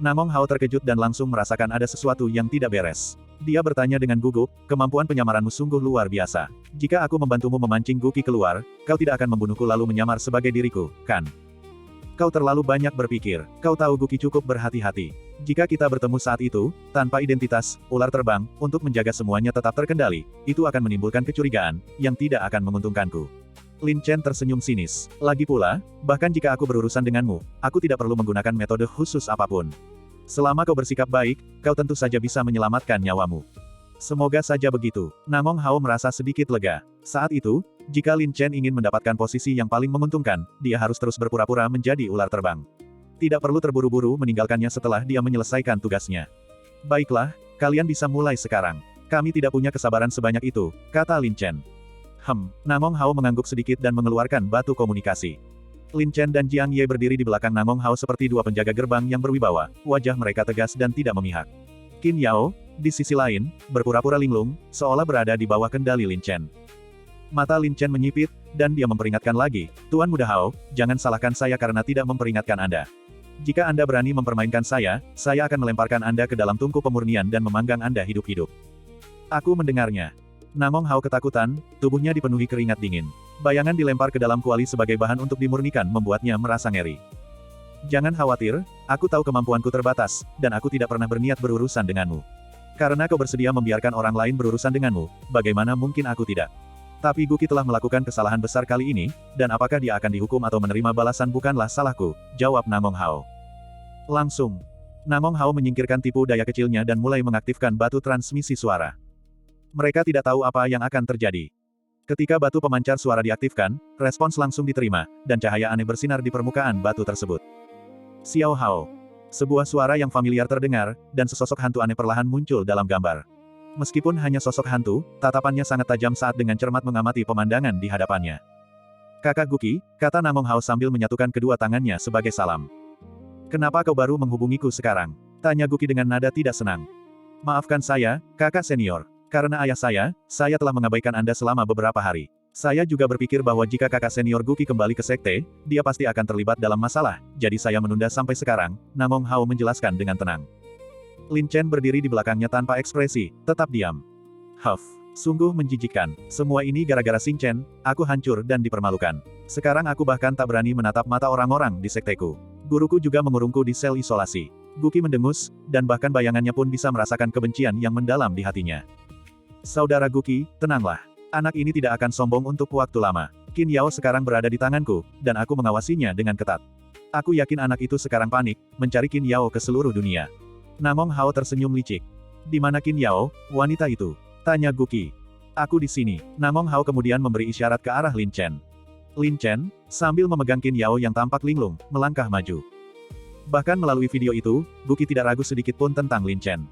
S1: Namong Hao terkejut dan langsung merasakan ada sesuatu yang tidak beres. Dia bertanya dengan gugup, kemampuan penyamaranmu sungguh luar biasa. Jika aku membantumu memancing Guqi keluar, kau tidak akan membunuhku lalu menyamar sebagai diriku, kan? Kau terlalu banyak berpikir, kau tahu Guqi cukup berhati-hati. Jika kita bertemu saat itu, tanpa identitas, ular terbang, untuk menjaga semuanya tetap terkendali, itu akan menimbulkan kecurigaan, yang tidak akan menguntungkanku. Lin Chen tersenyum sinis. Lagi pula, bahkan jika aku berurusan denganmu, aku tidak perlu menggunakan metode khusus apapun. Selama kau bersikap baik, kau tentu saja bisa menyelamatkan nyawamu. Semoga saja begitu. Namong Hao merasa sedikit lega. Saat itu, jika Lin Chen ingin mendapatkan posisi yang paling menguntungkan, dia harus terus berpura-pura menjadi ular terbang. Tidak perlu terburu-buru meninggalkannya setelah dia menyelesaikan tugasnya. Baiklah, kalian bisa mulai sekarang. Kami tidak punya kesabaran sebanyak itu, kata Lin Chen. Namong Hao mengangguk sedikit dan mengeluarkan batu komunikasi. Lin Chen dan Jiang Ye berdiri di belakang Namong Hao seperti dua penjaga gerbang yang berwibawa, wajah mereka tegas dan tidak memihak. Qin Yao, di sisi lain, berpura-pura linglung, seolah berada di bawah kendali Lin Chen. Mata Lin Chen menyipit, dan dia memperingatkan lagi, Tuan Muda Hao, jangan salahkan saya karena tidak memperingatkan Anda. Jika Anda berani mempermainkan saya akan melemparkan Anda ke dalam tungku pemurnian dan memanggang Anda hidup-hidup. Aku mendengarnya. Namong Hao ketakutan, tubuhnya dipenuhi keringat dingin. Bayangan dilempar ke dalam kuali sebagai bahan untuk dimurnikan membuatnya merasa ngeri. Jangan khawatir, aku tahu kemampuanku terbatas, dan aku tidak pernah berniat berurusan denganmu. Karena kau bersedia membiarkan orang lain berurusan denganmu, bagaimana mungkin aku tidak? Tapi Guqi telah melakukan kesalahan besar kali ini, dan apakah dia akan dihukum atau menerima balasan bukanlah salahku, jawab Namong Hao. Langsung. Namong Hao menyingkirkan tipu daya kecilnya dan mulai mengaktifkan batu transmisi suara. Mereka tidak tahu apa yang akan terjadi. Ketika batu pemancar suara diaktifkan, respons langsung diterima, dan cahaya aneh bersinar di permukaan batu tersebut. Xiao Hao. Sebuah suara yang familiar terdengar, dan sesosok hantu aneh perlahan muncul dalam gambar. Meskipun hanya sosok hantu, tatapannya sangat tajam saat dengan cermat mengamati pemandangan di hadapannya. Kakak Guqi, kata Namong Hao sambil menyatukan kedua tangannya sebagai salam. Kenapa kau baru menghubungiku sekarang? Tanya Guqi dengan nada tidak senang. Maafkan saya, kakak senior. Karena ayah saya telah mengabaikan Anda selama beberapa hari. Saya juga berpikir bahwa jika kakak senior Guqi kembali ke sekte, dia pasti akan terlibat dalam masalah, jadi saya menunda sampai sekarang, Namong Hao menjelaskan dengan tenang. Lin Chen berdiri di belakangnya tanpa ekspresi, tetap diam. Sungguh menjijikkan. Semua ini gara-gara Xing Chen, aku hancur dan dipermalukan. Sekarang aku bahkan tak berani menatap mata orang-orang di sekteku. Guruku juga mengurungku di sel isolasi. Guqi mendengus, dan bahkan bayangannya pun bisa merasakan kebencian yang mendalam di hatinya. Saudara Guqi, tenanglah. Anak ini tidak akan sombong untuk waktu lama. Qin Yao sekarang berada di tanganku, dan aku mengawasinya dengan ketat. Aku yakin anak itu sekarang panik, mencari Qin Yao ke seluruh dunia. Namong Hao tersenyum licik. Di mana Qin Yao, wanita itu? Tanya Guqi. Aku di sini. Namong Hao kemudian memberi isyarat ke arah Lin Chen. Lin Chen, sambil memegang Qin Yao yang tampak linglung, melangkah maju. Bahkan melalui video itu, Guqi tidak ragu sedikit pun tentang Lin Chen.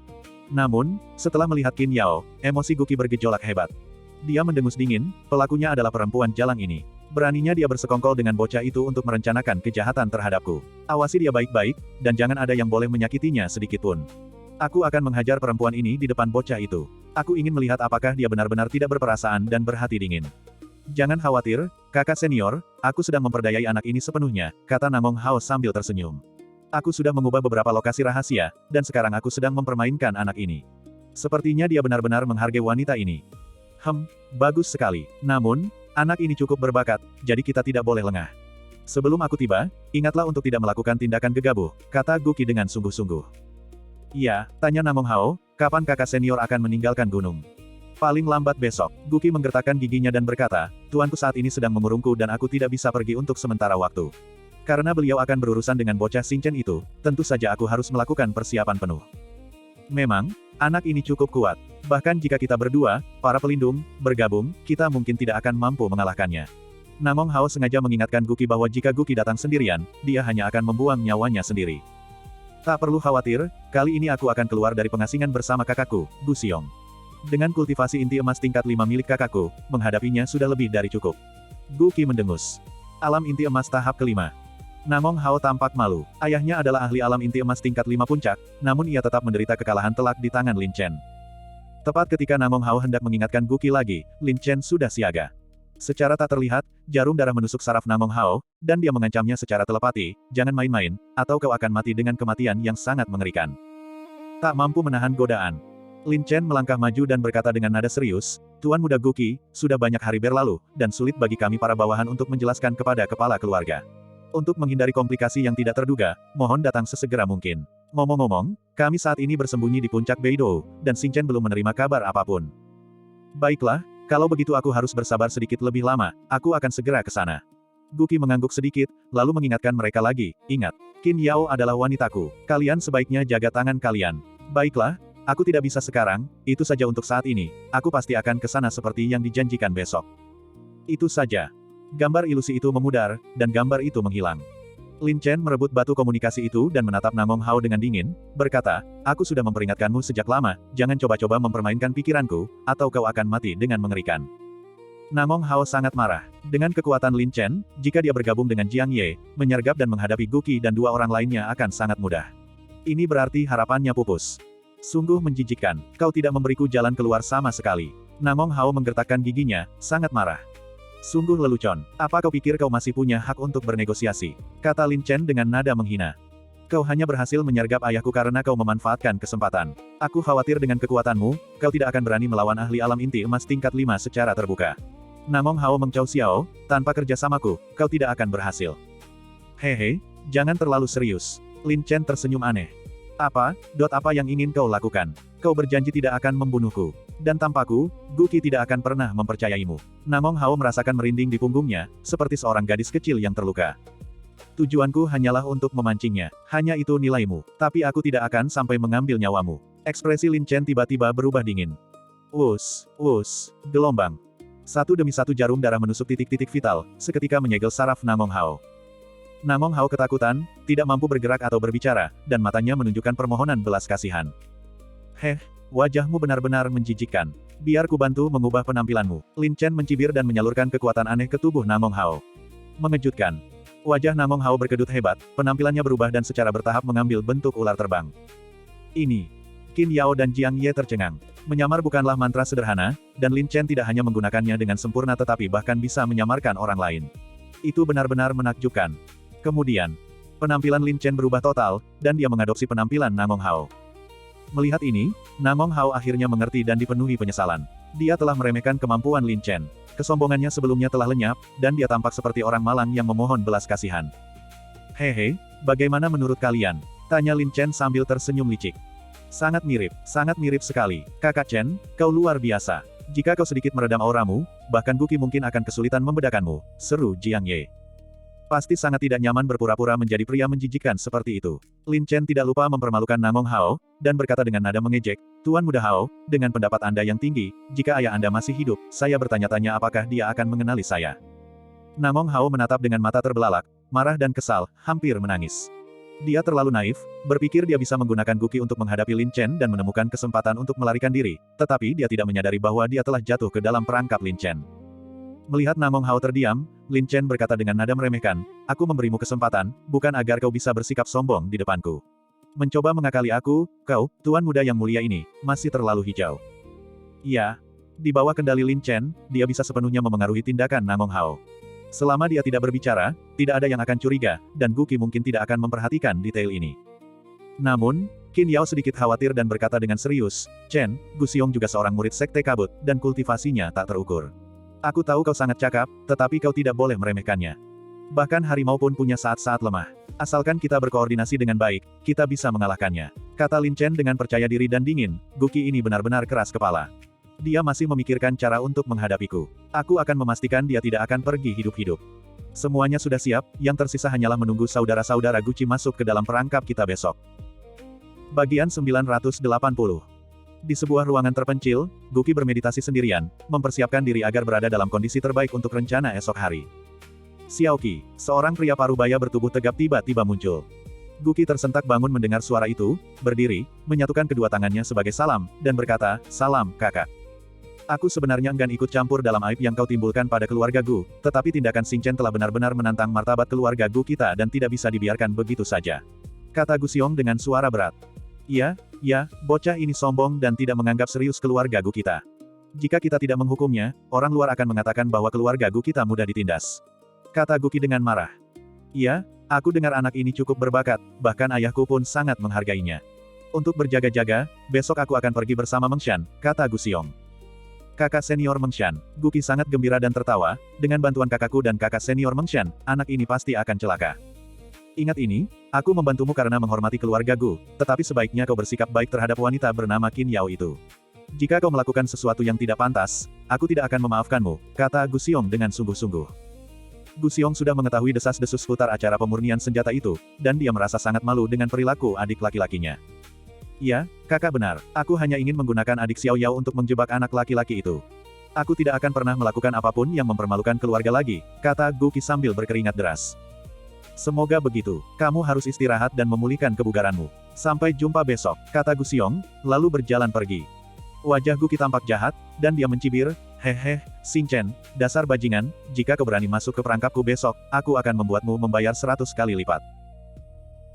S1: Namun, setelah melihat Qin Yao, emosi Guqi bergejolak hebat. Dia mendengus dingin, pelakunya adalah perempuan jalang ini. Beraninya dia bersekongkol dengan bocah itu untuk merencanakan kejahatan terhadapku. Awasi dia baik-baik, dan jangan ada yang boleh menyakitinya sedikitpun. Aku akan menghajar perempuan ini di depan bocah itu. Aku ingin melihat apakah dia benar-benar tidak berperasaan dan berhati dingin. Jangan khawatir, kakak senior, aku sedang memperdayai anak ini sepenuhnya, kata Namong Hao sambil tersenyum. Aku sudah mengubah beberapa lokasi rahasia, dan sekarang aku sedang mempermainkan anak ini. Sepertinya dia benar-benar menghargai wanita ini. Bagus sekali. Namun, anak ini cukup berbakat, jadi kita tidak boleh lengah. Sebelum aku tiba, ingatlah untuk tidak melakukan tindakan gegabah, kata Guqi dengan sungguh-sungguh. Iya, tanya Namong Hao, kapan kakak senior akan meninggalkan gunung? Paling lambat besok. Guqi menggertakkan giginya dan berkata, tuanku saat ini sedang mengurungku dan aku tidak bisa pergi untuk sementara waktu. Karena beliau akan berurusan dengan bocah Xing Chen itu, tentu saja aku harus melakukan persiapan penuh. Memang, anak ini cukup kuat. Bahkan jika kita berdua, para pelindung, bergabung, kita mungkin tidak akan mampu mengalahkannya. Namong Hao sengaja mengingatkan Guki bahwa jika Guki datang sendirian, dia hanya akan membuang nyawanya sendiri. Tak perlu khawatir, kali ini aku akan keluar dari pengasingan bersama kakakku, Gu Xiong. Dengan kultivasi inti emas tingkat 5 milik kakakku, menghadapinya sudah lebih dari cukup. Guki mendengus. Alam inti emas tahap kelima. Namong Hao tampak malu. Ayahnya adalah ahli alam inti emas tingkat 5 puncak, namun ia tetap menderita kekalahan telak di tangan Lin Chen. Tepat ketika Namong Hao hendak mengingatkan Guki lagi, Lin Chen sudah siaga. Secara tak terlihat, jarum darah menusuk saraf Namong Hao, dan dia mengancamnya secara telepati, jangan main-main, atau kau akan mati dengan kematian yang sangat mengerikan. Tak mampu menahan godaan. Lin Chen melangkah maju dan berkata dengan nada serius, Tuan Muda Guki, sudah banyak hari berlalu, dan sulit bagi kami para bawahan untuk menjelaskan kepada kepala keluarga. Untuk menghindari komplikasi yang tidak terduga, mohon datang sesegera mungkin. Ngomong-ngomong, kami saat ini bersembunyi di puncak Beidou, dan Xing Chen belum menerima kabar apapun. Baiklah, kalau begitu aku harus bersabar sedikit lebih lama, aku akan segera ke sana. Guki mengangguk sedikit, lalu mengingatkan mereka lagi, ingat, Qin Yao adalah wanitaku, kalian sebaiknya jaga tangan kalian. Baiklah, aku tidak bisa sekarang, itu saja untuk saat ini, aku pasti akan ke sana seperti yang dijanjikan besok. Itu saja. Gambar ilusi itu memudar, dan gambar itu menghilang. Lin Chen merebut batu komunikasi itu dan menatap Namong Hao dengan dingin, berkata, aku sudah memperingatkanmu sejak lama, jangan coba-coba mempermainkan pikiranku, atau kau akan mati dengan mengerikan. Namong Hao sangat marah. Dengan kekuatan Lin Chen, jika dia bergabung dengan Jiang Ye, menyergap dan menghadapi Guki dan dua orang lainnya akan sangat mudah. Ini berarti harapannya pupus. Sungguh menjijikkan, kau tidak memberiku jalan keluar sama sekali. Namong Hao menggertakkan giginya, sangat marah. Sungguh lelucon, apa kau pikir kau masih punya hak untuk bernegosiasi? Kata Lin Chen dengan nada menghina. Kau hanya berhasil menyergap ayahku karena kau memanfaatkan kesempatan. Aku khawatir dengan kekuatanmu, kau tidak akan berani melawan ahli alam inti emas tingkat 5 secara terbuka. Namong Hao mengcau Xiao, tanpa kerjasamaku, kau tidak akan berhasil. Hehe, jangan terlalu serius. Lin Chen tersenyum aneh. Apa yang ingin kau lakukan? Kau berjanji tidak akan membunuhku. Dan tampakku, Guki tidak akan pernah mempercayaimu. Namong Hao merasakan merinding di punggungnya, seperti seorang gadis kecil yang terluka. Tujuanku hanyalah untuk memancingnya, hanya itu nilaimu, tapi aku tidak akan sampai mengambil nyawamu. Ekspresi Lin Chen tiba-tiba berubah dingin. Gelombang. Satu demi satu jarum darah menusuk titik-titik vital, seketika menyegel saraf Namong Hao. Namong Hao ketakutan, tidak mampu bergerak atau berbicara, dan matanya menunjukkan permohonan belas kasihan. Wajahmu benar-benar menjijikkan. Biar ku bantu mengubah penampilanmu. Lin Chen mencibir dan menyalurkan kekuatan aneh ke tubuh Namong Hao. Mengejutkan. Wajah Namong Hao berkedut hebat, penampilannya berubah dan secara bertahap mengambil bentuk ular terbang. Ini. Qin Yao dan Jiang Ye tercengang. Menyamar bukanlah mantra sederhana, dan Lin Chen tidak hanya menggunakannya dengan sempurna tetapi bahkan bisa menyamarkan orang lain. Itu benar-benar menakjubkan. Kemudian, penampilan Lin Chen berubah total, dan dia mengadopsi penampilan Namong Hao. Melihat ini, Namong Hao akhirnya mengerti dan dipenuhi penyesalan. Dia telah meremehkan kemampuan Lin Chen. Kesombongannya sebelumnya telah lenyap, dan dia tampak seperti orang malang yang memohon belas kasihan. Hehe, bagaimana menurut kalian? Tanya Lin Chen sambil tersenyum licik. Sangat mirip sekali. Kakak Chen, kau luar biasa. Jika kau sedikit meredam auramu, bahkan Guki mungkin akan kesulitan membedakanmu, seru Jiang Ye. Pasti sangat tidak nyaman berpura-pura menjadi pria menjijikkan seperti itu. Lin Chen tidak lupa mempermalukan Namong Hao, dan berkata dengan nada mengejek, Tuan Muda Hao, dengan pendapat Anda yang tinggi, jika ayah Anda masih hidup, saya bertanya-tanya apakah dia akan mengenali saya. Namong Hao menatap dengan mata terbelalak, marah dan kesal, hampir menangis. Dia terlalu naif, berpikir dia bisa menggunakan Guki untuk menghadapi Lin Chen dan menemukan kesempatan untuk melarikan diri, tetapi dia tidak menyadari bahwa dia telah jatuh ke dalam perangkap Lin Chen. Melihat Namong Hao terdiam, Lin Chen berkata dengan nada meremehkan, aku memberimu kesempatan, bukan agar kau bisa bersikap sombong di depanku. Mencoba mengakali aku, kau, Tuan Muda yang mulia ini, masih terlalu hijau. Ya, di bawah kendali Lin Chen, dia bisa sepenuhnya memengaruhi tindakan Namong Hao. Selama dia tidak berbicara, tidak ada yang akan curiga, dan Guki mungkin tidak akan memperhatikan detail ini. Namun, Qin Yao sedikit khawatir dan berkata dengan serius, Chen, Gu Xiong juga seorang murid sekte kabut, dan kultivasinya tak terukur. Aku tahu kau sangat cakap, tetapi kau tidak boleh meremehkannya. Bahkan harimau pun punya saat-saat lemah. Asalkan kita berkoordinasi dengan baik, kita bisa mengalahkannya. Kata Lin Chen dengan percaya diri dan dingin, Guki ini benar-benar keras kepala. Dia masih memikirkan cara untuk menghadapiku. Aku akan memastikan dia tidak akan pergi hidup-hidup. Semuanya sudah siap, yang tersisa hanyalah menunggu saudara-saudara Guci masuk ke dalam perangkap kita besok. Bagian 980. Di sebuah ruangan terpencil, Guki bermeditasi sendirian, mempersiapkan diri agar berada dalam kondisi terbaik untuk rencana esok hari. Xiaoqi, seorang pria parubaya bertubuh tegap tiba-tiba muncul. Guki tersentak bangun mendengar suara itu, berdiri, menyatukan kedua tangannya sebagai salam, dan berkata, "Salam, kakak. Aku sebenarnya enggan ikut campur dalam aib yang kau timbulkan pada keluarga Gu, tetapi tindakan Xing Chen telah benar-benar menantang martabat keluarga Gu kita dan tidak bisa dibiarkan begitu saja," kata Gu Xiong dengan suara berat. "Ya, bocah ini sombong dan tidak menganggap serius keluarga Gu kita. Jika kita tidak menghukumnya, orang luar akan mengatakan bahwa keluarga Gu kita mudah ditindas," kata Guki dengan marah. "Iya, aku dengar anak ini cukup berbakat, bahkan ayahku pun sangat menghargainya. Untuk berjaga-jaga, besok aku akan pergi bersama Meng Shan," kata Gu Xiong. "Kakak senior Meng Shan," Guki sangat gembira dan tertawa, "dengan bantuan kakakku dan kakak senior Meng Shan, anak ini pasti akan celaka. Ingat ini, aku membantumu karena menghormati keluarga Gu, tetapi sebaiknya kau bersikap baik terhadap wanita bernama Qin Yao itu. Jika kau melakukan sesuatu yang tidak pantas, aku tidak akan memaafkanmu," kata Gu Xiong dengan sungguh-sungguh. Gu Xiong sudah mengetahui desas-desus seputar acara pemurnian senjata itu, dan dia merasa sangat malu dengan perilaku adik laki-lakinya. "Ya, kakak benar, aku hanya ingin menggunakan adik Xiao Yao untuk menjebak anak laki-laki itu. Aku tidak akan pernah melakukan apapun yang mempermalukan keluarga lagi," kata Guki sambil berkeringat deras. "Semoga begitu, kamu harus istirahat dan memulihkan kebugaranmu. Sampai jumpa besok," kata Gu Xiong, lalu berjalan pergi. Wajah Guki tampak jahat, dan dia mencibir, "Hehe, Xing Chen, dasar bajingan, jika kau berani masuk ke perangkapku besok, aku akan membuatmu membayar 100 kali lipat."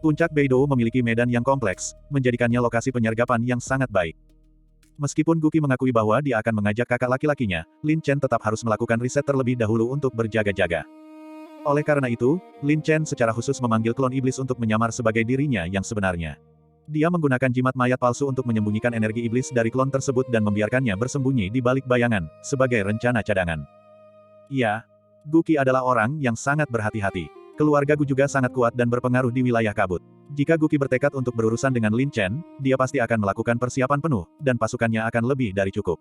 S1: Puncak Beidou memiliki medan yang kompleks, menjadikannya lokasi penyergapan yang sangat baik. Meskipun Guki mengakui bahwa dia akan mengajak kakak laki-lakinya, Lin Chen tetap harus melakukan riset terlebih dahulu untuk berjaga-jaga. Oleh karena itu, Lin Chen secara khusus memanggil klon iblis untuk menyamar sebagai dirinya yang sebenarnya. Dia menggunakan jimat mayat palsu untuk menyembunyikan energi iblis dari klon tersebut dan membiarkannya bersembunyi di balik bayangan, sebagai rencana cadangan. Ya, Guki adalah orang yang sangat berhati-hati. Keluarga Gu juga sangat kuat dan berpengaruh di wilayah kabut. Jika Guki bertekad untuk berurusan dengan Lin Chen, dia pasti akan melakukan persiapan penuh, dan pasukannya akan lebih dari cukup.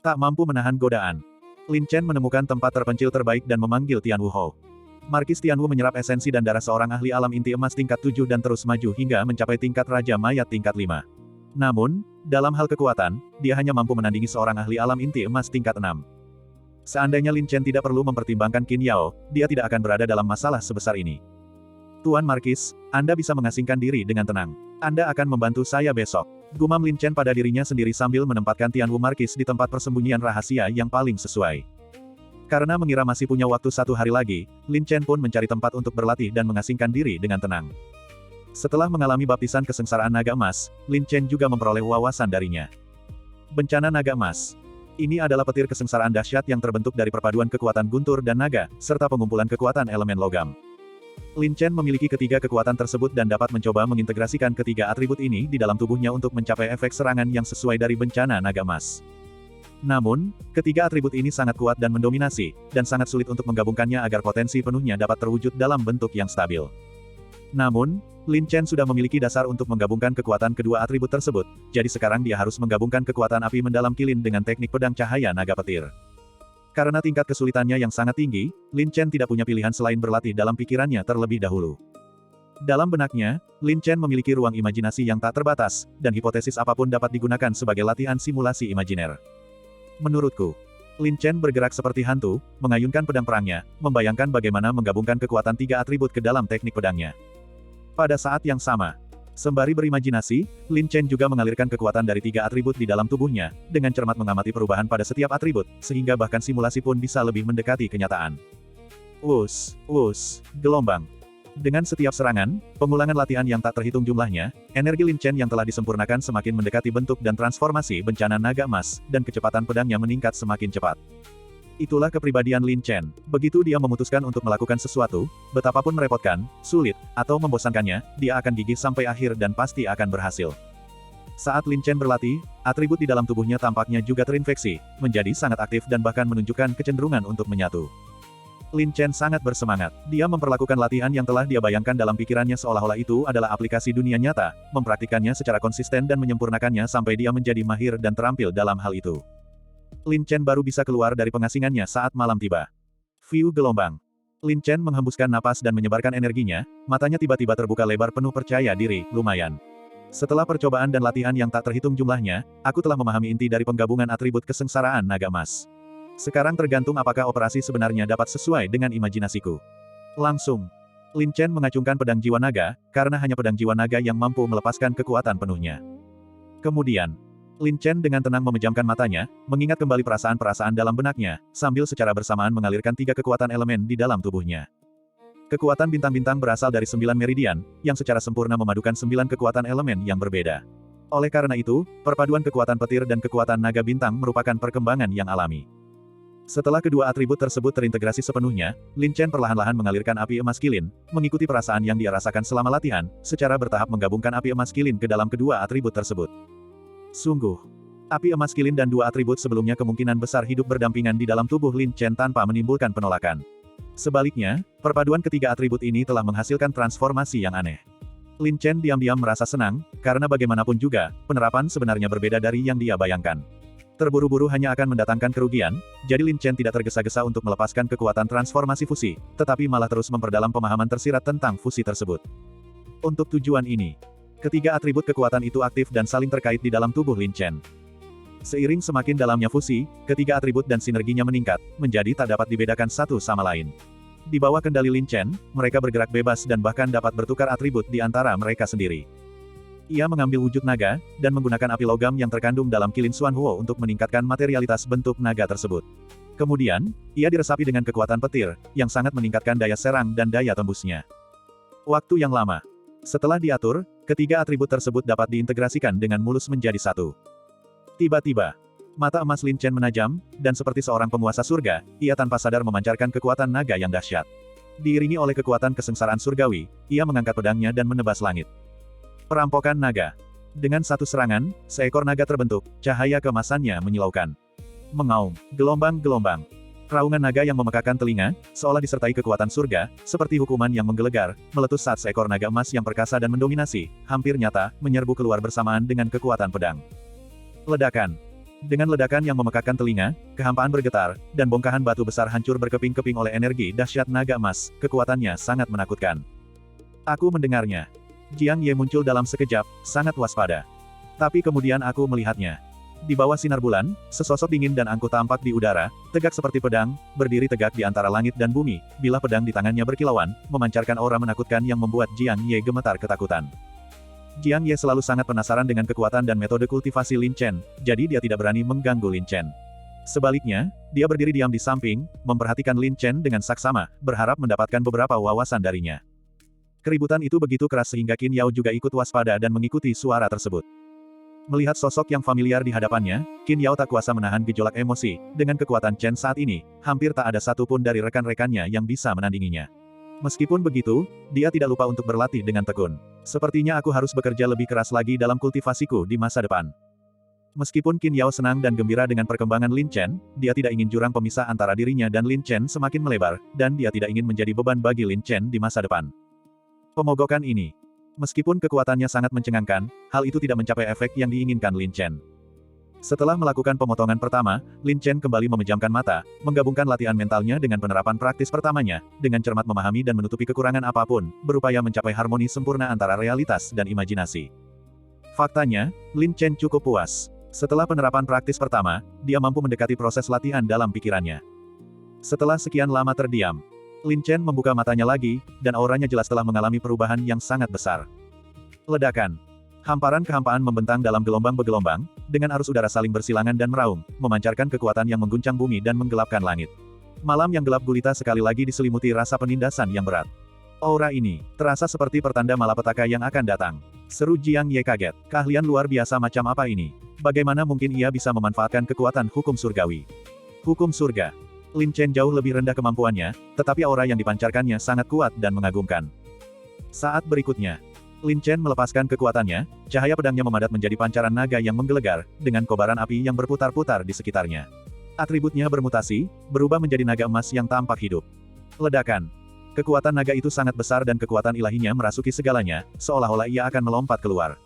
S1: Tak mampu menahan godaan, Lin Chen menemukan tempat terpencil terbaik dan memanggil Tian Wu Hou. Markis Tian Wu menyerap esensi dan darah seorang ahli alam inti emas tingkat 7 dan terus maju hingga mencapai tingkat Raja Mayat tingkat 5. Namun, dalam hal kekuatan, dia hanya mampu menandingi seorang ahli alam inti emas tingkat 6. Seandainya Lin Chen tidak perlu mempertimbangkan Qin Yao, dia tidak akan berada dalam masalah sebesar ini. "Tuan Markis, Anda bisa mengasingkan diri dengan tenang. Anda akan membantu saya besok," gumam Lin Chen pada dirinya sendiri sambil menempatkan Tian Wu Markis di tempat persembunyian rahasia yang paling sesuai. Karena mengira masih punya waktu 1 hari lagi, Lin Chen pun mencari tempat untuk berlatih dan mengasingkan diri dengan tenang. Setelah mengalami baptisan kesengsaraan naga emas, Lin Chen juga memperoleh wawasan darinya. Bencana naga emas. Ini adalah petir kesengsaraan dahsyat yang terbentuk dari perpaduan kekuatan guntur dan naga, serta pengumpulan kekuatan elemen logam. Lin Chen memiliki ketiga kekuatan tersebut dan dapat mencoba mengintegrasikan ketiga atribut ini di dalam tubuhnya untuk mencapai efek serangan yang sesuai dari bencana naga emas. Namun, ketiga atribut ini sangat kuat dan mendominasi, dan sangat sulit untuk menggabungkannya agar potensi penuhnya dapat terwujud dalam bentuk yang stabil. Namun, Lin Chen sudah memiliki dasar untuk menggabungkan kekuatan kedua atribut tersebut, jadi sekarang dia harus menggabungkan kekuatan api mendalam kilin dengan teknik pedang cahaya naga petir. Karena tingkat kesulitannya yang sangat tinggi, Lin Chen tidak punya pilihan selain berlatih dalam pikirannya terlebih dahulu. Dalam benaknya, Lin Chen memiliki ruang imajinasi yang tak terbatas, dan hipotesis apapun dapat digunakan sebagai latihan simulasi imajiner. Menurutku, Lin Chen bergerak seperti hantu, mengayunkan pedang perangnya, membayangkan bagaimana menggabungkan kekuatan tiga atribut ke dalam teknik pedangnya. Pada saat yang sama, sembari berimajinasi, Lin Chen juga mengalirkan kekuatan dari tiga atribut di dalam tubuhnya, dengan cermat mengamati perubahan pada setiap atribut, sehingga bahkan simulasi pun bisa lebih mendekati kenyataan. Gelombang. Dengan setiap serangan, pengulangan latihan yang tak terhitung jumlahnya, energi Lin Chen yang telah disempurnakan semakin mendekati bentuk dan transformasi bencana naga emas, dan kecepatan pedangnya meningkat semakin cepat. Itulah kepribadian Lin Chen. Begitu dia memutuskan untuk melakukan sesuatu, betapapun merepotkan, sulit, atau membosankannya, dia akan gigih sampai akhir dan pasti akan berhasil. Saat Lin Chen berlatih, atribut di dalam tubuhnya tampaknya juga terinfeksi, menjadi sangat aktif dan bahkan menunjukkan kecenderungan untuk menyatu. Lin Chen sangat bersemangat. Dia memperlakukan latihan yang telah dia bayangkan dalam pikirannya seolah-olah itu adalah aplikasi dunia nyata, mempraktikkannya secara konsisten dan menyempurnakannya sampai dia menjadi mahir dan terampil dalam hal itu. Lin Chen baru bisa keluar dari pengasingannya saat malam tiba. View gelombang. Lin Chen menghembuskan napas dan menyebarkan energinya, matanya tiba-tiba terbuka lebar penuh percaya diri, lumayan. Setelah percobaan dan latihan yang tak terhitung jumlahnya, aku telah memahami inti dari penggabungan atribut kesengsaraan naga emas. Sekarang tergantung apakah operasi sebenarnya dapat sesuai dengan imajinasiku. Langsung, Lin Chen mengacungkan pedang jiwa naga, karena hanya pedang jiwa naga yang mampu melepaskan kekuatan penuhnya. Kemudian, Lin Chen dengan tenang memejamkan matanya, mengingat kembali perasaan-perasaan dalam benaknya, sambil secara bersamaan mengalirkan 3 kekuatan elemen di dalam tubuhnya. Kekuatan bintang-bintang berasal dari 9 meridian, yang secara sempurna memadukan 9 kekuatan elemen yang berbeda. Oleh karena itu, perpaduan kekuatan petir dan kekuatan naga bintang merupakan perkembangan yang alami. Setelah kedua atribut tersebut terintegrasi sepenuhnya, Lin Chen perlahan-lahan mengalirkan api emas kilin, mengikuti perasaan yang dia rasakan selama latihan, secara bertahap menggabungkan api emas kilin ke dalam kedua atribut tersebut. Sungguh, api emas kilin dan dua atribut sebelumnya kemungkinan besar hidup berdampingan di dalam tubuh Lin Chen tanpa menimbulkan penolakan. Sebaliknya, perpaduan ketiga atribut ini telah menghasilkan transformasi yang aneh. Lin Chen diam-diam merasa senang, karena bagaimanapun juga, penerapan sebenarnya berbeda dari yang dia bayangkan. Terburu-buru hanya akan mendatangkan kerugian, jadi Lin Chen tidak tergesa-gesa untuk melepaskan kekuatan transformasi fusi, tetapi malah terus memperdalam pemahaman tersirat tentang fusi tersebut. Untuk tujuan ini, ketiga atribut kekuatan itu aktif dan saling terkait di dalam tubuh Lin Chen. Seiring semakin dalamnya fusi, ketiga atribut dan sinerginya meningkat, menjadi tak dapat dibedakan satu sama lain. Di bawah kendali Lin Chen, mereka bergerak bebas dan bahkan dapat bertukar atribut di antara mereka sendiri. Ia mengambil wujud naga, dan menggunakan api logam yang terkandung dalam kilin Xuan Huo untuk meningkatkan materialitas bentuk naga tersebut. Kemudian, ia diresapi dengan kekuatan petir, yang sangat meningkatkan daya serang dan daya tembusnya. Waktu yang lama. Setelah diatur, ketiga atribut tersebut dapat diintegrasikan dengan mulus menjadi satu. Tiba-tiba, mata emas Lin Chen menajam, dan seperti seorang penguasa surga, ia tanpa sadar memancarkan kekuatan naga yang dahsyat. Diiringi oleh kekuatan kesengsaraan surgawi, ia mengangkat pedangnya dan menebas langit. Perampokan naga. Dengan satu serangan, seekor naga terbentuk, cahaya keemasannya menyilaukan. Mengaum, gelombang-gelombang. Raungan naga yang memekakan telinga, seolah disertai kekuatan surga, seperti hukuman yang menggelegar, meletus saat seekor naga emas yang perkasa dan mendominasi, hampir nyata, menyerbu keluar bersamaan dengan kekuatan pedang. Ledakan. Dengan ledakan yang memekakan telinga, kehampaan bergetar, dan bongkahan batu besar hancur berkeping-keping oleh energi dahsyat naga emas, kekuatannya sangat menakutkan. Aku mendengarnya. Jiang Ye muncul dalam sekejap, sangat waspada. Tapi kemudian aku melihatnya. Di bawah sinar bulan, sesosok dingin dan angkuh tampak di udara, tegak seperti pedang, berdiri tegak di antara langit dan bumi, bilah pedang di tangannya berkilauan, memancarkan aura menakutkan yang membuat Jiang Ye gemetar ketakutan. Jiang Ye selalu sangat penasaran dengan kekuatan dan metode kultivasi Lin Chen, jadi dia tidak berani mengganggu Lin Chen. Sebaliknya, dia berdiri diam di samping, memperhatikan Lin Chen dengan saksama, berharap mendapatkan beberapa wawasan darinya. Keributan itu begitu keras sehingga Qin Yao juga ikut waspada dan mengikuti suara tersebut. Melihat sosok yang familiar di hadapannya, Qin Yao tak kuasa menahan gejolak emosi. Dengan kekuatan Chen saat ini, hampir tak ada satupun dari rekan-rekannya yang bisa menandinginya. Meskipun begitu, dia tidak lupa untuk berlatih dengan tekun. Sepertinya aku harus bekerja lebih keras lagi dalam kultivasiku di masa depan. Meskipun Qin Yao senang dan gembira dengan perkembangan Lin Chen, dia tidak ingin jurang pemisah antara dirinya dan Lin Chen semakin melebar, dan dia tidak ingin menjadi beban bagi Lin Chen di masa depan. Pemogokan ini. Meskipun kekuatannya sangat mencengangkan, hal itu tidak mencapai efek yang diinginkan Lin Chen. Setelah melakukan pemotongan pertama, Lin Chen kembali memejamkan mata, menggabungkan latihan mentalnya dengan penerapan praktis pertamanya, dengan cermat memahami dan menutupi kekurangan apapun, berupaya mencapai harmoni sempurna antara realitas dan imajinasi. Faktanya, Lin Chen cukup puas. Setelah penerapan praktis pertama, dia mampu mendekati proses latihan dalam pikirannya. Setelah sekian lama terdiam, Lin Chen membuka matanya lagi, dan auranya jelas telah mengalami perubahan yang sangat besar. Ledakan. Hamparan kehampaan membentang dalam gelombang bergelombang, dengan arus udara saling bersilangan dan meraung, memancarkan kekuatan yang mengguncang bumi dan menggelapkan langit. Malam yang gelap gulita sekali lagi diselimuti rasa penindasan yang berat. Aura ini, terasa seperti pertanda malapetaka yang akan datang. Seru Jiang Ye kaget. Keahlian luar biasa macam apa ini? Bagaimana mungkin ia bisa memanfaatkan kekuatan hukum surgawi? Hukum surga. Lin Chen jauh lebih rendah kemampuannya, tetapi aura yang dipancarkannya sangat kuat dan mengagumkan. Saat berikutnya, Lin Chen melepaskan kekuatannya, cahaya pedangnya memadat menjadi pancaran naga yang menggelegar, dengan kobaran api yang berputar-putar di sekitarnya. Atributnya bermutasi, berubah menjadi naga emas yang tampak hidup. Ledakan. Kekuatan naga itu sangat besar dan kekuatan ilahinya merasuki segalanya, seolah-olah ia akan melompat keluar.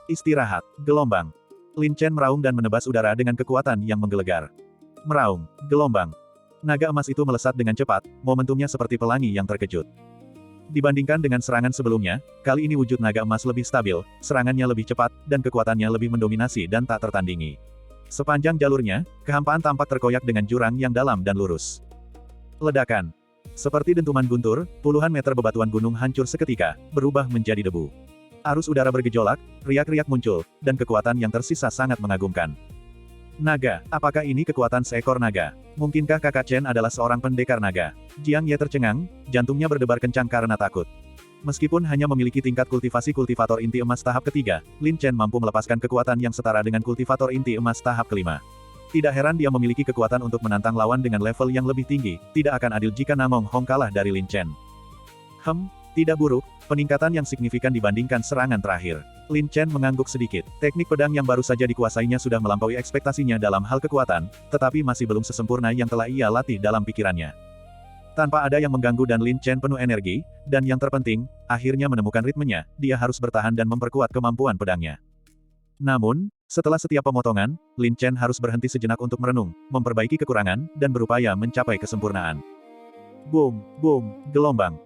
S1: Istirahat. Gelombang. Lin Chen meraung dan menebas udara dengan kekuatan yang menggelegar. Meraung. Gelombang. Naga emas itu melesat dengan cepat, momentumnya seperti pelangi yang terkejut. Dibandingkan dengan serangan sebelumnya, kali ini wujud naga emas lebih stabil, serangannya lebih cepat, dan kekuatannya lebih mendominasi dan tak tertandingi. Sepanjang jalurnya, kehampaan tampak terkoyak dengan jurang yang dalam dan lurus. Ledakan. Seperti dentuman guntur, puluhan meter bebatuan gunung hancur seketika, berubah menjadi debu. Arus udara bergejolak, riak-riak muncul, dan kekuatan yang tersisa sangat mengagumkan. Naga, apakah ini kekuatan seekor naga? Mungkinkah kakak Chen adalah seorang pendekar naga? Jiang Ye tercengang, jantungnya berdebar kencang karena takut. Meskipun hanya memiliki tingkat kultivasi kultivator inti emas tahap ketiga, Lin Chen mampu melepaskan kekuatan yang setara dengan kultivator inti emas tahap kelima. Tidak heran dia memiliki kekuatan untuk menantang lawan dengan level yang lebih tinggi, tidak akan adil jika Namong Hong kalah dari Lin Chen. Tidak buruk, peningkatan yang signifikan dibandingkan serangan terakhir. Lin Chen mengangguk sedikit. Teknik pedang yang baru saja dikuasainya sudah melampaui ekspektasinya dalam hal kekuatan, tetapi masih belum sesempurna yang telah ia latih dalam pikirannya. Tanpa ada yang mengganggu dan Lin Chen penuh energi, dan yang terpenting, akhirnya menemukan ritmenya, dia harus bertahan dan memperkuat kemampuan pedangnya. Namun, setelah setiap pemotongan, Lin Chen harus berhenti sejenak untuk merenung, memperbaiki kekurangan, dan berupaya mencapai kesempurnaan. Boom, boom, gelombang.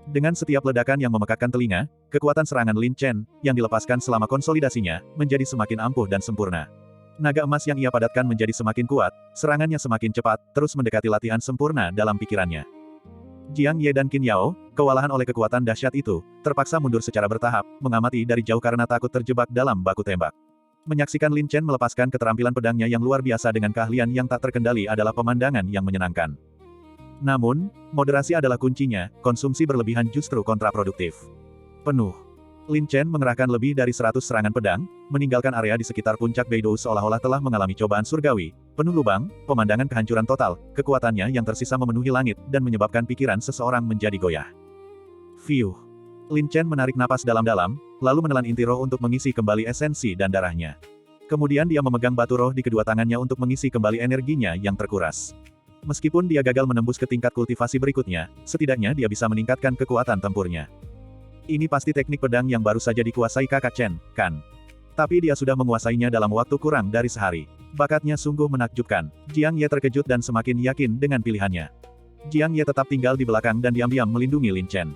S1: Dengan setiap ledakan yang memekakkan telinga, kekuatan serangan Lin Chen, yang dilepaskan selama konsolidasinya, menjadi semakin ampuh dan sempurna. Naga emas yang ia padatkan menjadi semakin kuat, serangannya semakin cepat, terus mendekati latihan sempurna dalam pikirannya. Jiang Ye dan Qin Yao, kewalahan oleh kekuatan dahsyat itu, terpaksa mundur secara bertahap, mengamati dari jauh karena takut terjebak dalam baku tembak. Menyaksikan Lin Chen melepaskan keterampilan pedangnya yang luar biasa dengan keahlian yang tak terkendali adalah pemandangan yang menyenangkan. Namun, moderasi adalah kuncinya, konsumsi berlebihan justru kontraproduktif. Penuh. Lin Chen mengerahkan lebih dari 100 serangan pedang, meninggalkan area di sekitar puncak Beidou seolah-olah telah mengalami cobaan surgawi, penuh lubang, pemandangan kehancuran total, kekuatannya yang tersisa memenuhi langit, dan menyebabkan pikiran seseorang menjadi goyah. Fiuh. Lin Chen menarik napas dalam-dalam, lalu menelan inti roh untuk mengisi kembali esensi dan darahnya. Kemudian dia memegang batu roh di kedua tangannya untuk mengisi kembali energinya yang terkuras. Meskipun dia gagal menembus ke tingkat kultivasi berikutnya, setidaknya dia bisa meningkatkan kekuatan tempurnya. Ini pasti teknik pedang yang baru saja dikuasai kakak Chen, kan? Tapi dia sudah menguasainya dalam waktu kurang dari sehari. Bakatnya sungguh menakjubkan. Jiang Ye terkejut dan semakin yakin dengan pilihannya. Jiang Ye tetap tinggal di belakang dan diam-diam melindungi Lin Chen.